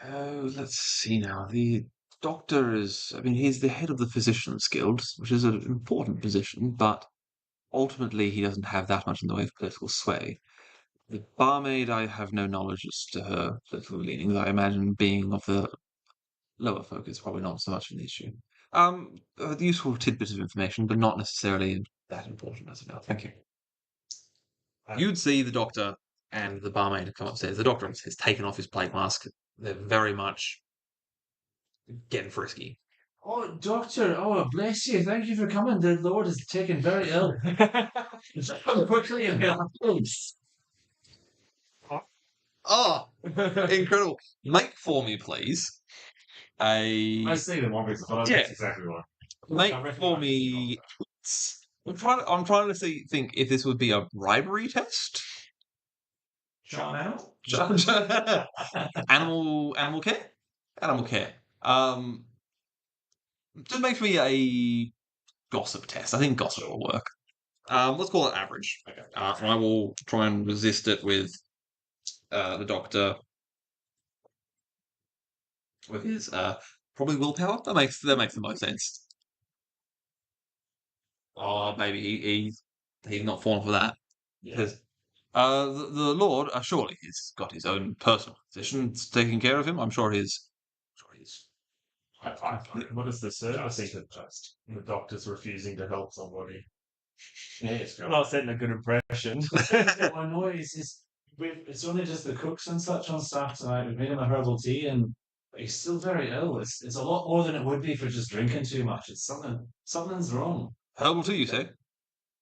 Oh, let's see now. The doctor is, I mean, he's the head of the Physicians Guild, which is an important position, but ultimately he doesn't have that much in the way of political sway. The barmaid, I have no knowledge as to her political leanings. I imagine being of the lower folk is probably not so much an issue. A useful tidbit of information, but not necessarily that important as of now. Thank you. You'd see the doctor and the barmaid come upstairs. The doctor has taken off his plague mask. They're very much getting frisky. Oh, doctor! Oh, bless you! Thank you for coming. The Lord is taken very ill. Quickly, please. Oh, incredible! Make for me, please. I see them obviously, but Yeah. that's exactly right. Make for me. I'm trying to think if this would be a bribery test. John Animal? Animal care. Animal care. Just make me a gossip test. I think gossip will work. Let's call it average. Okay. And I will try and resist it with the doctor with his probably willpower. That makes the most sense. Oh, maybe he's not falling for that. Yeah. Because the Lord, surely he's got his own personal physicians taking care of him. I'm sure he's. What is the service even just? The doctor's refusing to help somebody. Yeah, it's I'm not setting a good impression. what annoys is it's only just the cooks and such on staff tonight. We've made him a herbal tea, and he's still very ill. It's a lot more than it would be for just drinking too much. It's something's wrong. Herbal tea, you say?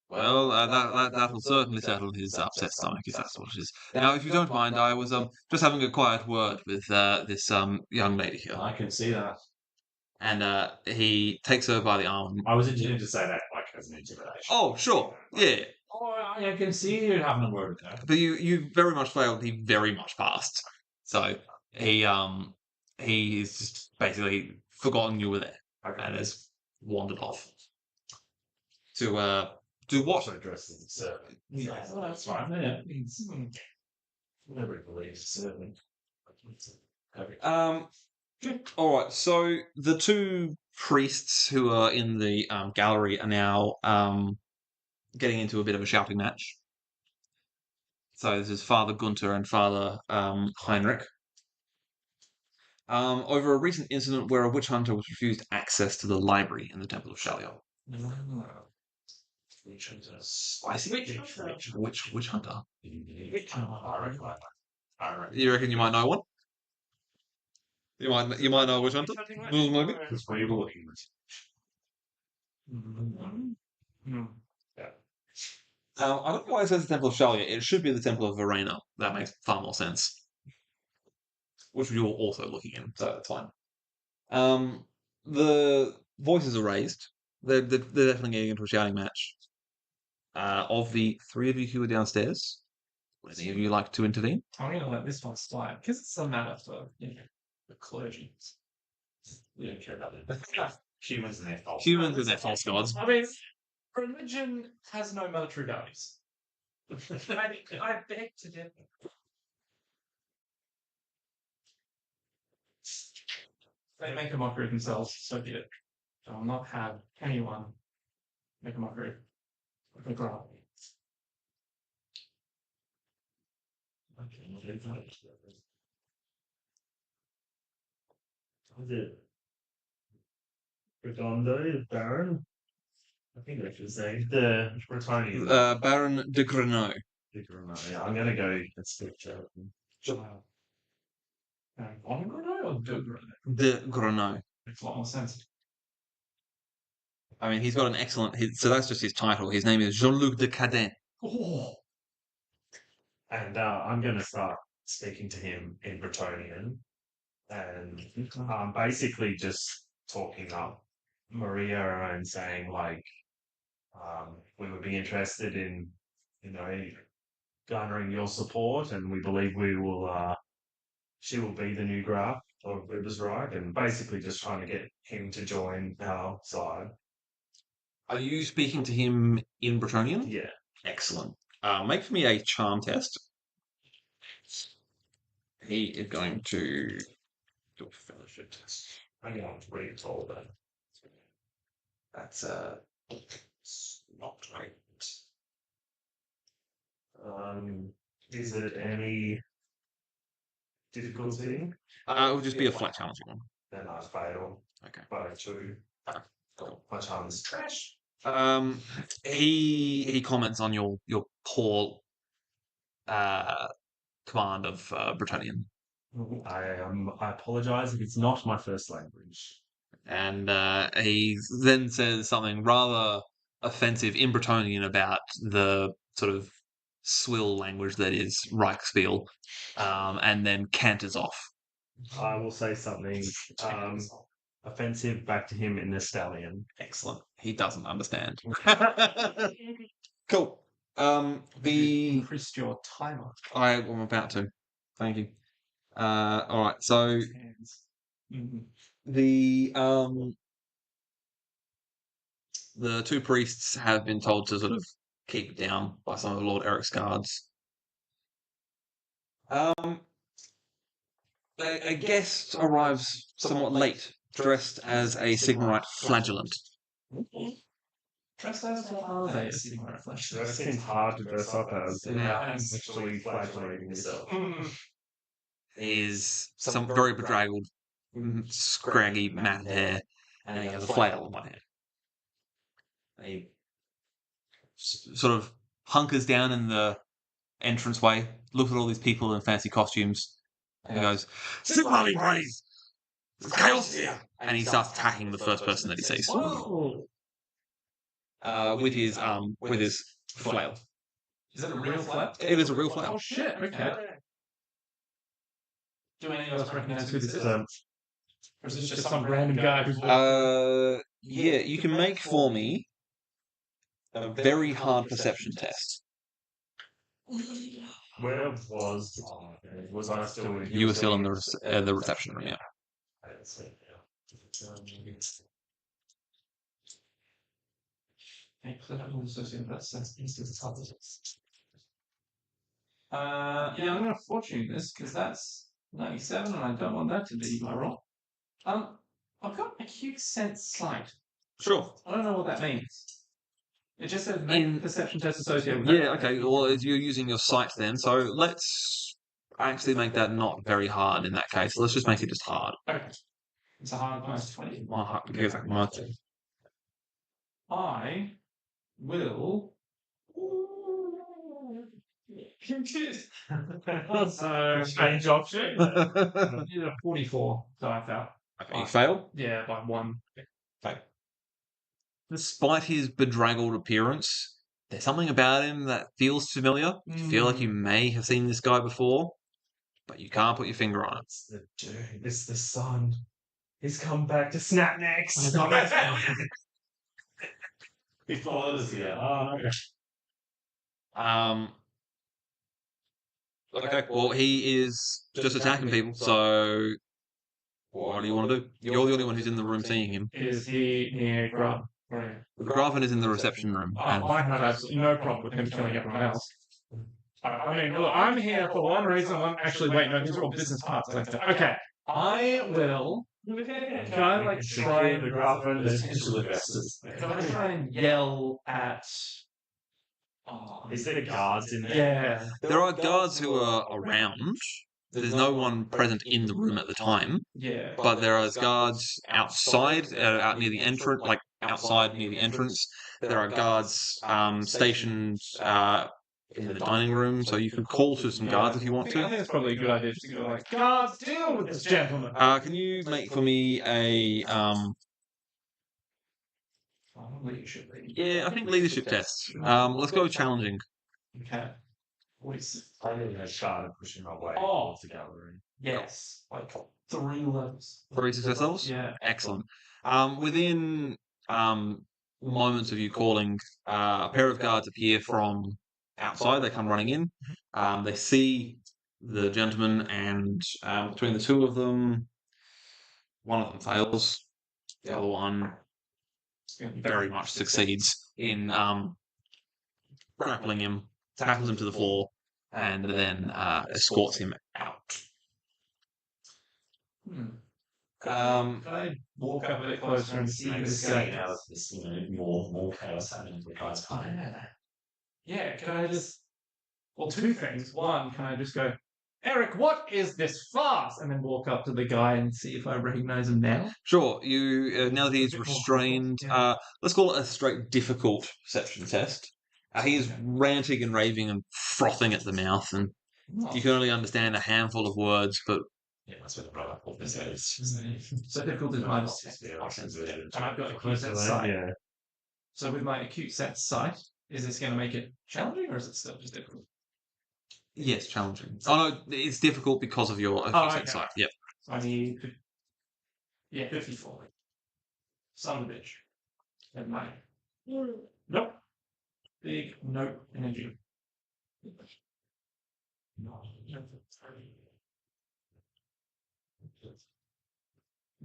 Well, that'll certainly settle his upset stomach if that's what it is. Now, if you don't mind, I was just having a quiet word with this young lady here, I can see that. and he takes her by the arm. I was intending to say that like as an intimidation. Oh, sure, yeah, Oh, I can see you having a word with her. but you very much failed. He very much passed. So he's just basically forgotten you were there and has wandered off to do what? Addresses the servant. Yeah, well, that's fine. Yeah. Nobody believes servant. All right. So the two priests who are in the gallery are now getting into a bit of a shouting match. So this is Father Gunter and Father Heinrich. Over a recent incident where a witch hunter was refused access to the library in the Temple of Shaliot. Witch hunter. Spicy witch hunter. I reckon. You reckon you might know one? You might know a witch hunter? Maybe. That's what you're looking at. I don't know why it says the Temple of Shaliot. It should be the Temple of Verena. That makes far more sense. Which you're also looking in, so that's fine. The voices are raised. They're definitely getting into a shouting match. Of the three of you who are downstairs, would any of you like to intervene? I'm going to let this one slide because it's a matter for the clergy. We don't care about it. Humans and their false. Humans and their false gods. I mean, religion has no military values. I beg to differ. They make a mockery of themselves, so be it. I will not have anyone make a mockery of the graph. Was it Redondo, Baron? I think that's his name. The Bretonian. Baron de Grenot. Yeah, I'm gonna go and speak to him. On Grenade or de Grenade? De Grenot. Makes a lot more sense. I mean, he's got an excellent. So that's just his title. His name is Jean-Luc de Caden. Oh, And I'm gonna start speaking to him in Bretonian, and basically just talking up Maria and saying like, we would be interested in, garnering your support, and we believe we will. She will be the new Graf of Riversreich, and basically just trying to get him to join our side. Are you speaking to him in Bretonian? Yeah. Excellent. Make for me a charm test. He is going to do a fellowship test. I'm going to read it all then. That's not great. Is it any difficulty? It would just be a flat challenging one. Then I fail Okay. by 2. Cool. My charm is trash. He comments on your poor command of Bretonian, I apologize if it's not my first language. and he then says something rather offensive in Bretonian about the sort of swill language that is Reichsspiel, and then canters off. I will say something offensive back to him in the stallion. Excellent. He doesn't understand. Cool. increased your timer. I'm about to. Thank you. All right. So the two priests have been told to sort of keep it down by some of Lord Eric's guards. A guest arrives somewhat late, dressed as a Sigmarite flagellant. Dressed as what are they? A Sigmarite flash. That seems hard to dress up as. Yeah. Actually flagellating yourself. Is some very bedraggled, scraggy, matted hair, and he has a flail in one hand. He sort of hunkers down in the entranceway, looks at all these people in fancy costumes, and he goes, "Similarly, praise! There's chaos here!" And he starts attacking the first person that he sees with his flail. Is it a real flail? It is a real flail. Oh shit! Okay. Do any of us recognize who this is? Um, Or is this just some random guy who's Yeah, you can make for me a very hard perception test. where was I still in? You were still in the reception room, yeah. Yeah, I'm going to fortune this because that's 97, and I don't want that to be my roll. I've got acute sense sight. Sure. I don't know what that means. It just says make perception test associated with Yeah, okay. Well, you're using your sight then, so let's actually make that not very hard in that case. Let's just make it just hard. Okay. It's a hard -20. I will. So Strange option. I did a 44, so I fell. Okay, you fail. Yeah, by 1. Despite his bedraggled appearance, there's something about him that feels familiar. You feel like you may have seen this guy before, but you can't put your finger on it. It's the dude. It's the sun. He's come back to snap next. He followed us here. Oh, okay. Okay, well, he is just attacking people, so what do you want to do? You're the only one who's in the room seeing him. Is he near Grub? The Graven is in the reception room. And I have absolutely no problem with him killing everyone else. I mean, look, I'm here for one reason. Actually, wait, no, these are all business parts. Okay, I will. Can I like try and Potential investors. Can I try and yell at? Is there guards in there? Yeah. there are guards who are around. There's no one present in the room at the time, Yeah. but there are guards outside, out near the entrance, like outside near the entrance. There are guards stationed in the dining room, so you can call to some guards if you want I to. think it's probably a good idea just to go like, guards, deal with this gentleman. Can you make for me a Leadership. yeah, I think leadership tests. Let's go challenging. Okay. I really had started pushing my way Oh. towards the gallery. Yes. Like 3 levels. 3 success levels? Yeah. Excellent. Within moments of you calling, a pair of guards appear from outside. They come running in. They see the gentleman, and between the two of them, one of them fails. The other one very much succeeds in grappling him, tackles him to the floor, and then escorts him out. Can I walk up a bit closer and see this guy? Now there's more chaos happening to the guys. Yeah, can I just... Well, 2 things. One, can I just go, Eric, what is this farce? And then walk up to the guy and see if I recognize him now. Sure, you now that he's restrained, let's call it a straight difficult perception test. He's ranting and raving and frothing at the mouth, and you can only understand a handful of words, but Yeah, that's what the brother called this is. So difficult is -10. And I've got acute sense sight. Yeah. So with my acute sense sight, is this going to make it challenging, or is it still just difficult? yes, challenging. Oh no, it's difficult because of your acute sense sight. Yep. So I need... Yeah, 54. Son of a bitch. And my... Nope. Big nope energy.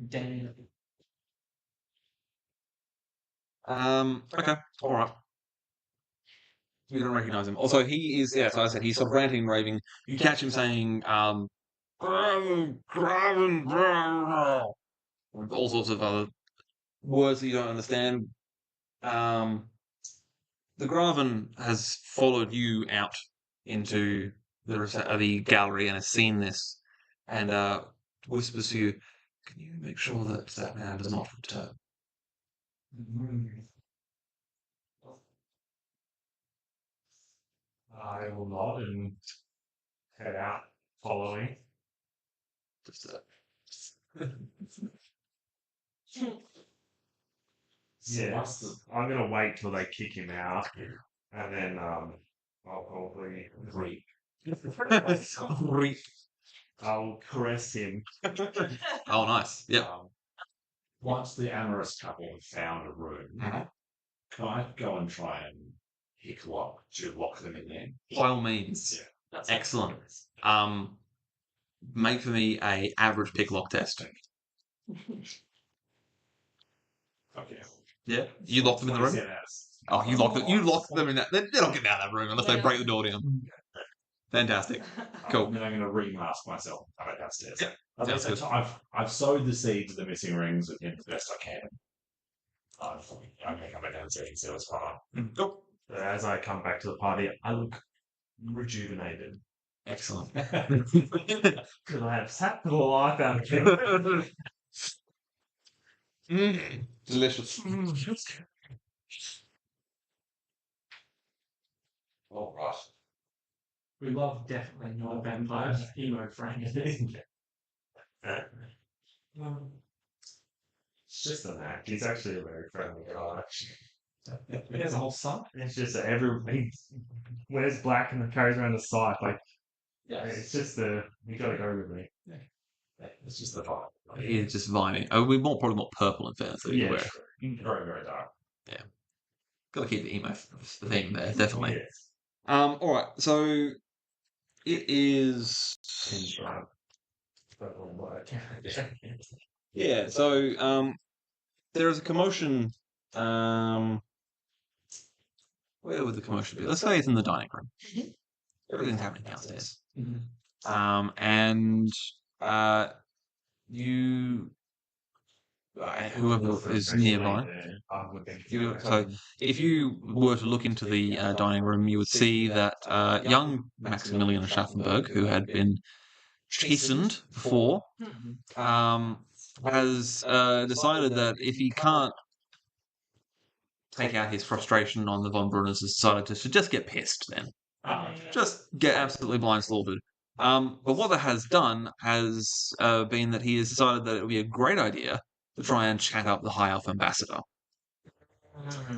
Damn. Okay. All right. You don't recognize him. Also, he is. Yeah. So I said he's sort of ranting and raving. You catch him saying, "Graven, Graven, Graven," all sorts of other words that you don't understand. The Graven has followed you out into the gallery and has seen this, and whispers to you, "Can you make sure that that man does not return?" I will nod and head out, following. Just Yeah, I'm gonna wait till they kick him out, and then I'll probably I'll caress him. Oh, nice. Yep. Once the amorous couple have found a room, can I go and try and lock them in there? By all means. Yeah. Excellent. Make for me a average pick lock test. Okay. Yeah. You lock them in the room? 27 hours. Oh, you lock them in that. They're not getting out of that room unless they break the door down. Fantastic. Cool. And then I'm going to remask myself and come back downstairs. Sounds good. I've sowed the seeds of the missing rings with him the best I can. I'm going to come back downstairs and see what's going on. Cool. As I come back to the party, I look rejuvenated Excellent. because I have sapped the life out of him. Delicious. All right. We love definitely not a vampire emo friend. It's just an act. He's actually a very friendly guy. He has a whole son. It's just that he wears black and carries around a scythe. Like, Yeah, it's just you gotta go with me. It's just the vibe. It's just vibing. Oh, we're probably more purple in fairness. So Yeah, wear. Very, very dark. Gotta keep the emo theme there, definitely. Yes. All right. So it is. Purple and black. Yeah. So there is a commotion. Where would the commotion be? Let's say it's in the dining room. Everything's happening downstairs. And you, whoever is nearby. So if you were to look into the dining room, you would see that young Maximilian Schaffenberg, who had been chastened before, has decided that if he can't take out his frustration on the von Brunners, has decided to just get pissed then. Just get absolutely blind slaughtered. But what that has done has been that he has decided that it would be a great idea to try and chat up the High Elf ambassador.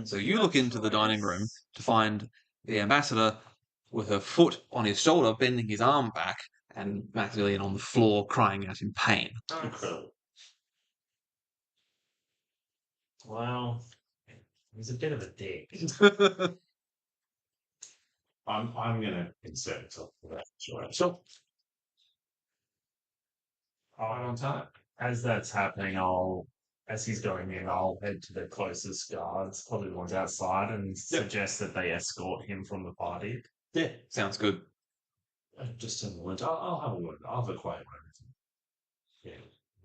So you look into the dining room to find the ambassador with her foot on his shoulder, bending his arm back, and Maximilian on the floor crying out in pain. Incredible. Well, he's a bit of a dick. I'm going to insert myself for that. Sure. Right on time. As that's happening, as he's going in, I'll head to the closest guards, probably the ones outside, and suggest that they escort him from the party. Yeah, sounds good. Just a moment. I'll have a word. I'll have a quiet moment. Yeah.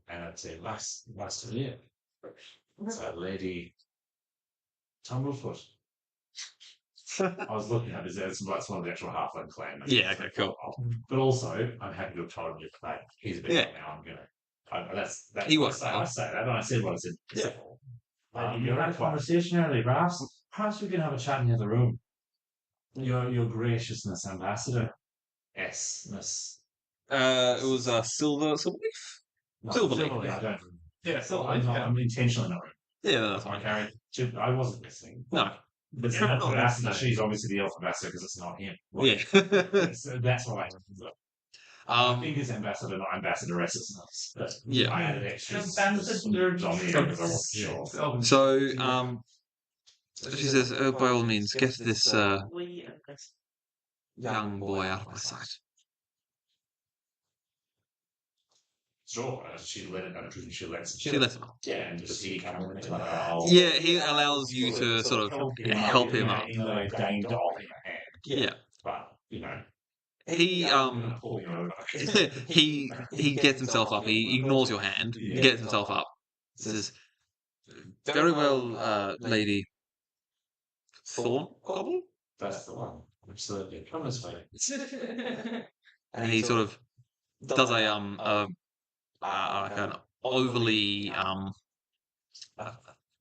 And I'd say, last year, it's that lady Tumblefoot. I was looking at it, that's one of the actual halfling clan. Yeah, okay, cool. But also, I'm happy to have told him that he's a bit now. I'm gonna. That's He was. I say that, and I said what I said. Yeah. You had a conversation earlier, perhaps we can have a chat in the other room. Your graciousness, ambassador. Yes, miss. It was Silver Leaf? Silverleaf. I don't. Yeah, so I'm intentionally not. Yeah, that's I fine. carried. I wasn't listening. No. But it's not ambassador. She's obviously the elf ambassador because it's not him. Yeah. So that's why. I think it's ambassador, not ambassadoresses. But Yeah. I added extras. Ambassador. On the end because I wasn't sure. So, she says, by all means, get this young boy out of my sight. Sure, she let it. She lets She lets him up. Yeah, and just he come in. Yeah, he allows you to sort of help him up. Even though I deigned to offer him a hand. Yeah. But, you know. He pull him over. he gets himself up. He ignores your hand. He gets himself up. Says, "Very well, Lady Thorncobble." That's the one. Absolutely. Come this way. And he sort of does a like an overly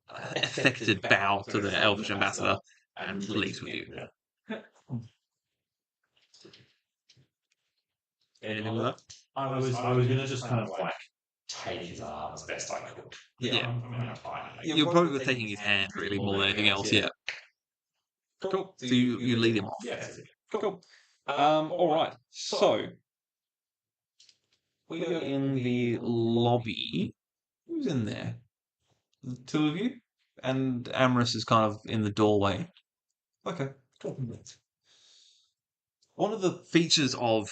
affected bow to the elfish ambassador and leaves with you. Anything with that? I was gonna just kind of like take his arm as best I could. Yeah. I'm gonna try and You're probably taking his hand really more than anything else. Yeah. Cool. So you lead him off. yeah. Cool. All right. So we are in the lobby. Who's in there? The two of you, and Amorous is kind of in the doorway. Okay. Cool. One of the features of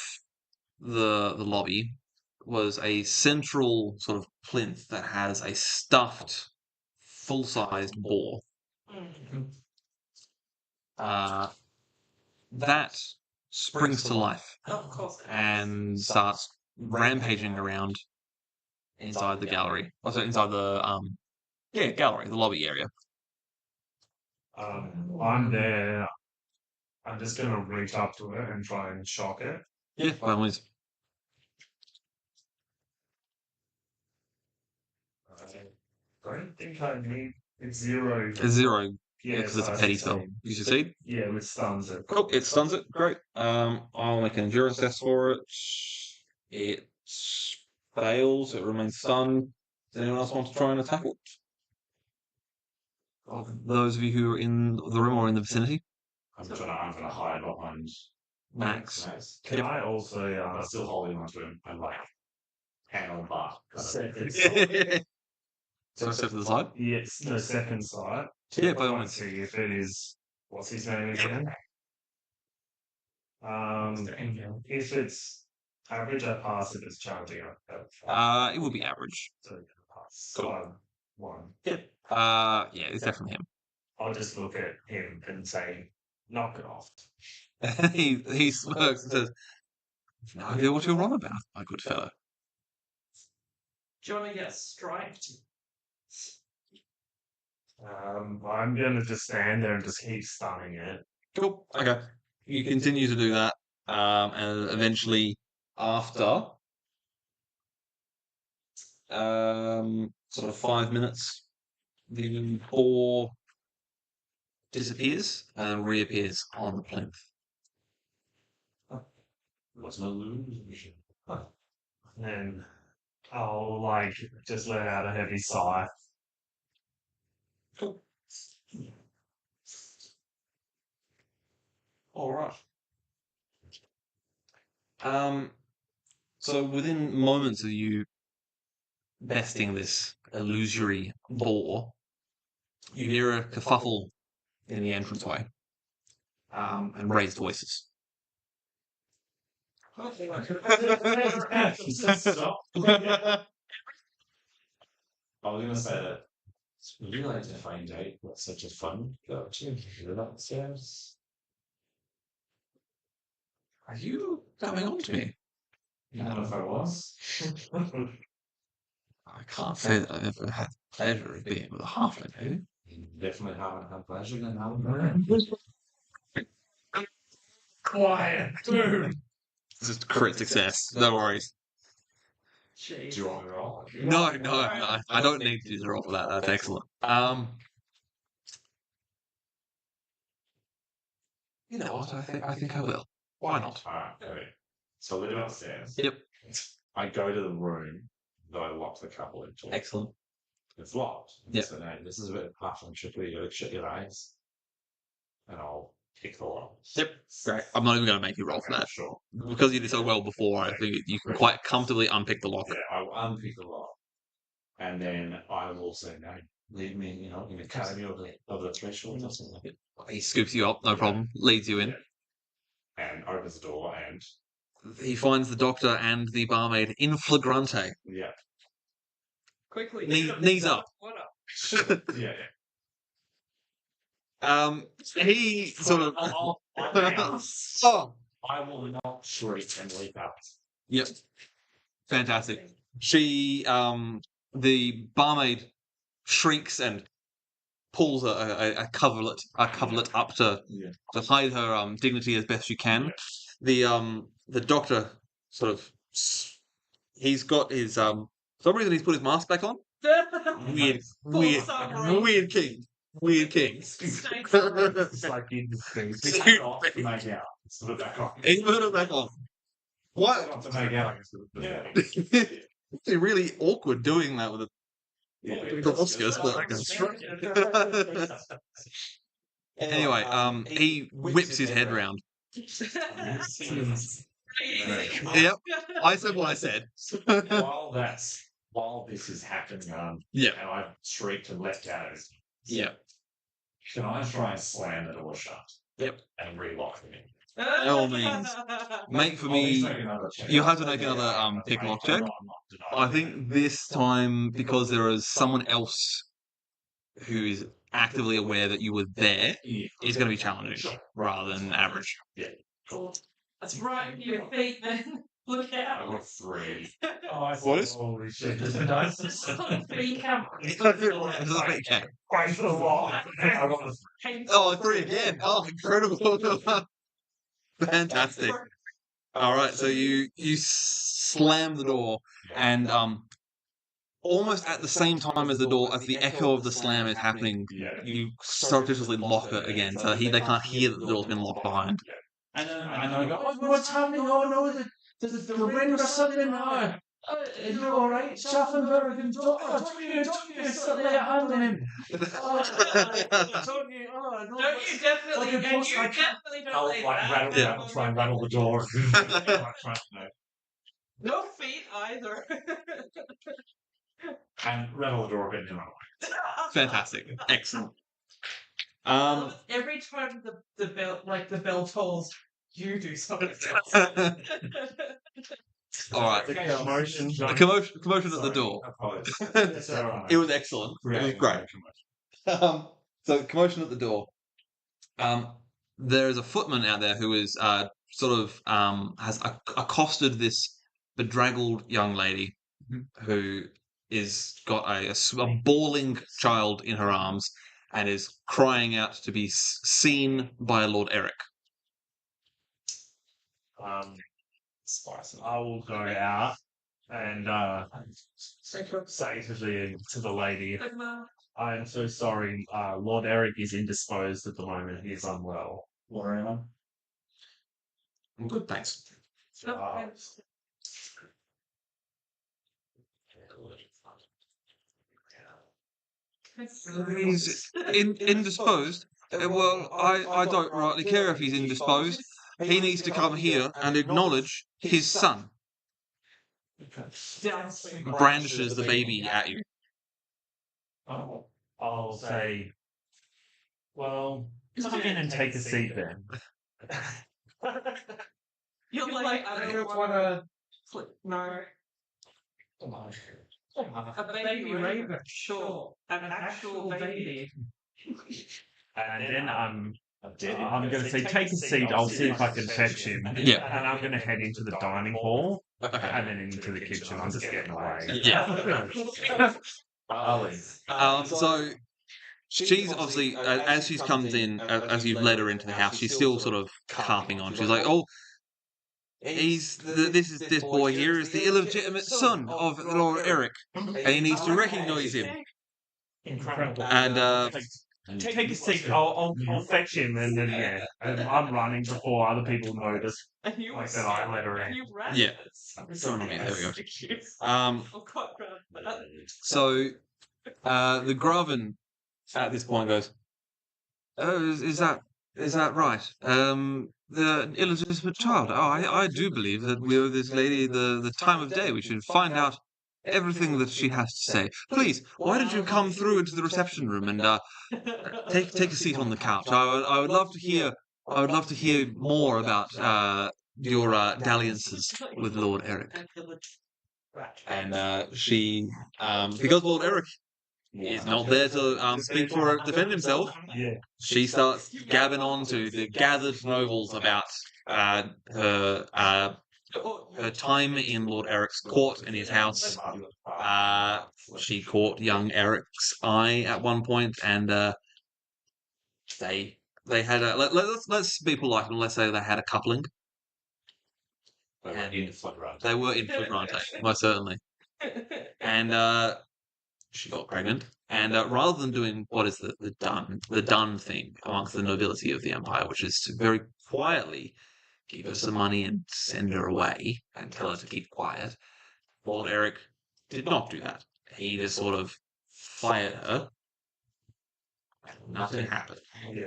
the lobby was a central sort of plinth that has a stuffed, full-sized boar. That springs to life Of course. and starts rampaging around inside the gallery. Also inside the gallery, the lobby area. I'm there. I'm just gonna reach up to it and try and shock it. Yeah, by all means. I don't think I need it's 0. It's 0. Yeah, because it's a so I petty spell. succeed. You succeed. Yeah, which stuns it. Cool. It stuns it. Great. I'll make an endurance test for it. It fails. It remains stunned. Does anyone else want to try and attack it? Those of you who are in the room or in the vicinity. I'm gonna hide behind Max. Can I also I'm still holding onto him and like hand on bar. second So step to the side. Yes, the second side. Yeah, by all I want means. to see if it is what's his name again? If it's average, I pass. If it's challenging, I fail. It would be average. So I pass. Cool. So I'm 1. Yeah, it's definitely I'll just look at him and say, knock it off. him. he smirks and says, "No idea what you're on about, my good fellow." Do you want to get striped? I'm gonna just stand there and just keep stunning it. Cool. Okay. You continue to do that, and eventually, after sort of 5 minutes, the boar disappears and reappears on the plinth. What's no illusion? And then I'll like just let out a heavy sigh. Cool. All right. So within moments of you besting this illusory boar, you hear a kerfuffle in the entranceway, and raised voices. I was gonna say that would you like to find out what's such a fun go to hear upstairs? Are you coming on to me? Not if I was. I can't say that I've ever had the pleasure of being with a halfling, have you? You definitely haven't had pleasure in having Quiet, dude. It's just a crit success. No worries. Do you want me to roll? No, I don't need to do the roll for that. That's excellent. You know what? I think I will. Why not? Alright, okay. So we're downstairs. Yep. I go to the room, though I lock the couple into it. Excellent. It's locked. Yep. So now this is a bit of halfling trickery. You gotta shut your eyes. And I'll pick the lock. Yep. Great. I'm not even going to make you roll for that. Sure. Because you did so well before, I think you can quite comfortably unpick the lock. Yeah, I'll unpick the lock. And then I will say, no, leave me, in the academy of the threshold or something like it. He scoops you up, no problem. Leads you in. And opens the door and He finds the doctor and the barmaid in flagrante. yeah. Quickly. Knees up. What up? Yeah. He sort of. Oh. I will not shriek and leap out. Yep. Fantastic. She, the barmaid shrieks and pulls a coverlet up to hide her dignity as best she can. The doctor sort of, he's got his for some reason he's put his mask back on. Weird king. It's like in the face. Make out. Put it back on. He put it back on. What? Not to make out. It's really awkward doing that with the Oscars, but okay. Anyway, he whips his head round. Yep, I said what I said. While this is happening, Yeah. and I've shrieked and left out, Yeah. can I try and slam the door shut? Yep. And relock me. By all means, make for me. You'll have to make another pick lock check. I think this time, because there is someone else who is actively aware that you were there, is going to be challenging rather than average. Cool. That's right, your feet, man. Look I out. got 3. What is? Holy shit. It's a free camera. It's a big game. Quite a lot. I got the Oh, 3 again. Oh, incredible. Fantastic. All right, so you slam the door, and almost at the same time as the echo of the slam is happening, you surreptitiously lock it again, so they can't hear that the door's been locked behind. And I go, what's happening? Oh no, the wind or something. Are you all right? Schaffenberg and don't you lay a hand on him. Don't you definitely, and you definitely don't lay that. Try and rattle the door. No feet either. And rattle the door a bit. Fantastic. Excellent. Every time the bell tolls, you do something else. All right. commotion. A commotion at the door. It was excellent. It was great. So commotion at the door. There is a footman out there who is has accosted this bedraggled young lady who is got a bawling child in her arms and is crying out to be seen by Lord Eric. I will go out and say to the lady, I am so sorry. Lord Eric is indisposed at the moment. He is unwell. I'm good, thanks. He's indisposed. Well, I don't rightly care if he's indisposed. He needs to come here and acknowledge his son. Brandishes the baby at you. I'll say, well, come in and take a seat then. You're like, I don't want to. No. A baby raven, sure. An actual baby. And then I'm going to say, take a seat. I'll see if I can fetch him. Yeah. And I'm going to head into the dining hall Okay. and then into the kitchen. I'm just getting away. Yeah. So she's obviously, as she's comes in, as you've led her into the house, she's still sort of carping on. She's like, "Oh, this boy here is the illegitimate son of Lord Eric, and he needs to recognise him." Incredible. And take a seat. I'll fetch him, and then and I'm running before other people notice. And you Like that, I let her in. You ran Yeah. this. There we go. I'm quite proud of that. So the Graven at this point goes, "Oh, is that right? The illegitimate child. Oh, I do believe that we owe this lady the time of day. We should find out everything that she has to say. Please, why don't you come through into the reception room and take a seat on the couch? I would love to hear. I would love to hear more about your dalliances with Lord Eric." And she, because Lord Eric is not there to speak for or defend himself, Yeah. she starts gabbing on to the gathered nobles about her time in Lord Eric's court in his house. She caught young Eric's eye at one point, and they had a let's be polite and let's say they had a coupling. They were in flagrante, most certainly. And she got pregnant. And rather than doing what is the done thing amongst the nobility of the empire, which is to very quietly give her some money and send her away and tell her to keep quiet. Lord Eric did not do that. He just sort of fired her. Nothing happened. Yeah.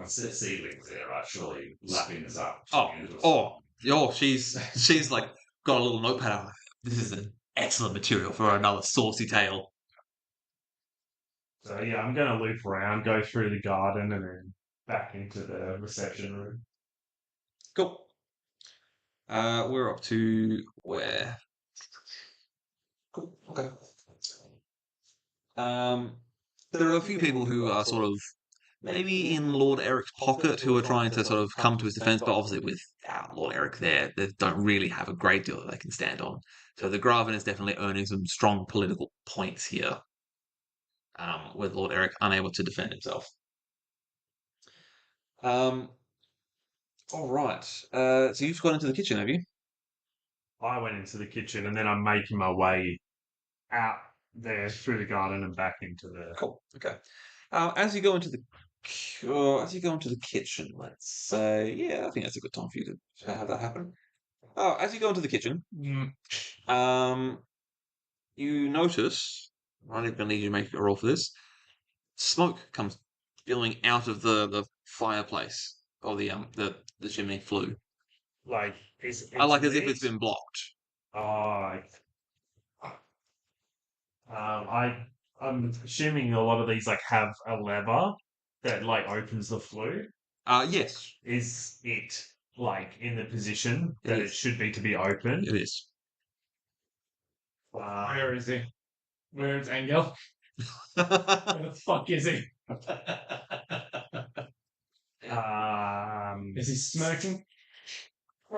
I see ceilings there actually lapping us up. She's like got a little notepad out. This is an excellent material for another saucy tale. So yeah, I'm going to loop around, go through the garden, and then back into the reception room. Cool. We're up to where? Cool. Okay. There are a few people who are sort of maybe in Lord Eric's pocket who are trying to sort of come to his defense, but obviously without Lord Eric there, they don't really have a great deal that they can stand on. So the Graven is definitely earning some strong political points here, with Lord Eric unable to defend himself. All right. So you've gone into the kitchen, have you? I went into the kitchen, and then I'm making my way out there through the garden and back into the. Cool. Okay. As you go into the kitchen, let's say, yeah, I think that's a good time for you to have that happen. Oh, as you go into the kitchen, you notice. I'm going to need you to make a roll for this. Smoke comes billowing out of the fireplace or the chimney flue. Like, it's Like as if lit. it's been blocked. I'm assuming a lot of these like have a lever that like opens the flue. Yes, Is it like in the position It that is. it should be to be opened? it is. Where is he? Where's Engel? Where the fuck is he? Is he smoking? A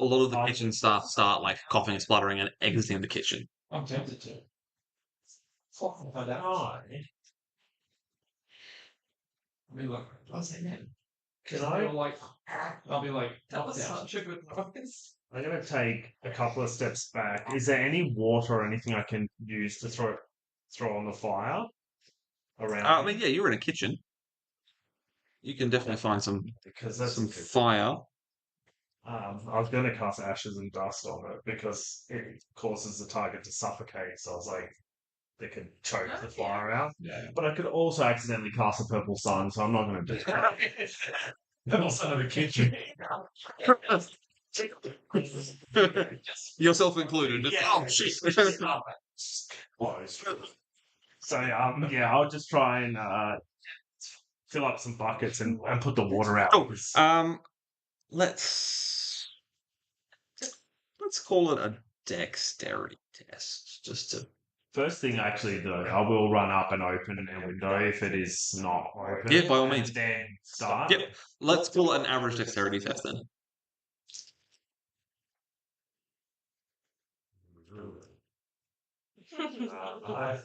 lot of the kitchen staff start like coughing and spluttering and exiting the kitchen. I'm tempted to. Fucking find out. Oh, I'll be like, what's that name? can I'll I? like, I'll be like, That was down. such a good noise. I'm gonna take a couple of steps back. Is there any water or anything I can use to throw on the fire around? I mean, yeah, you're in a kitchen. You can definitely find some because that's fire. I was going to cast ashes and dust on it because it causes the target to suffocate. So I was like, they could choke the fire out. Yeah. But I could also accidentally cast a purple sun, so I'm not going to do that. Purple sun of the kitchen. Yourself included. Yeah. Oh, shit. So yeah, I'll just try and fill up some buckets and put the water out. Oh, let's call it a dexterity test, just to. First thing, actually, though, I will run up and open a window if it is not open. Yeah, by all means. And then start. Yep. Let's call it an average dexterity test then.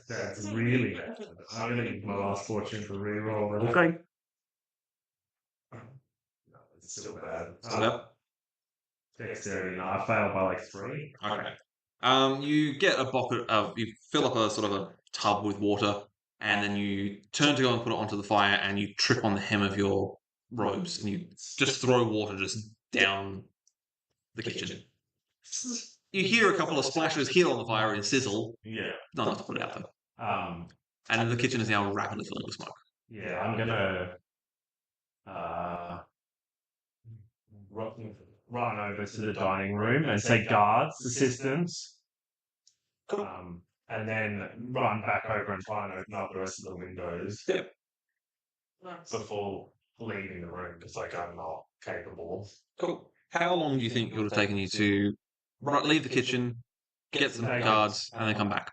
That's really bad. I'm going to need my last fortune for reroll. Okay. No, it's still bad. Yep. Dexterity. No, I failed by like 3. Okay. You get a bucket of, you fill up a sort of a tub with water, and then you turn to go and put it onto the fire, and you trip on the hem of your robes, and you just throw water just down the kitchen. You hear a couple of splashes here on the fire and sizzle. Yeah. Not enough to put it out though. Um. And the kitchen is now rapidly filling with smoke. Yeah, I'm gonna run over to the dining room and say guards, assistants. And then run back over and try and open up the rest of the windows. Yep. Nice. Before leaving the room, because like I'm not capable. Cool. How long do you think it would have taken you to leave the kitchen, get some guards, and then come back?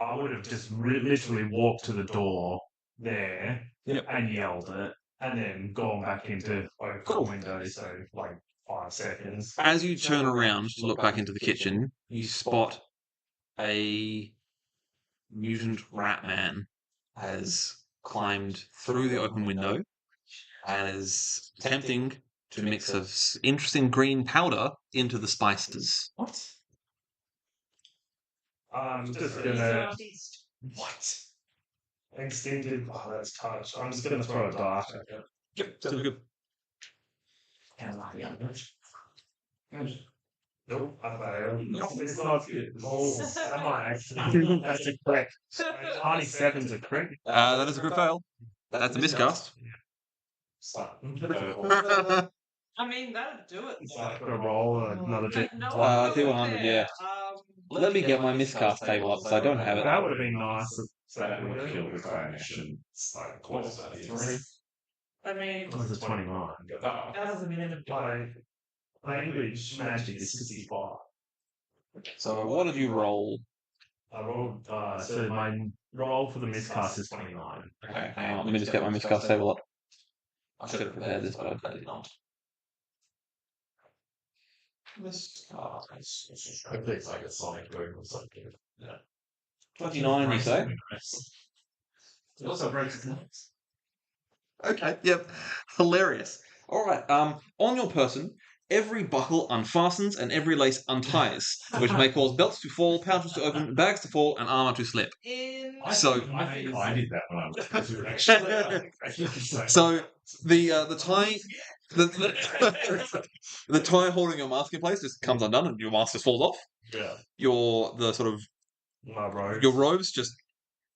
I would have just literally walked to the door there and yelled it, and then gone back into open the window. So like 5 seconds. As you turn around to look back into the kitchen, you spot a mutant rat man has climbed through the open window and is attempting to mix a interesting green powder into the spices. What? I'm just gonna. What? Extended. Oh, that's touch. I'm just gonna throw a dart at it. Yep, sounds good. Nope, I failed. No, it's not good. Oh, am I actually? That's a correct. Tiny seven's a correct. That is a crit fail. That's a miscast. I mean, that'd do it. Got to roll another bit. No, D100, yeah. Let me get my miscast table up, because I don't have it. That would have been nice. So that would kill the clinician. It's like, what is that? 3? I mean, It was a 29. that doesn't mean My English magic is 65. So what did you roll? I rolled, so my roll for the miscast is 29. Okay, hang on. Let me just get my miscast table up. I should have prepared this, but I did not. Hopefully it's like a sonic boom or something. 29, you say? It also breaks the nuts. Okay, yep. Hilarious. Alright, on your person, every buckle unfastens and every lace unties, which may cause belts to fall, pouches to open, bags to fall, and armor to slip. So- I think I did that when I was actually. So the tie the tie holding your mask in place just comes undone and your mask just falls off. Yeah. My robe. Your robes just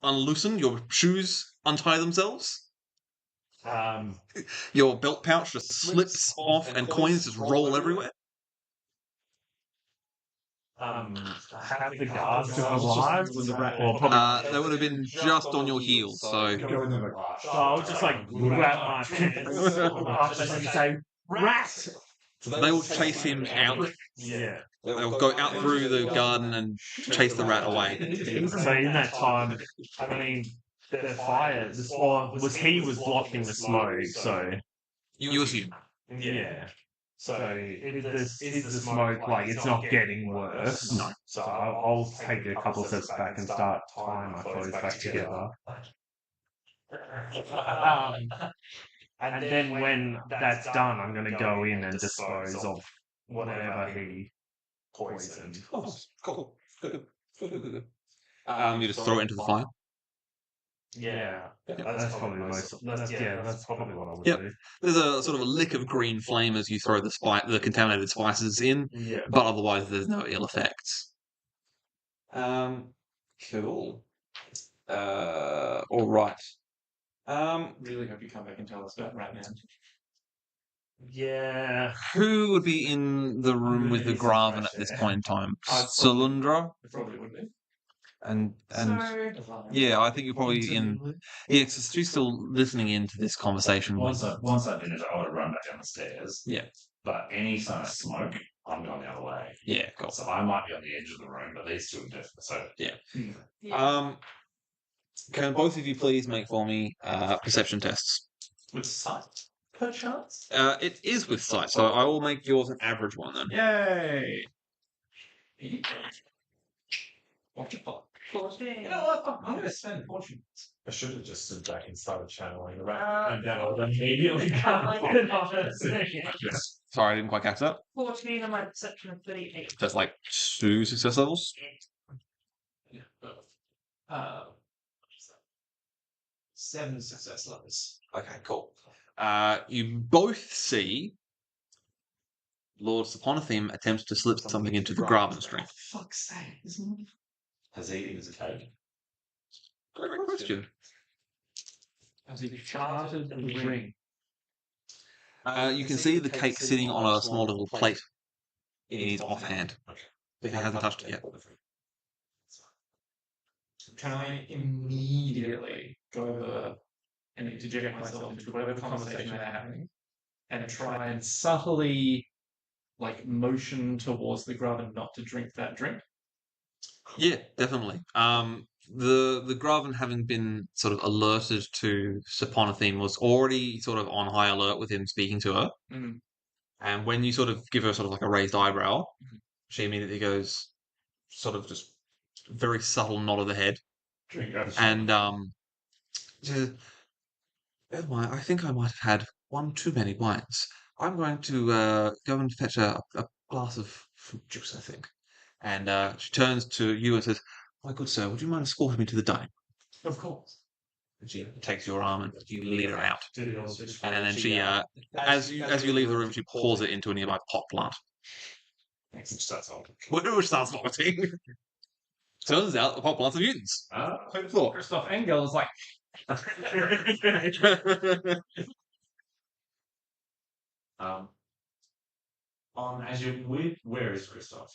unloosen, your shoes untie themselves. Your belt pouch just slips off and coins just roll everywhere. Have the guards just arrived? Well, probably. They would have been just on your heels, so So I'll just like grab my pants and say, "Rat!" they will chase him out. Yeah. They'll go out through the garden and chase the rat away. So in that time, I mean, the fire, he was blocking the smoke, so You assume. yeah. So is the smoke like it's not getting worse? No. So I'll take a couple of steps back and start tying my clothes back together. And then when that's done, I'm going to go in and dispose of whatever he poisoned. Oh, cool. Good. You just throw it into the fire. Yeah, that's probably the most. That's probably what I would Yep. do. There's a sort of a lick of green flame as you throw the contaminated spices in, Yeah. but otherwise there's no ill effects. Cool. All right. Really hope you come back and tell us about Ratman. Yeah. Who would be in the room with the Graven at this point in time? Cylindra It probably would be. and So, yeah, I think you're probably in. Yeah, 'cause she's still listening into this conversation. Once I finish, I want to run back down the stairs. Yeah. But any sign of smoke, I'm going the other way. Yeah, cool. So I might be on the edge of the room, but these two are different. So yeah. Can both of you please make for me perception tests? with sight. Perchance? It is with sight, so I will make yours an average one then. Yay! Watch it pop. 14. You know what? I'm going to spend fortune. I should have just stood back and started channeling around. And then I would immediately come in on it. Sorry, I didn't quite catch that. 14 and my perception of 38. That's like 2 success levels. Uh, 7 success levels. Okay, cool. You both see Lord Saponatheme attempts to slip something into the Graven string. Fuck's sake, isn't it? Has eating as a cake. Great question. Has he charted the ring? You can see the cake sitting on a small little plate in his offhand. He hasn't touched it yet. Can I immediately go over and interject myself into whatever conversation they're having and try and subtly like motion towards the Graven not to drink that drink? Yeah, definitely. The Graven, having been sort of alerted to Saponatheme, was already sort of on high alert with him speaking to her. Mm. And when you sort of give her sort of like a raised eyebrow, she immediately goes, sort of just very subtle nod of the head, and she says, "Oh my, I think I might have had one too many wines. I'm going to go and fetch a glass of fruit juice, I think." And she turns to you and says, "My good sir, would you mind escorting me to the dining?" Of course. She takes your arm and you lead her out. Do the old switch. And then she, as you leave the room, she pours it into a nearby pot plant, Which starts on. which starts vomiting. Turns out the pot plants are mutants. Who'd have thought? Christoph Engel is like, As you with where is Christoph?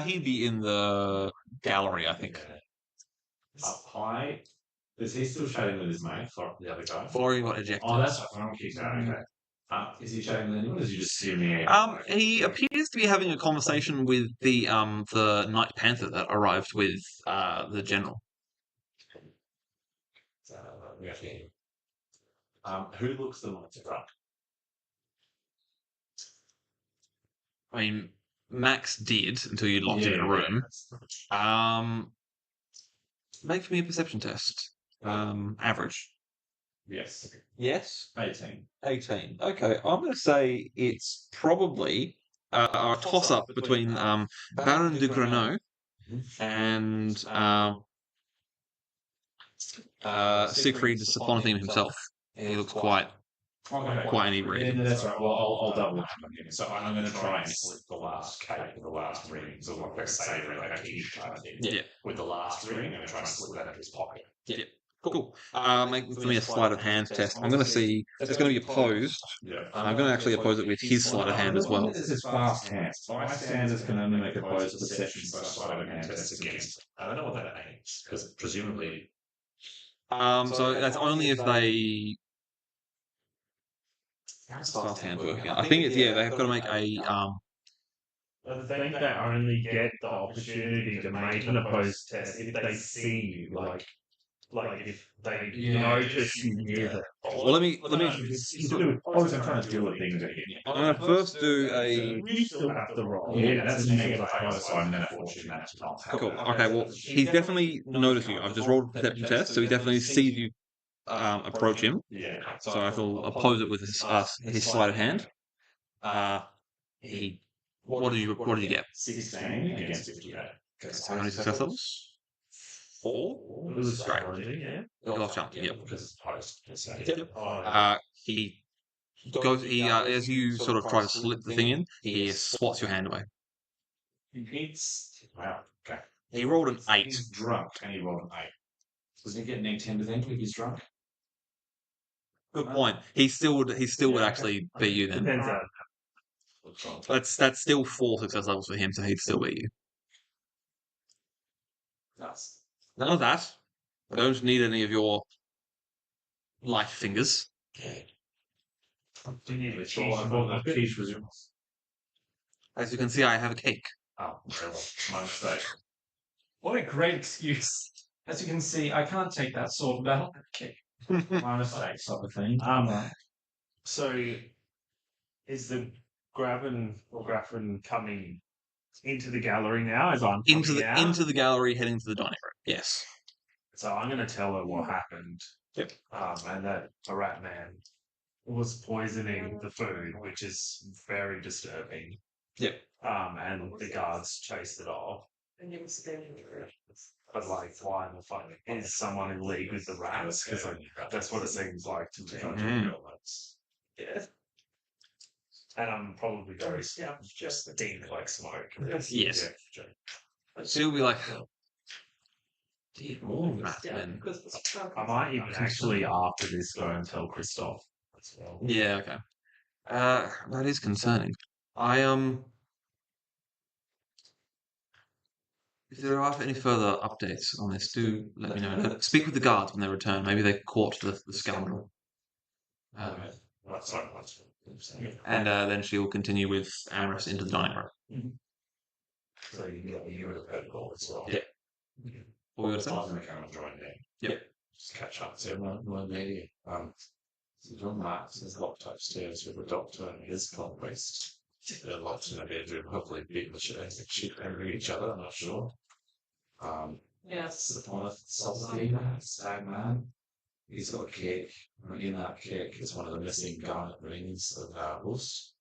He'd be in the gallery, I think. Up high. Is he still chatting with his mate, or the other guy? Before he got ejected. Oh, that's right. I'm kicked out. Okay. Is he chatting with anyone? Or is he just see me? He appears to be having a conversation with the Night Panther that arrived with the general. Who looks the most drunk? I mean, Max did until you locked him in a room. Make me a perception test. Average. Yes. Yes. 18. 18. Okay, I'm going to say it's probably a toss-up between Baron de Grenot and Siegfried de Safontheme himself. He looks quite inebriated. That's right. Well, I'll double up on him. So I'm going to try and slip the last cake, the last ring, so like a savoury, like a quiche type thing. Yeah. With the last ring, I'm going to try and slip that into his pocket. Yeah. Cool. Make for me a sleight of hand test. I'm going to see. It's going to be opposed. Yeah. I'm going to actually oppose it with his sleight of hand as well. This is fast hands. My standards can only make opposed perception by sleight of hand tests against. I don't know what that means, because presumably. So that's only if they. How's fast hand working? I think it's they have got to make a I think they only get the opportunity to make an opposed test if they see you, like if they notice you near them. Well, let me. Obviously, I'm trying to deal with things again. I'm going to first do a. You still have to roll. Yeah, that's a negative plus one, and a fortune. That's not Cool. Okay. Well, he's definitely noticed you. I've just rolled a perception test, so he definitely sees you approach him. Yeah. So I will oppose it with his sleight of hand. He. What did you get? 16 against 58. How many success levels? 4. It was Great. yeah. You lost jump. Yep. Because it's post. So. He goes. He as you sort of try to slip the thing in, he swats your hand away. Wow. Okay. He rolled an 8. He's drunk, and he rolled an 8. Does he get an 10 with if he's drunk? Good point. He still would actually beat you then. Depends on. That's still 4 success levels for him, so he'd still beat you. None of that. I don't need any of your light fingers. Do you need a cheese? I bought the quiche was As you can see, I have a cake. Oh, my mistake. what a great excuse. As you can see, I can't take that sword of battle. Okay. My mistake, sort of thing. So, is the Graven coming into the gallery now? As I'm coming out? into the gallery, heading to the dining room. Yes. So I'm going to tell her what happened. Yep. And that a rat man was poisoning the food, which is very disturbing. Yep. And the guards chased it off. But like, why in the fuck is someone in league with the rats? Because that's what it seems like to me. Yeah. And I'm probably very just stink like smoke. Yes. She'll be like, rat men. I might even actually after this go and tell Christoph as well. Yeah. Okay. That is concerning. If there are any further updates on this, do let me know. Speak with the guards when they return. Maybe they caught the scoundrel. And then she will continue with Amorous into the dining room. So you would have heard it all as well. Yeah. What were you I was going going to come and join them. Yep. Just catch up. So my lady, John Max is locked upstairs with the doctor and his conquest. They're locked in a bedroom, hopefully beating the shit out of each other, I'm not sure. Yes. The one of Salsadina, Stag Man. He's got a cake. And in that cake is one of the missing garnet rings of Rus.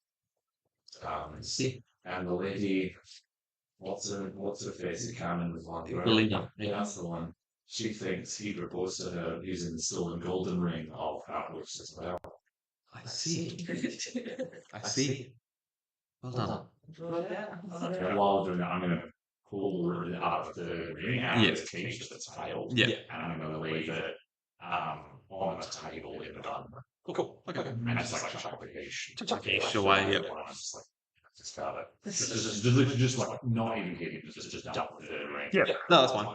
And the lady, what's her face? Carmen with one. Belinda. Yeah, that's the one. She thinks he reports to her using the stolen golden ring of Outwitch as well. I see. I see. Well done. Okay, while doing that, I'm going to pull it out of the ring out of its cage that's failed. Yeah. And I'm going to leave it on the table in the dining room. Cool. Okay. And just like chuck the cage. Chuck the cage away, yep. Just like, discard it. Just like not even hitting, just dump the ring. Yeah. No, that's fine.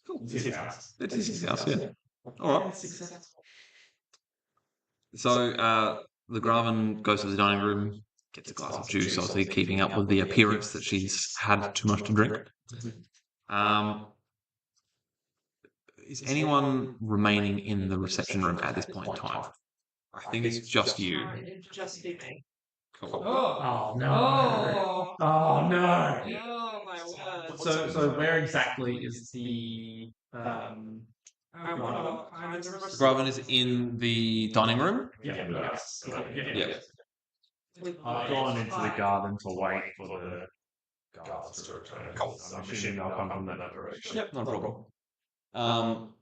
Cool. It is his house, yeah. All right. So the Graven goes to the dining room, gets a glass of juice, obviously keeping up with the appearance that she's had too much to drink. Is anyone remaining in the reception room at this point in time? I think it's just you. It'd just be me. Cool. Oh no! Oh, Oh no! oh my word. So where exactly is the The Graven is in the dining room. Yeah. Yeah. I've gone into the garden to wait for the guards to return. I'm assuming they'll come from that direction. Yep, no problem.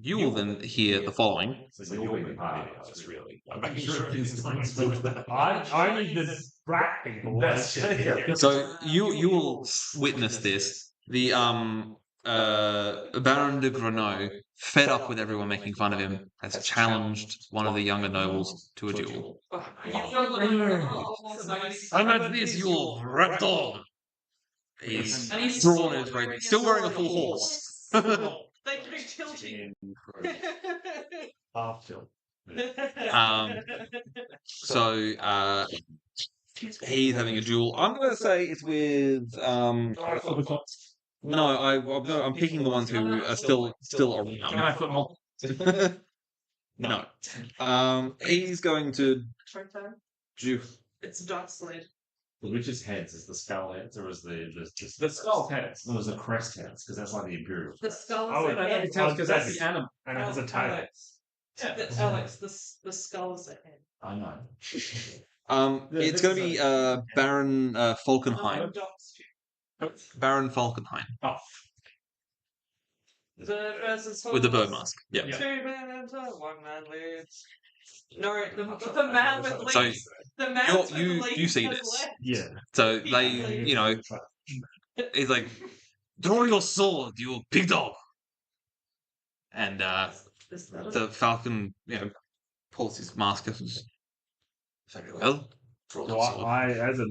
You will then hear the following. So you'll be the party house, really. I'm making sure everything's going smooth. I only did rat people. That's it. So you will witness this. The Baron de Grenot, fed up with everyone making fun of him, has challenged one of the younger nobles to a duel. I'm at this, you old rat dog. He's drawn his right, still wearing a full horse. They keep tilting. Half tilt. So he's having a duel. I'm going to say it's with no, I'm picking the ones who are still Can I around. football? No. He's going to do. It's a dark sled. The witch's heads is the skull heads, or is the skull heads? No, it's the crest heads, because that's like the imperial. The skull Oh, is no, a head. Because that's the animal. And it has a tail. Alex, the skull is a head. I know. It's going to be Baron Falkenhayn. Dogs too. Baron Falkenhayn Oh, with the bird mask. Yeah. Two men enter, one man leads. No, the man with leads. So the man with you leads see has this. left. Yeah. So they, he's like, draw your sword, you big dog. And the Falcon, pulls his mask up. Very well. Draw Do your sword. I as a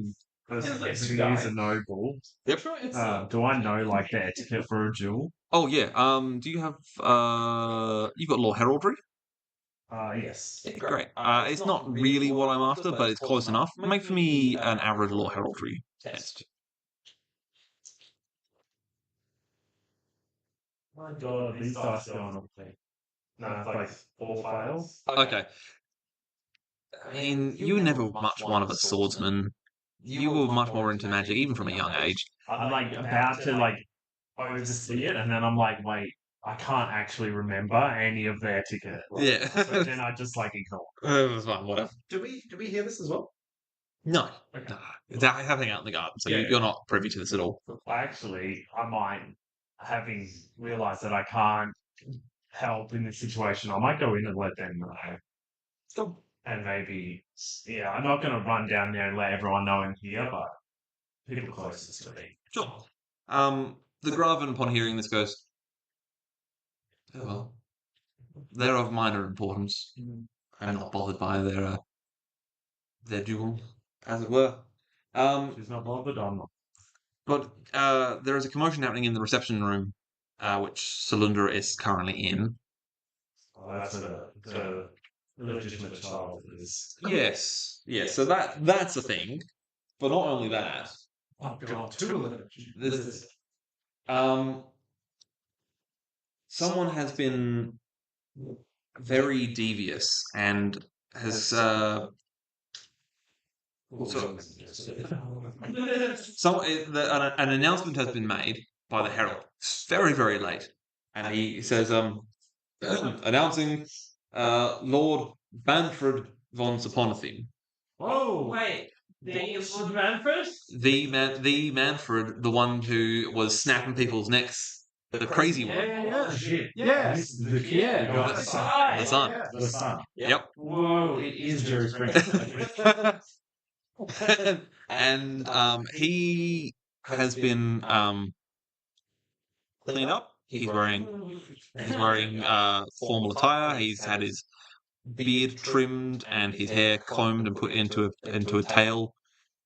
person who is a noble, Yep. do I know like the etiquette for a duel? Oh yeah. Do you have you've got law heraldry? Yes. Great. It's not really what I'm after, but it's close enough. Make for me an average law heraldry test. My God, these dice go on a thing. No, it's like 4 fails. Okay. I mean, you were never much one of a swordsman. You were much more into magic, even from a young age. I'm like about to like oversee it, and then I'm like, wait, I can't actually remember any of the etiquette. Yeah. So then I just like ignore. It was fine, whatever. Do we hear this as well? No. No. They're happening out in the garden, so you're not privy to this at all. Actually, I might, having realised that I can't help in this situation, I might go in and let them know. And maybe, yeah, I'm not going to run down there and let everyone know I'm here, but people closest to me. Sure. The Graven, upon hearing this, goes, "Oh well, they're of minor importance. I'm not bothered by their duel, as it were. She's not bothered, I'm not. But there is a commotion happening in the reception room, which Salundra is currently in. Oh, that's the legitimate child is. Yes. So that's a thing. But not only that, oh God, two of them. this is someone has been very devious and has an announcement has been made by the herald. It's very, very late, and he says, announcing Lord Banford von Saponathine. Whoa! Wait, The Manfred? The Manfred, the one who was snapping people's necks the crazy one. Yeah. Shit. Yes. Yeah. We got The it. sun. The sun. Yeah. The sun. Yep. Whoa! It is Jerry Springer. And he has been cleaned up. He's wearing formal attire. He's had his beard trimmed and his hair combed and put into a tail.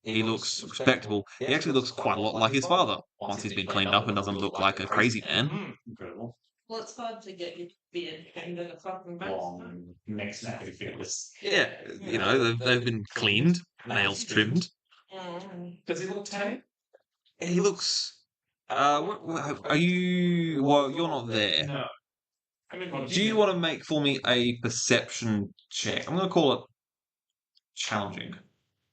He looks respectable. He actually looks quite a lot like his father once he's been cleaned up and doesn't look like a crazy man. Incredible. Well, it's hard to get your beard and then a fucking back. Long neck snappy fingers. Yeah, they've been cleaned, nails trimmed. Does he look tame? He looks. Are you? Well, you're not there. No. I mean, Do you want to make for me a perception check? I'm going to call it challenging.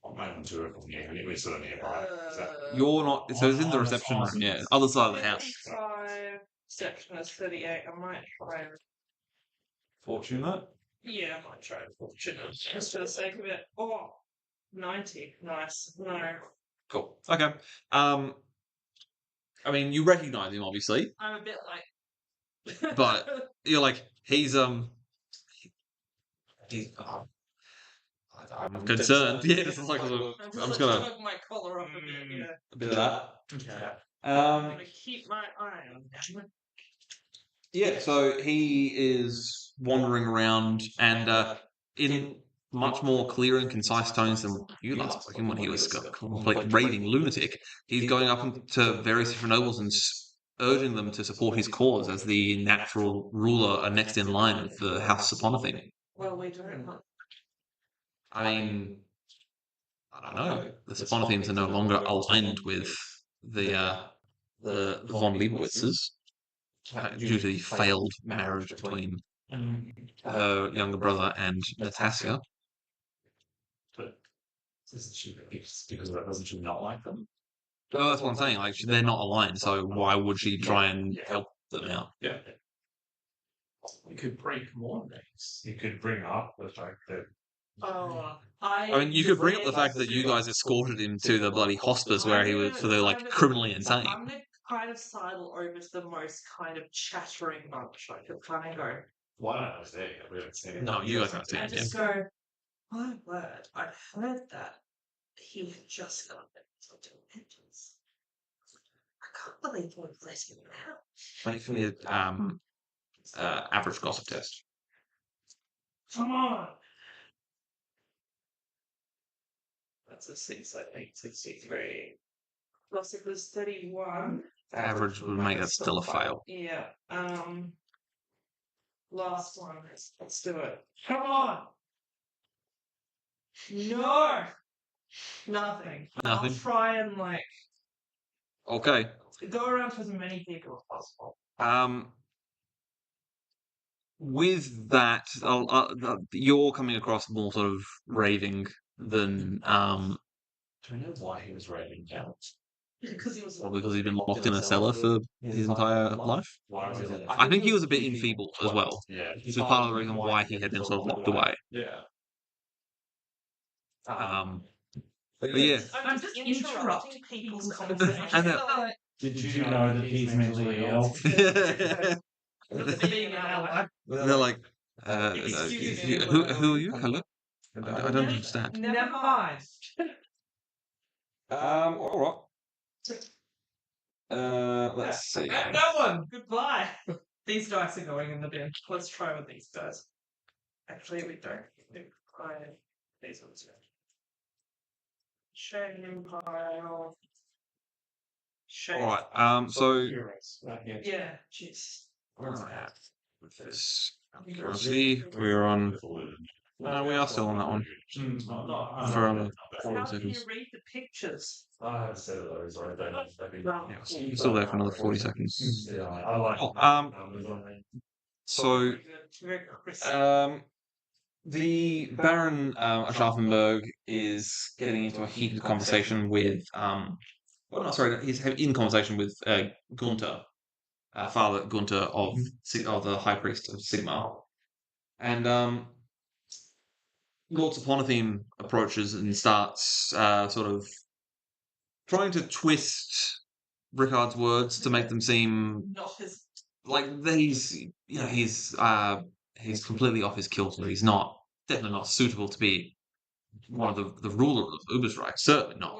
I'm not sure if I'm here. We're sort of nearby. Is that You're not. So it's in the Oh, reception room. awesome. Yeah, other side of the house. 55, section is 38. I might try. fortunate? Yeah, I might try fortune just for the sake of it. Oh, 90. Nice. No. Cool. Okay. I mean, you recognise him obviously, I'm a bit like. but you're like he's I'm concerned. Yeah, this is like I'm just gonna tug my collar up a bit. Yeah. a bit of that. Okay. I'm gonna keep my eye on him. Yeah, so he is wandering around and in much more clear and concise tones than you last spoke him when he was a complete raving lunatic. He's going up to various different nobles and urging them to support his cause as the natural ruler and next in line of the House Saponathine. Well, we don't. I mean, I don't know. The Saponathines are no longer aligned with the von Leibowitzes due to the failed marriage between her younger brother and Natasha. But isn't she because of that? Doesn't she not like them? Well, that's what I'm saying. Like, they're not aligned, so why would she try and help them out? Yeah. We could break more things. You could bring up the fact that Oh, I mean, you could bring up the fact that you guys escorted him to the bloody hospice where he was for the criminally insane. I'm gonna kind of sidle over to the most kind of chattering bunch. I could kind of go. Why don't I say it? We haven't seen it. No, you guys haven't seen I it yet. just go. My word! I heard that he had just got into repentance. I can't believe we let him out. Make for me average gossip test. Come on. That's a 6, I think. 63. Gossip was 31. Average would make that still a fail. Yeah. Last one. Let's do it. Come on. No. Nothing. I'll Nothing. try and Okay. go around to as many people as possible. With that, you're coming across more sort of raving than Do we know why he was raving out? Because he was. or because he'd been locked in a cellar for his entire life. Why was he like I think he was a bit enfeebled as well. Yeah. Which is part of the reason why he had been sort of locked away. Yeah. But yeah. I'm just interrupting people's conversation. I know. Did you know that he's mentally ill? Being an ally. They're like, Excuse me. who are you? Hello? I don't understand. Never mind. All right. Let's see. No one. Goodbye. These dice are going in the bin. Let's try with these dice. Actually, we don't. These ones. Shame pile. Shame. All right. So Yeah. Jeez. where am I at with this? See, we're on. No, we are still on that one. For How 40 do you seconds. read the pictures? I said those. I don't know. Yeah, we're still there for another 40 seconds. Yeah, I like. Oh, so Very crisp. the Baron Aschaffenburg is getting into a heated conversation with well, no, sorry, he's in conversation with Gunther, Father Gunther of the High Priest of Sigmar, and Lord Saponathine approaches and starts sort of trying to twist Rickard's words to make them seem Not his. like he's completely off his kilter. He's definitely not suitable to be one of the ruler of Ubersreich. Certainly not.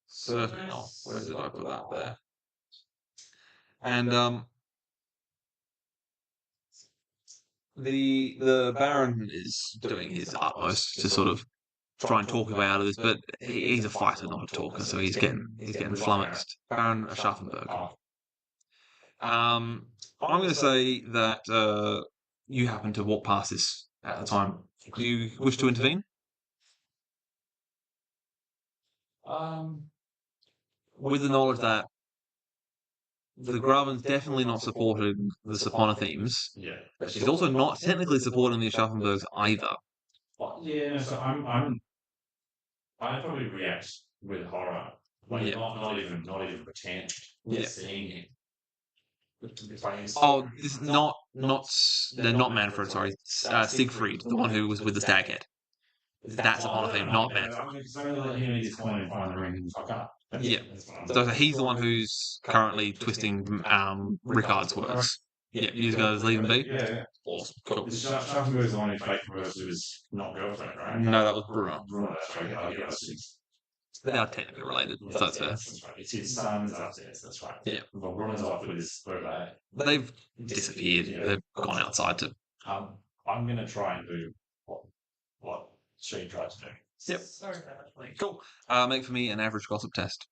Certainly not. Where did I put that there? And the Baron is doing his utmost to sort of try and talk his way out of this, but he's a fighter, not a talker, so he's getting flummoxed. Baron Aschaffenburg. I'm going to say that you happen to walk past this at the time. Do you wish to intervene? With the knowledge that the Graven's definitely not supporting the Saponathemes, Yeah. but she's also not technically supporting the Aschaffenburgs either. Yeah, so I probably react with horror. Like Yeah. not even pretend Yeah. seeing him. Oh, this is not they're not Manfred, sorry. Siegfried, the one who was with the stag head. That's Saponatheme, not Manfred. Yeah. So he's the one who's currently twisting Rickard's words. Yeah, you guys leave him be? Yeah. Awesome. Cool. Schaffenburg is the one who faked first to his not girlfriend, right? No, that was Bruno. Bruno, that's right. Yeah, yeah, that's They are technically related, so that's fair. That's right. It's his son's upstairs, that's right. Yeah. Well, Bruno's off with his birthday. They've disappeared. They've gone outside to. I'm going to try and do what she tried to do. Yep. Sorry about that, please. Cool. Make for me an average gossip test.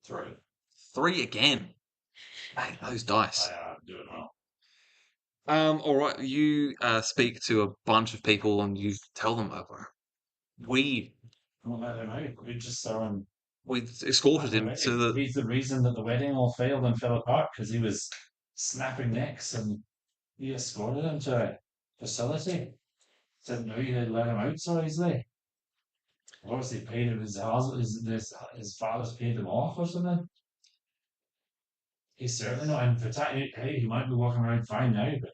3. 3 again. Hey, those dice. They are doing well. All right. You speak to a bunch of people and you tell them we Well, I don't know. We just saw him. we escorted him to the. He's the reason that the wedding all failed and fell apart because he was snapping necks and you escorted him to a facility. Didn't know you had let him out so easily. Obviously paid him his house, his father's paid him off or something. He's certainly not in protecting. Hey, he might be walking around fine now, but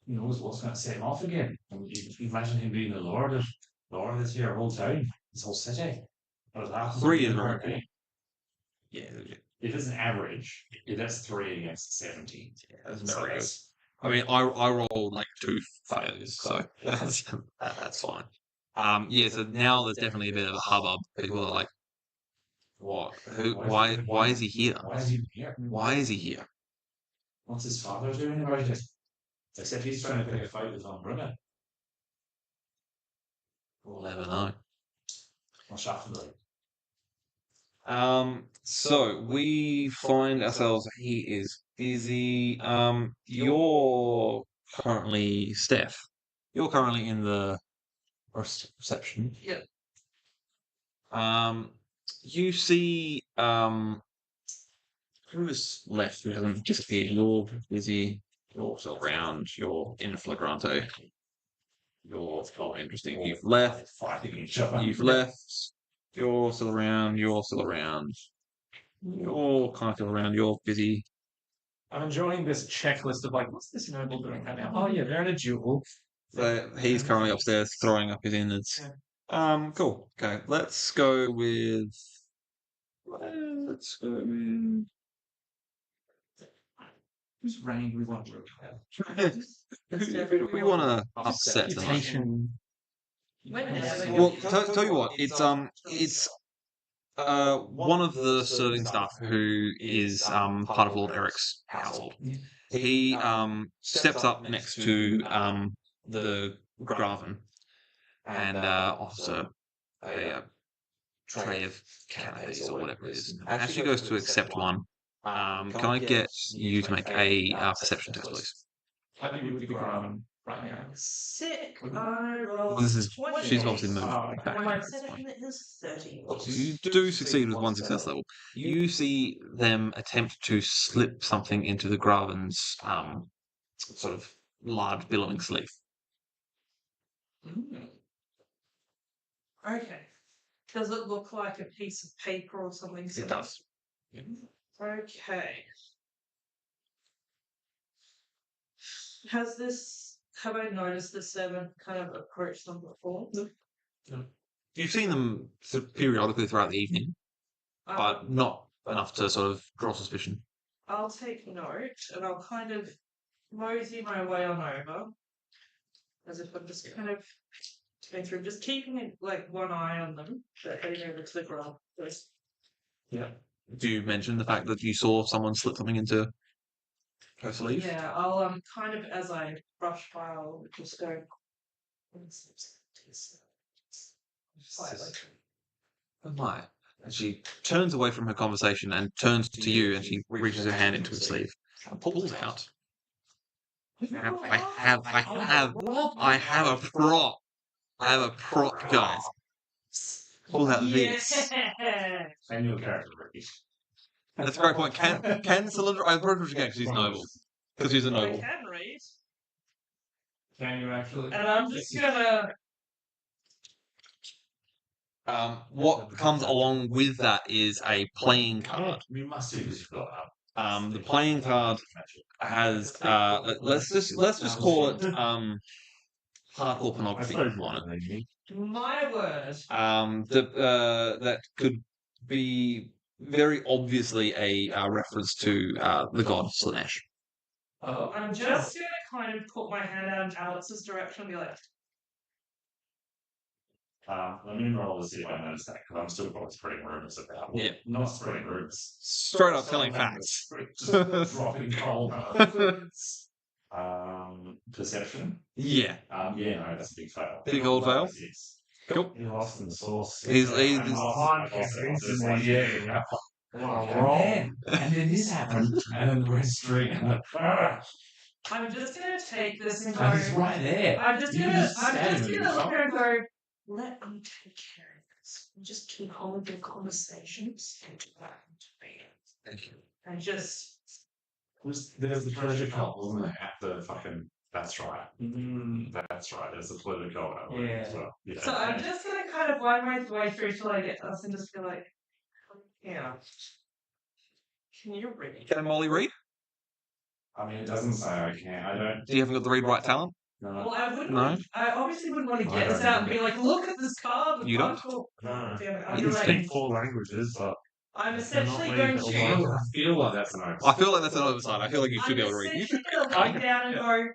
who knows what's going to set him off again. And you imagine him being the Lord of this here whole town, this whole city. But it 3 is very. Yeah, it isn't average. It is 3 against 17. Yeah, that's very good. I mean, I rolled like 2 failures, so that's fine. Yeah. So now there's definitely a bit of a hubbub. People are like, "What? Who? Why is he here? Why is he here? Why is he here?" What's his father doing about it? Except he's trying to pick a fight with Von Brunner. We'll never know. Or Schaffenburg. So we find ourselves. He is busy. You're currently Steph. You're currently in the reception. Yep. You see. Who is left? Who hasn't disappeared? You're busy. You're still around. You're in flagrante. You're interesting. You've left. Fighting each other. You've left. You're still around. You're still around. You're kind of still around. You're busy. I'm enjoying this checklist of like, what's this noble doing right now? Oh yeah, they're in a duel. So he's currently upstairs throwing up his innards. Cool. Okay, let's go with. Who's rank we want to Who we want to upset tonight? Reputation. Well, tell you what, it's one of the serving staff who is part of Lord Eric's household. He steps up next to the Graven and offers a tray of canapes or whatever it is. As she goes to accept one, can I get you to make a perception test, please? I think we would be Graven right now. Sick. I rolled This is 20. she's obviously moved back. My That's fine. perception is 30. So you do succeed with 1 success level. You see them attempt to slip something into the Graven's sort of large billowing sleeve. Okay. Does it look like a piece of paper or something? It does. Okay. Have I noticed the 7 kind of approach them before? No. You've seen them sort of periodically throughout the evening, but not enough to sort of draw suspicion. I'll take note and I'll kind of mosey my way on over, as if I'm just kind of going through, just keeping like one eye on them, that they know the clicker up. Yeah. Do you mention the fact that you saw someone slip something into her sleeve? Yeah, I'll kind of as I brush by, I'll just go. Slightly. Oh my. And she turns away from her conversation and turns to you, and she reaches her hand into her sleeve and pulls out. I have a prop. I have a prop, guys. Pull out this. Yeah. And your character, Ricky. That's a great point. Can Cylindra? I'm pretty sure she can 'cause she's noble. Because she's a I noble. can read, Can you actually? and I'm just gonna. What comes along with that is a playing card. You must do this. You've got The playing card has let's just call it hardcore pornography on it. My word. That could be very obviously a reference to the god Slanesh. I'm just gonna kind of put my hand out in Alex's direction and be like, let me roll to see if I notice that, because I'm still probably spreading rumors about. Yeah. Not spreading rumors. Straight up telling facts. Just dropping cold. Perception. Yeah. Yeah, no, that's a big fail. Big old fail. Yes. Cool. He lost in the source. He's Wrong. And then this happened, and then the red streak. I'm just gonna take this and go. And it's right there. I'm just You gonna just look stab at him. her and go, let me take care of this. Just keep holding your conversations and do that to me. Thank you. And just There's the pleasure cult, wasn't there? At the fucking. That's right. That's right. There's a pleasure cult at work as well. Yeah. so I'm just gonna kind of wind my way through till I get to us and just be like, yeah. Can you read? Can Molly read? I mean, it doesn't say I can. I don't. Do you haven't got the read write talent? No. Well, I wouldn't. No. I obviously wouldn't want to I get this don't out and be like, look at this card. with You don't? hardcore-" No. Damn it, You I'm, speak like, 4 languages, but I'm essentially not going read to. it all. I feel like that's an oversight. I feel like that's an oversight. I feel like you should I'm be able to read. essentially going to come down and go,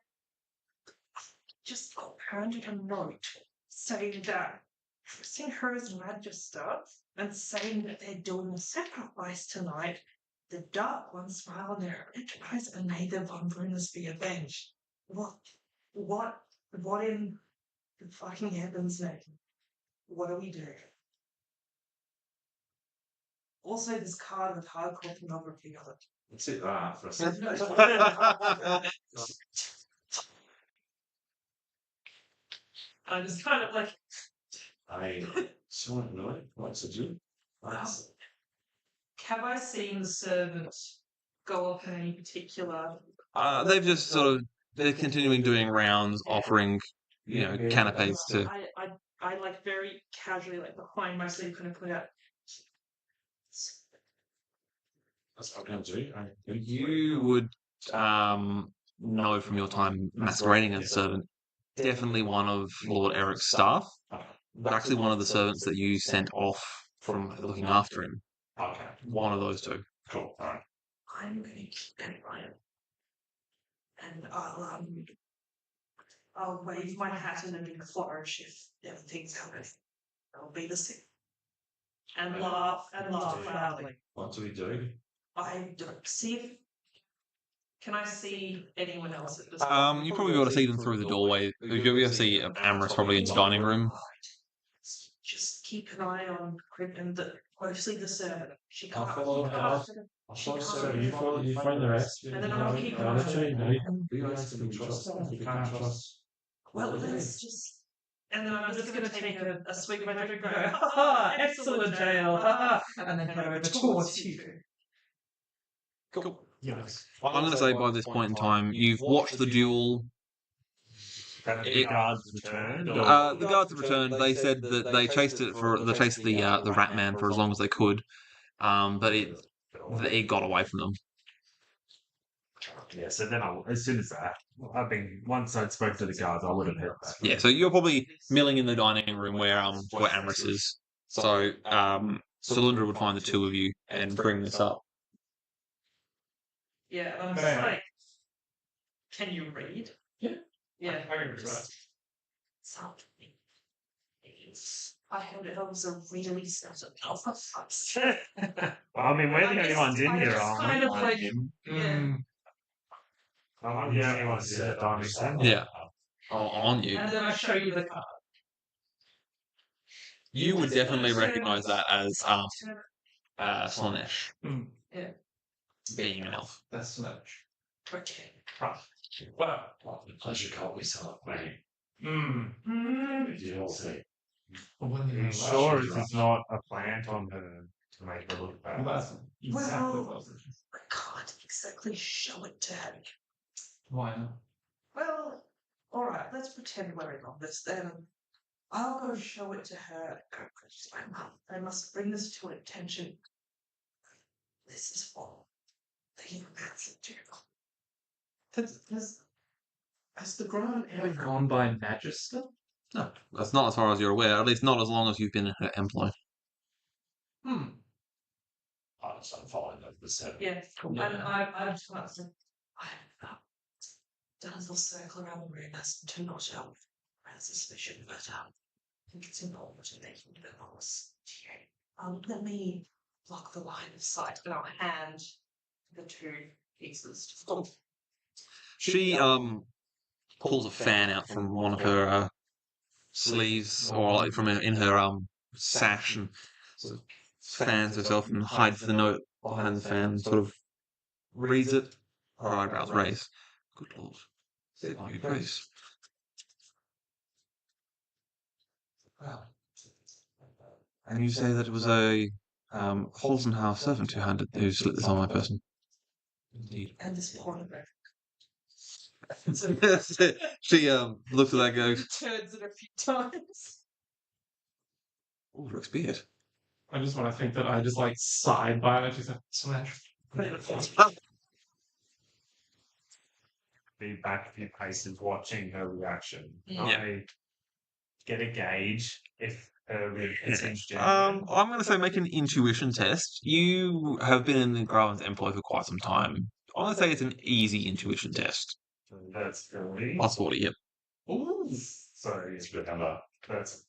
just got handed a note saying that forcing her as Magister and saying that they're doing a sacrifice tonight. The Dark Ones smile on their enterprise and made their wanderers be avenged. What in the fucking heaven's name? What do we do? Also, this card with hardcore pornography on it. Let's hit that for a second. I'm just kind of like, I saw it really. What's it do? Nice. have I seen the servant go off in any particular? They've just sort of they're continuing doing rounds, offering canapes to. I like very casually, like behind my sleeve, kind of put out. That's what I'm going to do. You would know from your time masquerading as a servant, definitely one of Lord Eric's staff, but actually one of the servants that you sent off from looking after him. Okay. One of those two. Cool. All right. I'm going to keep an eye on, and I'll wave my hat in a big flourish if everything's happening. I'll be the same. And laugh loudly. What do we do? I don't see if. Can I see anyone else at this You probably be able to see them through the doorway. You'll be able to see Amris probably in the dining room. Just keep an eye on Crippen, mostly the servant. She can't. I'll follow keep her. after them. You find the rest. And then I'll keep an eye on her. You guys can trust them if you can't trust. Well, let's just. And then I'm just going to take a swig of my drink and go, ha ha, excellent jail, ha ha, and then head over towards you. Cool. yes. I'm going to say by this point in time, you've watched the duel. And the guards returned. The guards have returned. They said that they chased the rat man for as long as they could, but it got away from them. Yeah, so then as soon as that, once I'd spoke to the guards, I would have hit that. Yeah, so you're probably milling in the dining room where Amris is. So Cylindra would find the two of you and bring this up. Yeah, and I'm May just I? like, can you read? Yeah. Yeah. I can read that. Something. I heard it was a really set of I mean, we're the only ones in I here, just aren't kind we? of like, Mm. I'm the only one who's at dining room. Yeah. On you. and then I show you the card. You would definitely recognize that as Slanesh, Yeah. being an elf. That's Slanesh. Okay. Well, the pleasure can't we celebrate? You all say. Well, Are you sure it's not a plant on her to make her look bad? that's exactly Well- what I was thinking. I can't exactly show it to her. Why not? Well, alright, let's pretend we're in on this then. I'll go show it to her. I must bring this to her attention. This is what the massive do. Has the Grant ever gone by Magister? No, that's not as far as you're aware. At least not as long as you've been in her employ. Hmm. I was following the seven. Yeah, Yeah. and I just want to say, I have done a little circle around the room as to not show my suspicion, but I think it's important to make him the boss to you. Let me block the line of sight and I'll hand the two pieces to She pulls a fan out from one of her sleeves, or like from in her sash, and sort of fans herself and hides the note behind the fan, and sort of reads it. Her eyebrows raised. Good lord, said you praise. Wow. And you say that it was a Holzenhauer servant who slit this on my person. Indeed. and this pornographic. She looks at that and goes, Turns it a few times. "Oh, looks weird." I just want to think that I just like sighed by it and she's like, Slanesh. Be back a few paces watching her reaction. Yeah. I get a gauge if her reaction's genuine. I'm going to say make an intuition test. You have been in the Graven's employ for quite some time. I'm going to say it's an easy intuition test. That's 40. Plus 40, yep. Ooh. So it's good number. That's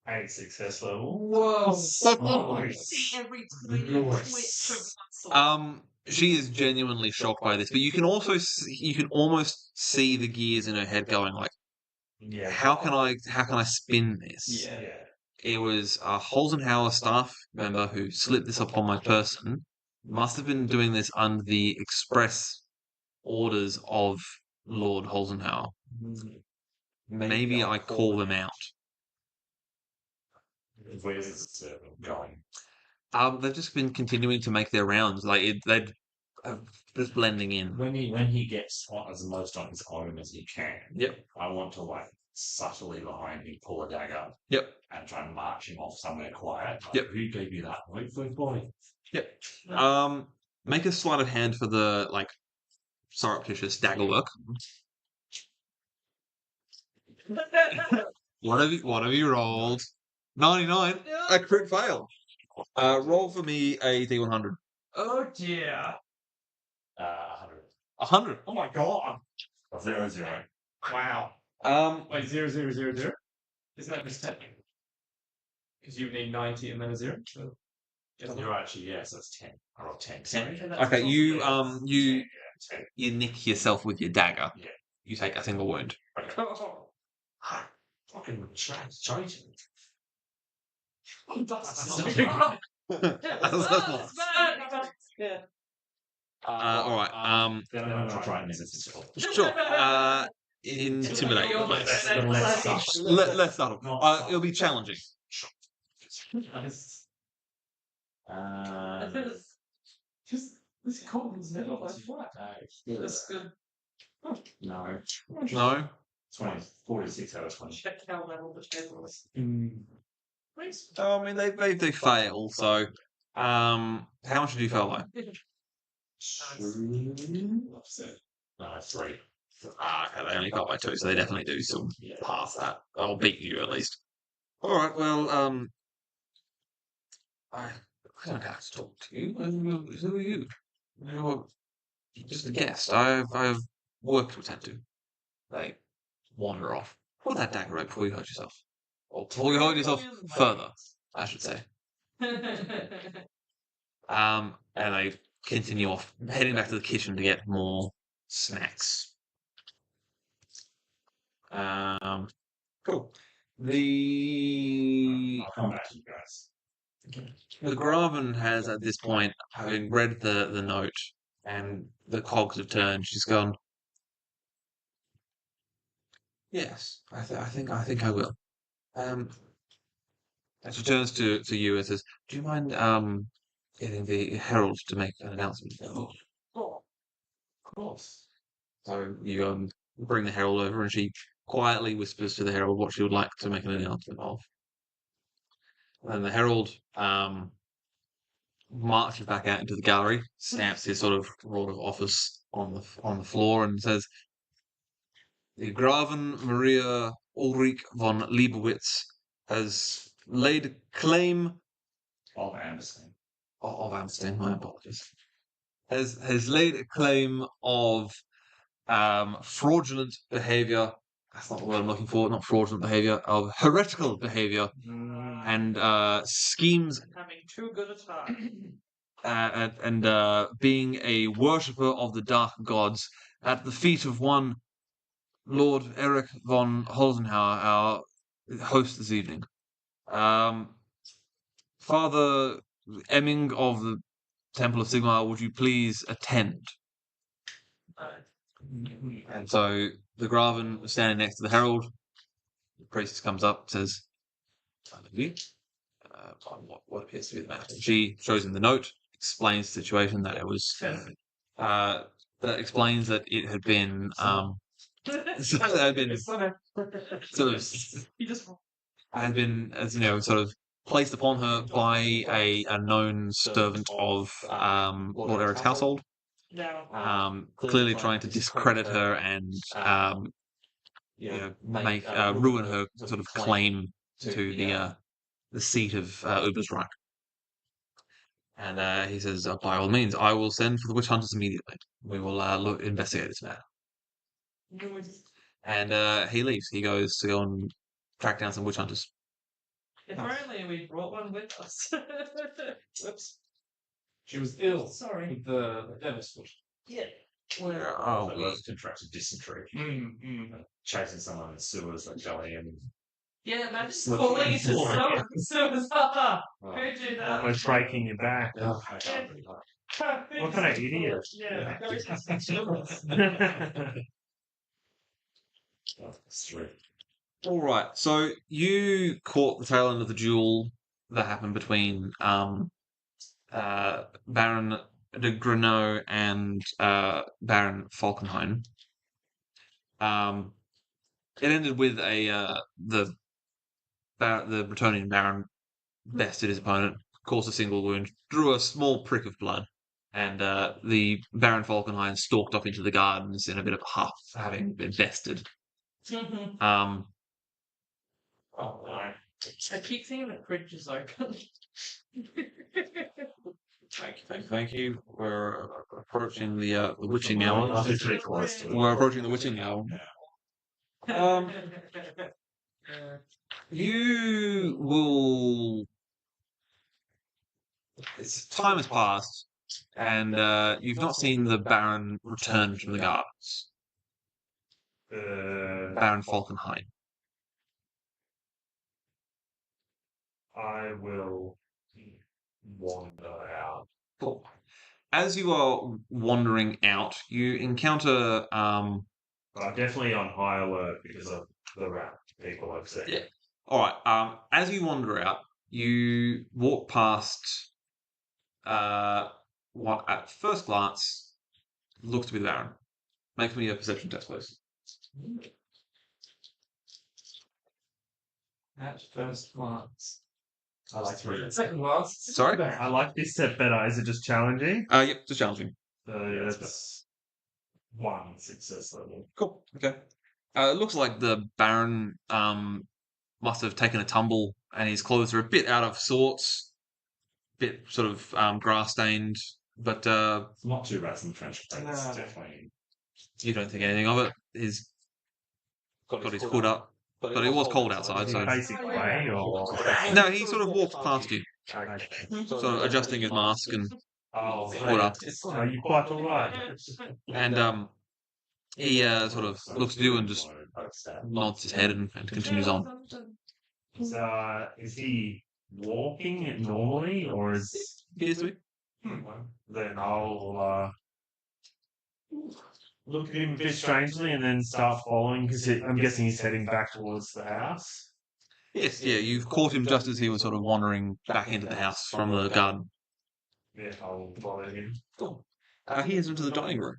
8 success level. Whoa. See every tiny twitch of muscle. She is genuinely shocked by this, but you can also you can almost see the gears in her head going like, Yeah. how can I spin this? Yeah. It was a Holzenhauer staff member who slipped this upon my person. Must have been doing this under the express orders of Lord Holzenhauer. Maybe I call them out. Where's the servant going? They've just been continuing to make their rounds. They're just blending in. When he gets on as most on his own as he can. Yep. I want to like subtly behind him pull a dagger. Yep. And try and march him off somewhere quiet. Like, Yep. Who gave you that? Wait for his body. Yep. Make a sleight of hand for the like surreptitious dagger work. What have you rolled? 99. A crit fail. Roll for me a D100. Oh dear. 100. 100. Oh my god. 0-0. Wow. Wait, 0, 0, 0, 0? Isn't that just 10? Because you need 90 and then a 0? So, You're actually, yes, that's 10. I rolled 10. 10. Okay, you Yeah, 10. you nick yourself with your dagger. Yeah. You take a single wound. Fucking traitor. Yeah. All right. Then I'm going to try and resist it. Sure. Intimidate. Please. Less subtle. It'll be challenging. Just this cold is never like flat. That's good. No. No. 46 out of 20. Check how level the table is. Please. I mean, they fail. So, how much did you fail by? No, 3. Okay, they only got by 2, so they definitely do still pass that. I'll beat you at least. All right. Well, I don't have to talk to you. Who are you? You're just a guest. I've work to attend to. They wander off. Put that dagger out before you hurt yourself. Or before you hurt yourself further, I should say. And they continue off, heading back to the kitchen to get more snacks. Cool. I'll come back to you guys. The Graven has, at this point, having read the note and the cogs have turned, she's gone, yes, I think I will. And she turns to you and says, do you mind getting the herald to make an announcement? Oh, of course. So you bring the herald over and she quietly whispers to the herald what she would like to make an announcement of. And the herald marches back out into the gallery, stamps his sort of rod of office on the floor, and says, "The Graven Maria Ulrich von Leibowitz has laid claim Of Anderson. of Amstein. My apologies. Has laid a claim of fraudulent behaviour. That's not the word I'm looking for. Not fraudulent behaviour. Of heretical behaviour and schemes Having too good a time. and being a worshipper of the dark gods at the feet of one Lord Eric von Holzenhauer, our host this evening. Father Emming of the Temple of Sigmar, would you please attend? And so the Graven is standing next to the herald. The priest comes up, says, what appears to be the matter. She shows him the note, explains the situation, that it was that explains that it had been had been sort of had been, as you know, sort of placed upon her by a known servant of Lord Eric's household. Clearly trying to discredit her and make ruin her sort of claim to the seat of Ubersreich. And he says, by all means, I will send for the witch hunters immediately. We will investigate this matter. And he leaves. He goes to go and track down some witch hunters. If only we brought one with us. Whoops. She was ill. Sorry. With the devil's foot. Yeah. Where are we? Contracted dysentery. Chasing someone in the sewers like Joey and. Yeah, man, just calling it sewers. Who do that? We're breaking your back. Oh, I can't really like. What kind of idiot? Yeah. That's 3. All right. So you caught the tail end of the duel that happened between Baron de Greneau and Baron Falkenhayn. It ended with the Bretonnian Baron bested his opponent, caused a single wound, drew a small prick of blood, and the Baron Falkenhayn stalked off into the gardens in a bit of a huff, having been bested. Oh, no. I keep thinking that fridge is open. Thank you. We're approaching the witching hour. That's pretty close to it. We're approaching the witching hour. You will. Time has passed, and you've not seen the Baron return from the gardens. Baron Falkenhayn. I will wander out. Cool. As you are wandering out, you encounter I'm definitely on high alert because of the rat people I've seen. Yeah. All right. As you wander out, you walk past what at first glance looks to be the Baron. Make me a perception test, please. At first glance. I like 3. Second glance. Sorry? I like this set better. Is it just challenging? Yep, just challenging. So that's 1 success level. Cool. Okay. It looks like the Baron must have taken a tumble, and his clothes are a bit out of sorts, bit sort of grass stained. But It's not too rats in the trench. But it's No. definitely you don't think anything of it. He's got his hood up, but it was cold outside, Is so he facing away or? no, he sort of walked past you, Okay. sort of adjusting his mask and Oh, hood up, are you quite alright? and he sort of looks at you and just nods his head and continues on. Is he walking normally, or is? Appears to be. Then I'll look at him a bit strangely and then start following because I'm guessing he's heading back towards the house. Yes, yeah, you've caught him just as he was sort of wandering back into the house from the garden. Yeah, I'll follow him. He heads into the dining room.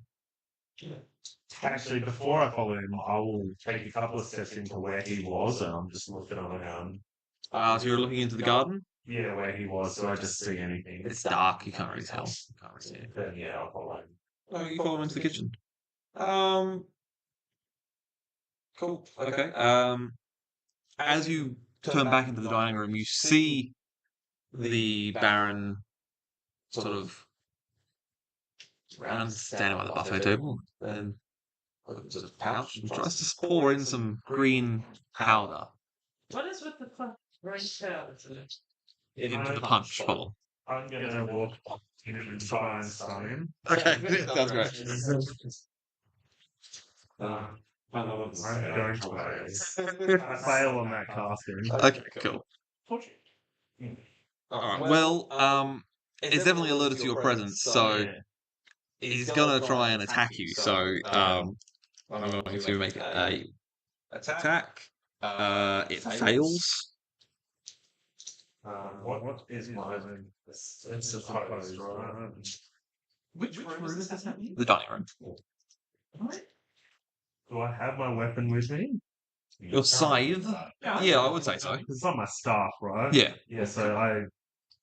Actually, before I follow him, I will take a couple of steps into where he was, and I'm just looking around. So you're looking into the garden? Yeah, where he was. Do I just see anything? It's dark, you can't really tell. You can't really see it. Then yeah, I'll follow him. Oh, you follow him into the kitchen. Cool. Okay. As you turn back into the dining room, you see the Baron sort of standing by the buffet table and opens his pouch and tries to pour in some green powder What is with the rain powder today? into the punch bowl. I'm gonna walk up to him and try and stun him. Okay, sounds great. I'm going to I fail on that casting. Okay, cool. All right. Well, it's definitely alerted to your presence, so he's gonna try and attack you. So I'm going to make a attack. It fails. What is my name? It's opposed, right? Which room is this happening? The dining room. Do I have my weapon with me? Your scythe? Yeah, I would say so. It's not my staff, right? Yeah. Yeah, so I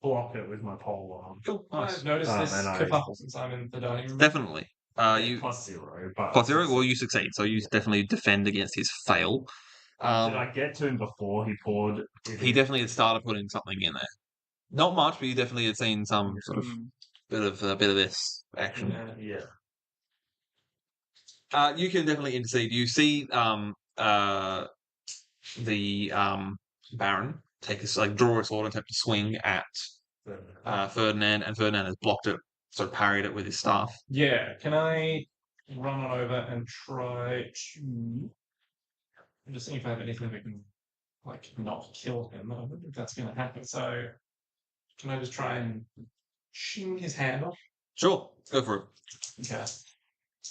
block it with my pole arm. Cool. Nice. I've noticed this and I- kerfuffle since I'm in the dining room. Definitely. You +0, but +0. Well, you succeed, so you definitely defend against his fail. did I get to him before he poured? He definitely had started putting something in there. Not much, but you definitely had seen some sort of bit of this action. Yeah. You can definitely intercede. You see the Baron take draw a sword and attempt to swing at Ferdinand, and Ferdinand has blocked it, sort of parried it with his staff. Yeah, can I run on over and try to... I'm just seeing if I have anything that can, not kill him. I don't think that's going to happen. So, can I just try and ching his hand off? Sure, go for it. Okay.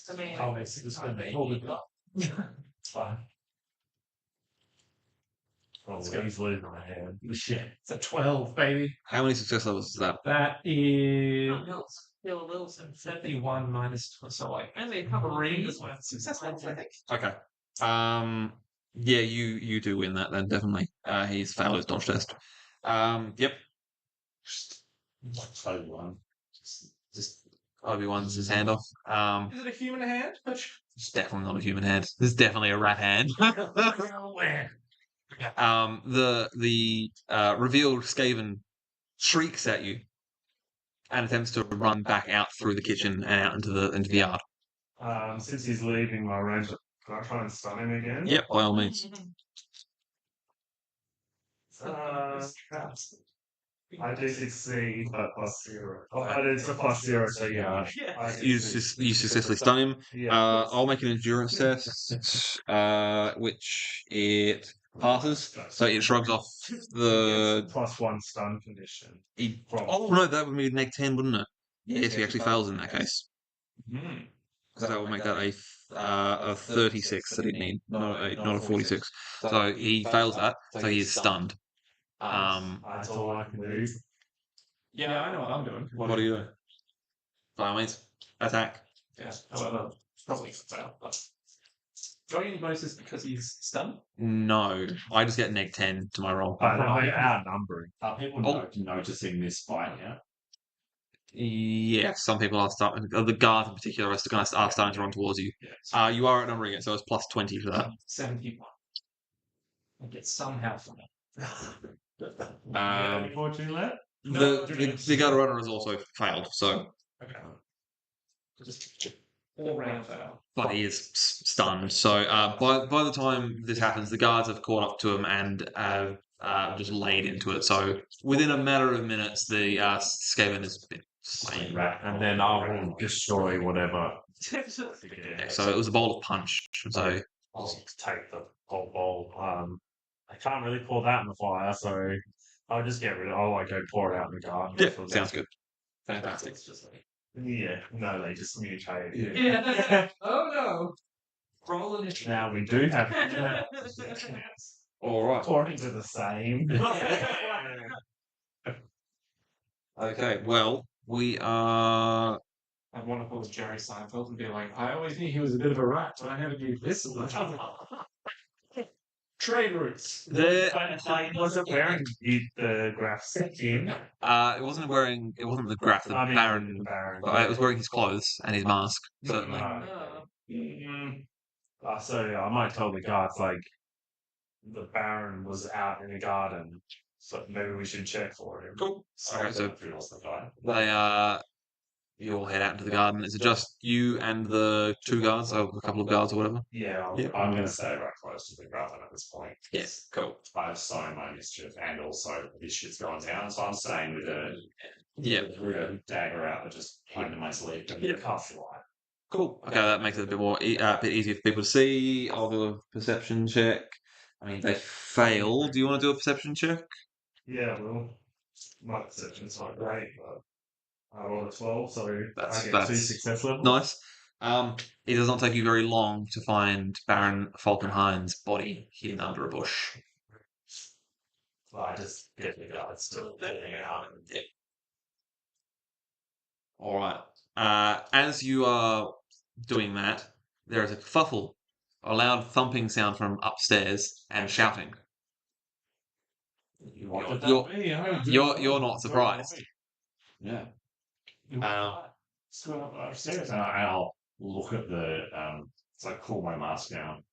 I mean, I'll basically just going to hold it up. Fine. Oh, he's losing my hand. Shit. It's a 12, baby. How many success levels is that? That is feel a little sympathetic. 51 minus, so Only a couple of 3 fingers worth. success levels, I think. Okay. Yeah, you do win that then, definitely. He's failed his dodge test. Yep. Obi-Wan. Just Obi-Wan's his hand off. Is it a human hand? It's definitely not a human hand. This is definitely a rat hand. The revealed Skaven shrieks at you and attempts to run back out through the kitchen and out into the yard. Since he's leaving my range, can I try and stun him again? Yep, by all means. I do succeed, but +0. But it's a +0, so yeah. You successfully stun him. Yeah. I'll make an endurance test, which it passes. So it shrugs off the. +1 stun condition. Oh no, that would be -10, wouldn't it? Yes, he actually fails in that case. Because that would make that a 36 that he'd need, not a 46. So he fails that, so he is stunned. That's all I can do. Yeah, I know what I'm doing. What are you doing? By all means, attack. Yeah, however, probably fail. But... Do I get any bonuses because he's stunned? No, I just get -10 to my roll. But I'm outnumbering. Are people noticing this fight, yeah? Yes, some people are starting. The guards in particular are starting to run towards you. You are outnumbering it, so it's plus 20 for that. 71. I get some health from it. Any fortune left? The guard runner has also failed, so Okay. Just all round fail. but he is stunned. So by the time this happens, the guards have caught up to him and just laid into it. So within a matter of minutes, the Skaven has been slain. Right, and then I will destroy whatever. Yeah, so it was a bowl of punch. So I'll take the whole bowl. I can't really pour that in the fire, so I'll just get rid of it. I'll like go pour it out in the garden. yeah, sounds good. Fantastic. Yeah, no, they just mutate. Yeah. Oh no. Roll initiative. Now we do have All right. according to the same. Okay. Well, we are. I want to pull Jerry Seinfeld and be like, I always knew he was a bit of a rat, but I never knew this much. Trade routes. I wasn't wearing the graph skin. It wasn't wearing. It wasn't the Graf, the Baron. The Baron. It was wearing his clothes and his mask. Certainly. So I might tell the guards like the Baron was out in the garden, so maybe we should check for him. Cool. Okay, so the guy. they you all head out into the garden. Is it just you and the two guards, or a couple of guards, or whatever? Yeah, Yeah. I'm going to stay right close to the garden at this point. Yes. Cool. I've sown my mischief, and also this shit's going down, so I'm staying with a Yeah. dagger out that just under my sleeve. Yeah. Cast light. Cool. Okay, that makes it a bit more, a bit easier for people to see. I'll do a perception check. I mean, they fail. Do you want to do a perception check? Yeah, well, my perception's not great, but I rolled a 12, so I get That's 2 success levels. Nice. It does not take you very long to find Baron Falkenhayn's body hidden under a bush. Well, I just get the guards still getting out. Yeah. All right. As you are doing that, there is a kerfuffle, a loud thumping sound from upstairs, and shouting. You're not surprised. Yeah. So upstairs, and I'll look at the it's like pull my mask down.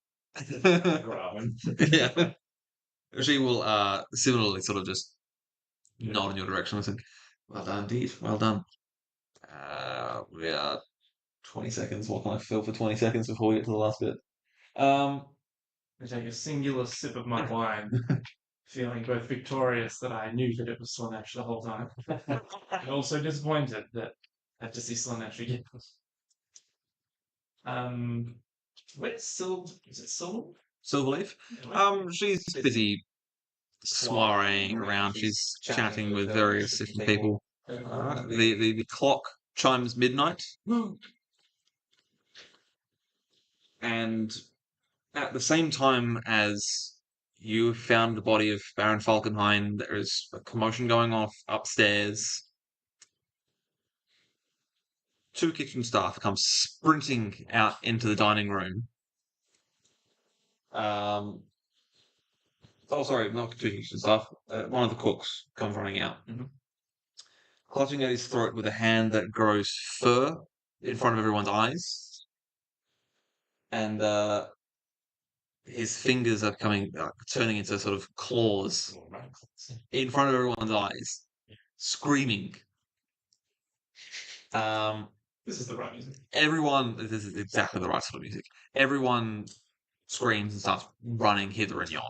Yeah. She will similarly sort of just nod in your direction and say, well done indeed, well done. We are 20 seconds. What can I fill for 20 seconds before we get to the last bit? I take a singular sip of my wine, feeling both victorious that I knew that it was Slanesh the whole time, and also disappointed that I had to see Slanesh again. Where's is it Sil? Silverleaf? She's busy soireeing around. She's chatting with various different people. The clock chimes midnight. And at the same time as you found the body of Baron Falkenhayn, there is a commotion going off upstairs. 2 kitchen staff come sprinting out into the dining room. Sorry, not 2 kitchen staff. One of the cooks comes running out, clutching at his throat with a hand that grows fur in front of everyone's eyes, and his fingers are turning into sort of claws in front of everyone's eyes, screaming. This is the right music. This is exactly the right sort of music. Everyone screams and starts running hither and yon.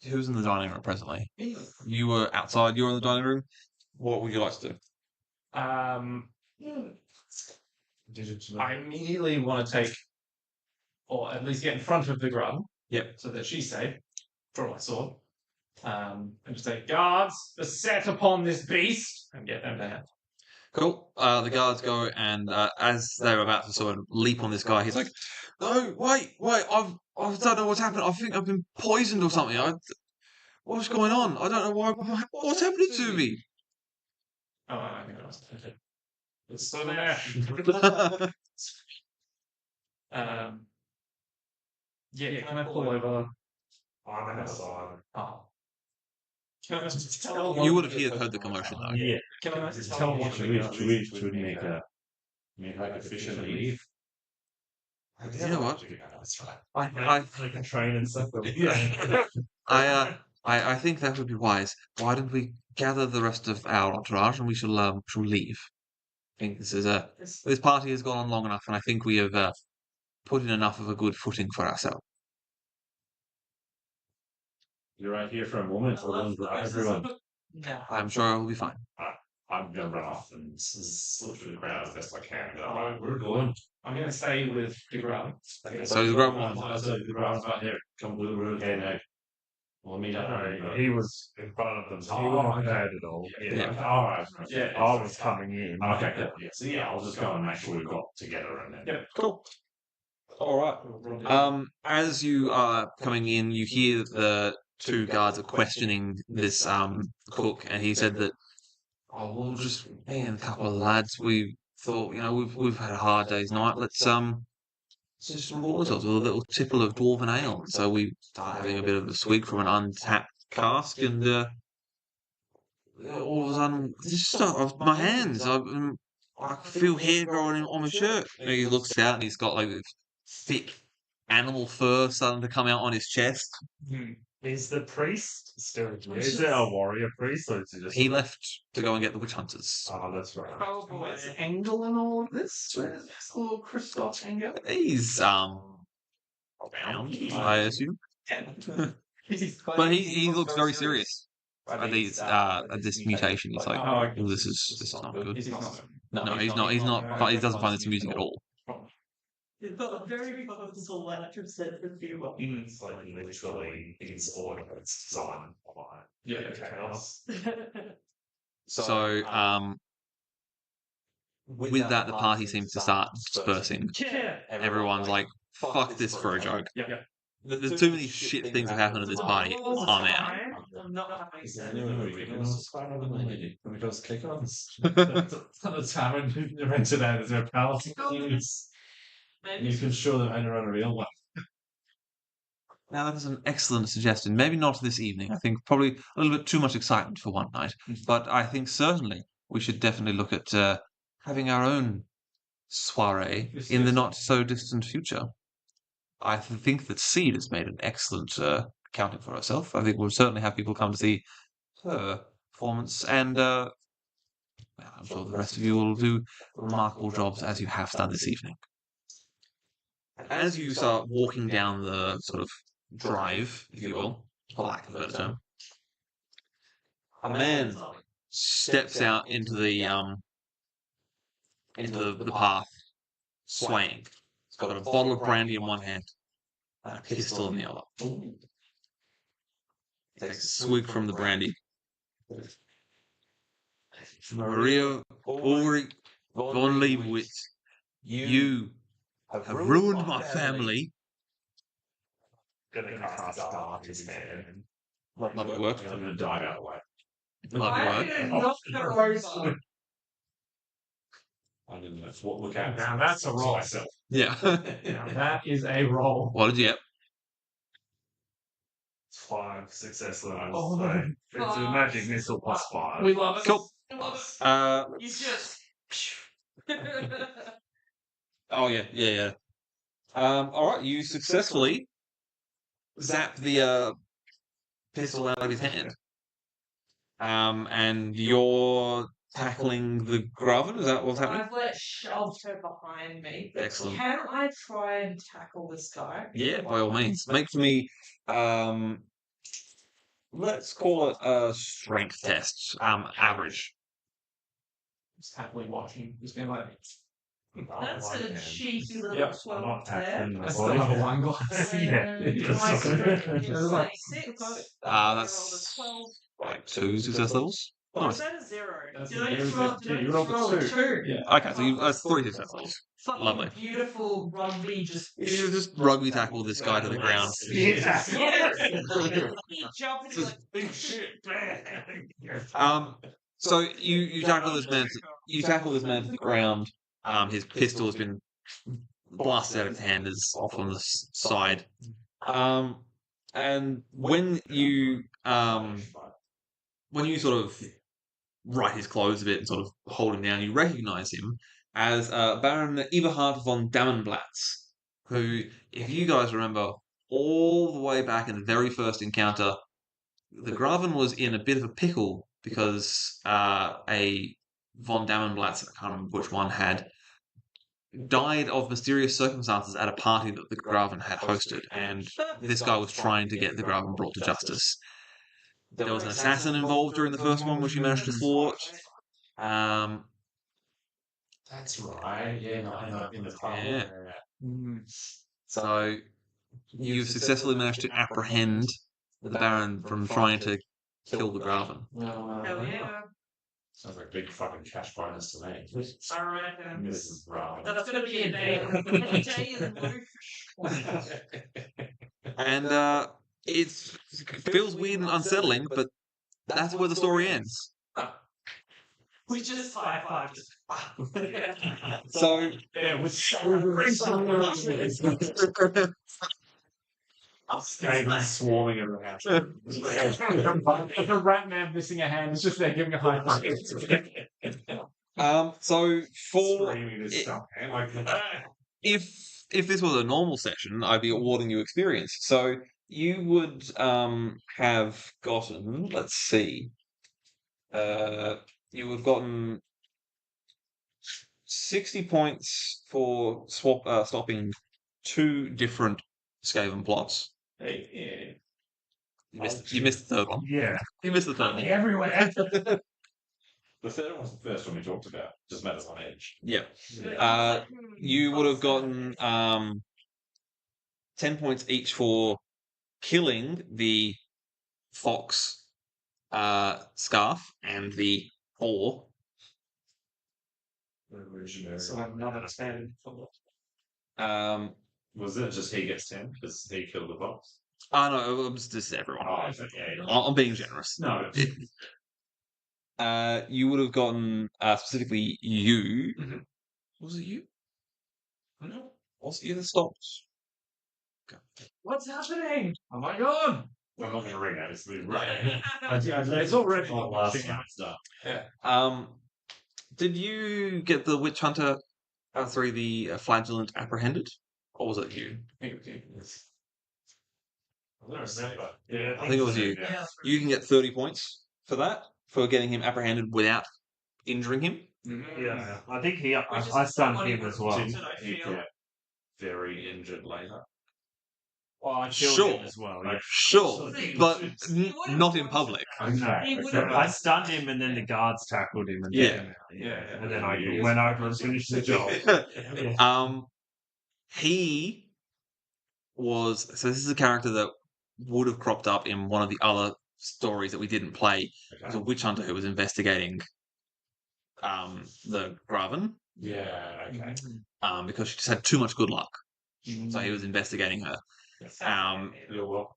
Who's in the dining room presently? You were outside. You were in the dining room. What would you like to do? I immediately want to take, or at least get in front of the grub. Yep. So that she's safe. Draw my sword. And just say, guards, beset upon this beast, and get them down. Cool. The guards go, and as they're about to sort of leap on this guy, he's like, "No, wait! I don't know what's happened. I think I've been poisoned or something. What's going on? I don't know why. What's happening to me?" Oh, I think I was. It's Slanesh. Yeah, can I pull over? I'm outside. Oh. Can I just tell You would have heard the commotion though. Yeah. Can I just Tell me what should we make like officially leave? You know what? That's right. I Like a train and stuff. Yeah. I think that would be wise. Why don't we gather the rest of our entourage and we shall leave? I think this party has gone on long enough, and I think we have put in enough of a good footing for ourselves. You're right here for a moment. For everyone. No. I'm sure it will be fine. I'm gonna run off and slip through the crowd as best I can. Alright, we're going. I'm going to stay with the ground. So the ground one. So the ground's right here. Come with the okay now. We'll meet up. He was in front of them, so he wasn't heard it all. Yeah. Alright. Yeah, I was coming in. Okay, good. Yeah. So yeah, I'll just go and make sure we've got together and then. Yep. Cool. All right. As you are coming in, you hear the two guards are questioning this cook, and he said that, oh, we'll just me and a couple of lads. We thought, we've had a hard day's night. Let's just reward ourselves with a little tipple of dwarven ale. So we start having a bit of a swig from an untapped cask, and all of a sudden, just start off my hands. I can feel hair growing on my shirt. And he looks out and he's got like this thick animal fur starting to come out on his chest. Is the priest still here? Is it a warrior priest or is it just... He left to go and get the witch hunters. Oh, that's right. Oh boy. Where's Engel and all of this? Where's little Christoph Engel? He's around, I assume. But he looks very serious at this mutation. He's like, Oh, oh, this is not good. Is he not? No, he's not. He's not. He doesn't find this amusing at all. It's got a very purposeful letter set for you. It's like literally his order. It's designed by Yeah. chaos. So, with that, the party seems to start dispersing. Yeah. Everyone's like, "Fuck this for a joke." Yeah. There's too many shit things have happened at this party. I'm out. I'm not having Is there sex. any way we can spot on the lady? Can we just click on this? The tavern you mentioned that as a palace. Maybe You can show them how to run a real one. Now that is an excellent suggestion. Maybe not this evening. I think probably a little bit too much excitement for one night. But I think certainly we should definitely look at having our own soiree in the not so distant future. I think that Seed has made an excellent accounting for herself. I think we'll certainly have people come to see her performance, and well, I'm sure the rest of you will do remarkable jobs as you have done this evening. As you start walking down the sort of drive, if you will, for lack of a better term, a man steps out into the path, swaying. He's got a bottle of brandy in one hand and a pistol in the other. Takes a swig from the brandy. Maria Ulrich von Leibowitz, you have ruined my family. Gonna cast dark his hand. Lovely work. I'm gonna dive out of the way. Lovely I work. did not go over. I didn't know what look at. Now that's a roll. Myself. Yeah. That is a roll. What did you get? 5 success levels. Oh, So no. it's a magic missile plus 5. We love it. Cool. You just. Oh yeah. All right, you successfully zap the pistol out of his hand. And you're tackling the Graven. Is that what's happening? I've let shoved her behind me. Excellent. Can I try and tackle this guy? Yeah, by all means. Make for me. Let's call it a strength test. Average. Just happily watching. Just being like, That's a cheeky little Yeah, I'm 12 not there. tackling I my still have a body. wine glass. Yeah. My strength It is was like- 26. That's I rolled a 12. like 2 success levels. Or is Nice. that a 0? That's Did a I just zero. roll, did Yeah, I you just rolled a roll a 2. 2? Yeah. Okay, so that's 3 success levels. Fucking Lovely. beautiful rugby just. You just rugby tackle this guy to the ground. Yeah. He jumped and Big shit, man. So you tackle this man. You tackle this man to the ground. His pistol has been blasted out of his hand, is off on the side. And when you when you sort of right his clothes a bit and sort of hold him down, you recognise him as Baron Eberhard von Dammenblatz, who, if you guys remember, all the way back in the very first encounter, the Graven was in a bit of a pickle because a von Dammenblatz, I can't remember which one, had died of mysterious circumstances at a party that the Graven had hosted, and this guy was trying to get the Graven brought to justice. There was an assassin involved during the first one, which he managed to thwart. That's right. Yeah, no, in the tunnel. Yeah. Mm. So you've successfully managed to apprehend the Baron from trying to kill the Graven. Hell yeah. Sounds like a big fucking cash bonus to me. I reckon. This is right. That's going to be a day. A day in the And it feels weird and unsettling, but that's where the story ends. We just high-fived. So Yeah, with Skaven swarming around. the rat man missing a hand is just there giving a high five. so for Screaming this stuff, man. Like, if this was a normal session, I'd be awarding you experience. So you would have gotten, let's see, you would have gotten 60 points for stopping 2 different Skaven plots. yeah. You missed the third one. Yeah. You missed the third one. Everywhere. The third one was the first one we talked about. Just matters on edge. Yeah. You would have gotten 10 points each for killing the fox scarf and the boar. So another 10. Was it just he gets 10 because he killed the box? Oh no, it was just everyone. Oh, yeah. I'm being generous. No. You would have gotten specifically you. Mhm. Was it you? No. Was it you that stopped? What's happening? Oh my god! I'm not going to ring that. It's right. It's already Last time it's done. Did you get the witch hunter? The flagellant apprehended, or was it you? Yeah, I think it was you. Yeah. You can get 30 points for that, for getting him apprehended without injuring him. Yeah. I think Which is I stunned somebody him who as well. did I He feel. get very injured later. Well, I killed Sure. him as well. Yeah. Sure, but He would've not in won. public. He would have. I stunned him, and then the guards tackled him. And Yeah. took him out. Yeah. And then I went over and finished the job. He was, so this is a character that would have cropped up in one of the other stories that we didn't play. It was a witch hunter who was investigating the Graven Yeah, okay. because she just had too much good luck. So he was investigating her. You're welcome.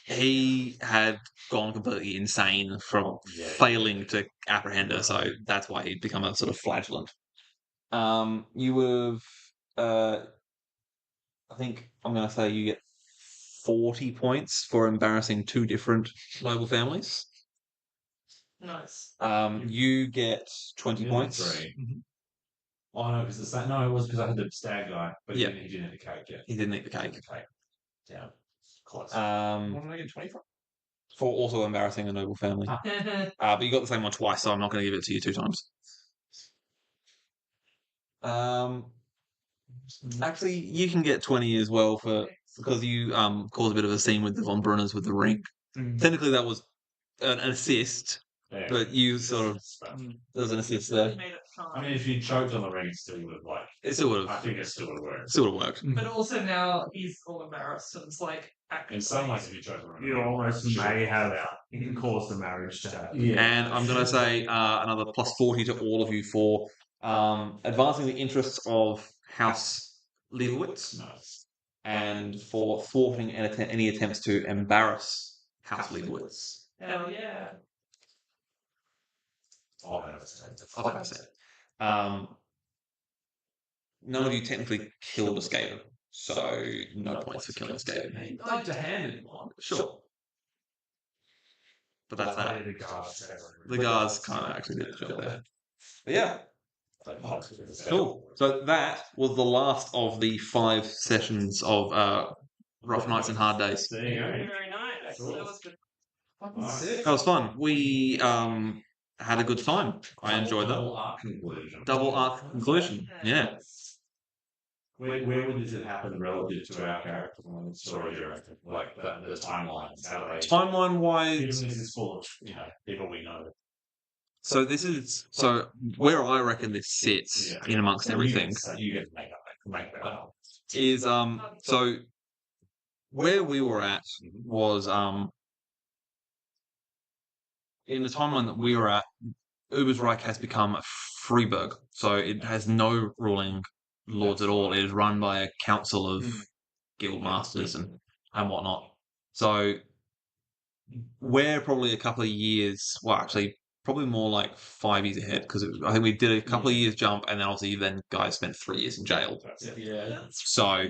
He had gone completely insane from failing to apprehend her, so that's why he'd become a sort of flagellant. You would have, I think I'm going to say you get 40 points for embarrassing 2 different noble families. Nice. You get 20 points. Three. Oh no, because the stag. No, it was because I had the stag guy, but Yeah. he didn't have the cake yet. He didn't eat the cake. Okay. Down. Close. What did I get 20 from? For also embarrassing a noble family. But you got the same one twice, so I'm not going to give it to you 2 times. Actually, you can get 20 as well because you caused a bit of a scene with the Von Brunners with the ring. Technically, that was an assist, Yeah. but you sort of there's an assist there. Made it fun. I mean, if you choked on the ring, it still would have It still would I have think it still would have worked. still would have worked. But also now he's all embarrassed, and it's like. In some ways, if you choked on the ring, You almost may have caused the marriage to happen. Yeah. And I'm going to say another plus 40 to all of you for advancing the interests of House Leibowitz Nice. and for thwarting any attempts to embarrass House Leibowitz. Hell yeah. Oh, that was terrible. Like I said, none of you technically killed a Skaven, so no points for killing a Skaven. Like to hand it one. Sure. But that's that. The guards. The guards kind of actually did the job there. But yeah. Cool. So that was the last of the 5 sessions of Rough Nights and Hard Days. Very nice. That was good. That was fun. We had a good time. I enjoyed that. Double arc conclusion. Yeah. Where would this happen relative to our character story? Do you reckon? Like the timelines? How do they? Timeline wise, Given this is full of people we know. so this is where I reckon this sits in amongst everything You get to make that up. is so where we were at was in the timeline that we were at, Ubersreich has become a Freiburg, so it has no ruling lords at all. It is run by a council of guild masters and whatnot. So we're probably a couple of years, well, actually, probably more like 5 years ahead, because I think we did a couple of years jump, and then obviously then guys spent 3 years in jail. Yeah. So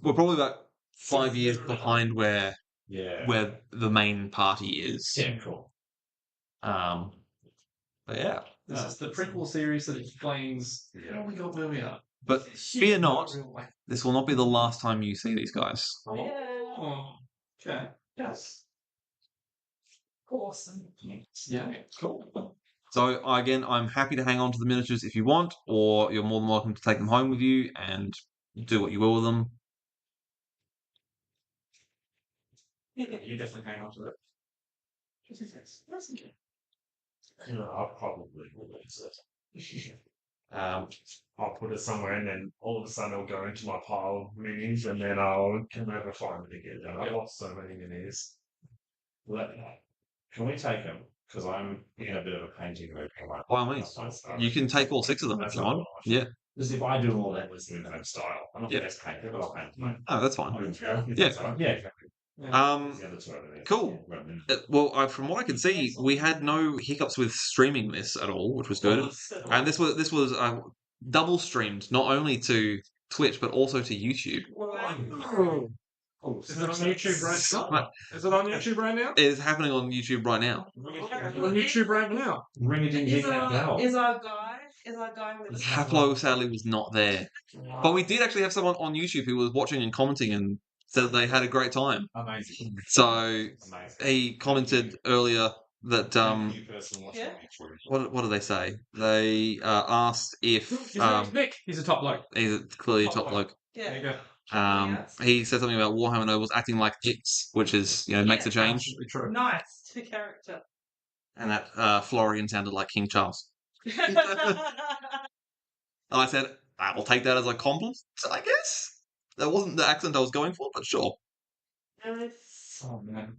we're probably about 5 years behind where the main party is. Yeah, cool. But yeah. This is the prequel series that explains how we got where we are. But fear not, this will not be the last time you see these guys. Oh, okay. Yes. Awesome. Yeah, cool. So again, I'm happy to hang on to the miniatures if you want, or you're more than welcome to take them home with you and do what you will with them. You definitely hang on to it. I'll probably release it. I'll put it somewhere, and then all of a sudden it'll go into my pile of minis, and then I'll can never find it again. And I've lost so many minis. Can we take them? Because I'm in a bit of a painting mood. By all means, you can take all 6 of them if you want. Yeah. Because if I do all that with the same style, I'm not the best painter, but I'll paint them. Oh, that's fine. Yeah. Cool. Well, from what I can see, we had no hiccups with streaming this at all, which was good. And this was double streamed, not only to Twitch but also to YouTube. Is it on YouTube right now? Is it on YouTube right now? It is happening on YouTube right now. On YouTube right now. Ring it in. Is our guy with Haplo sadly was not there, but we did actually have someone on YouTube who was watching and commenting and said that they had a great time. Amazing. So he commented earlier that Yeah. what did they say? They asked if His name's Nick. He's a top bloke. he's clearly a top bloke. There you Yeah. go. He said something about Warhammer Nobles acting like dicks, which is makes a change, Absolutely true. Nice to character. and that Florian sounded like King Charles. And I said, I will take that as a compliment, I guess. That wasn't the accent I was going for, but sure. Oh, man.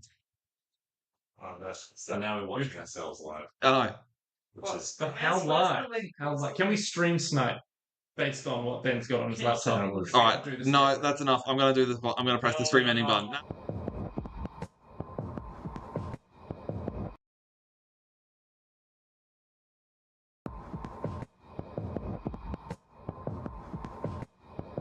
So now we're watching ourselves live. I know. Which is But how live? How live? Can we stream Snipe based on what Ben's got on his laptop? All right, no, that's enough. I'm going to do this. I'm going to press the stream ending button.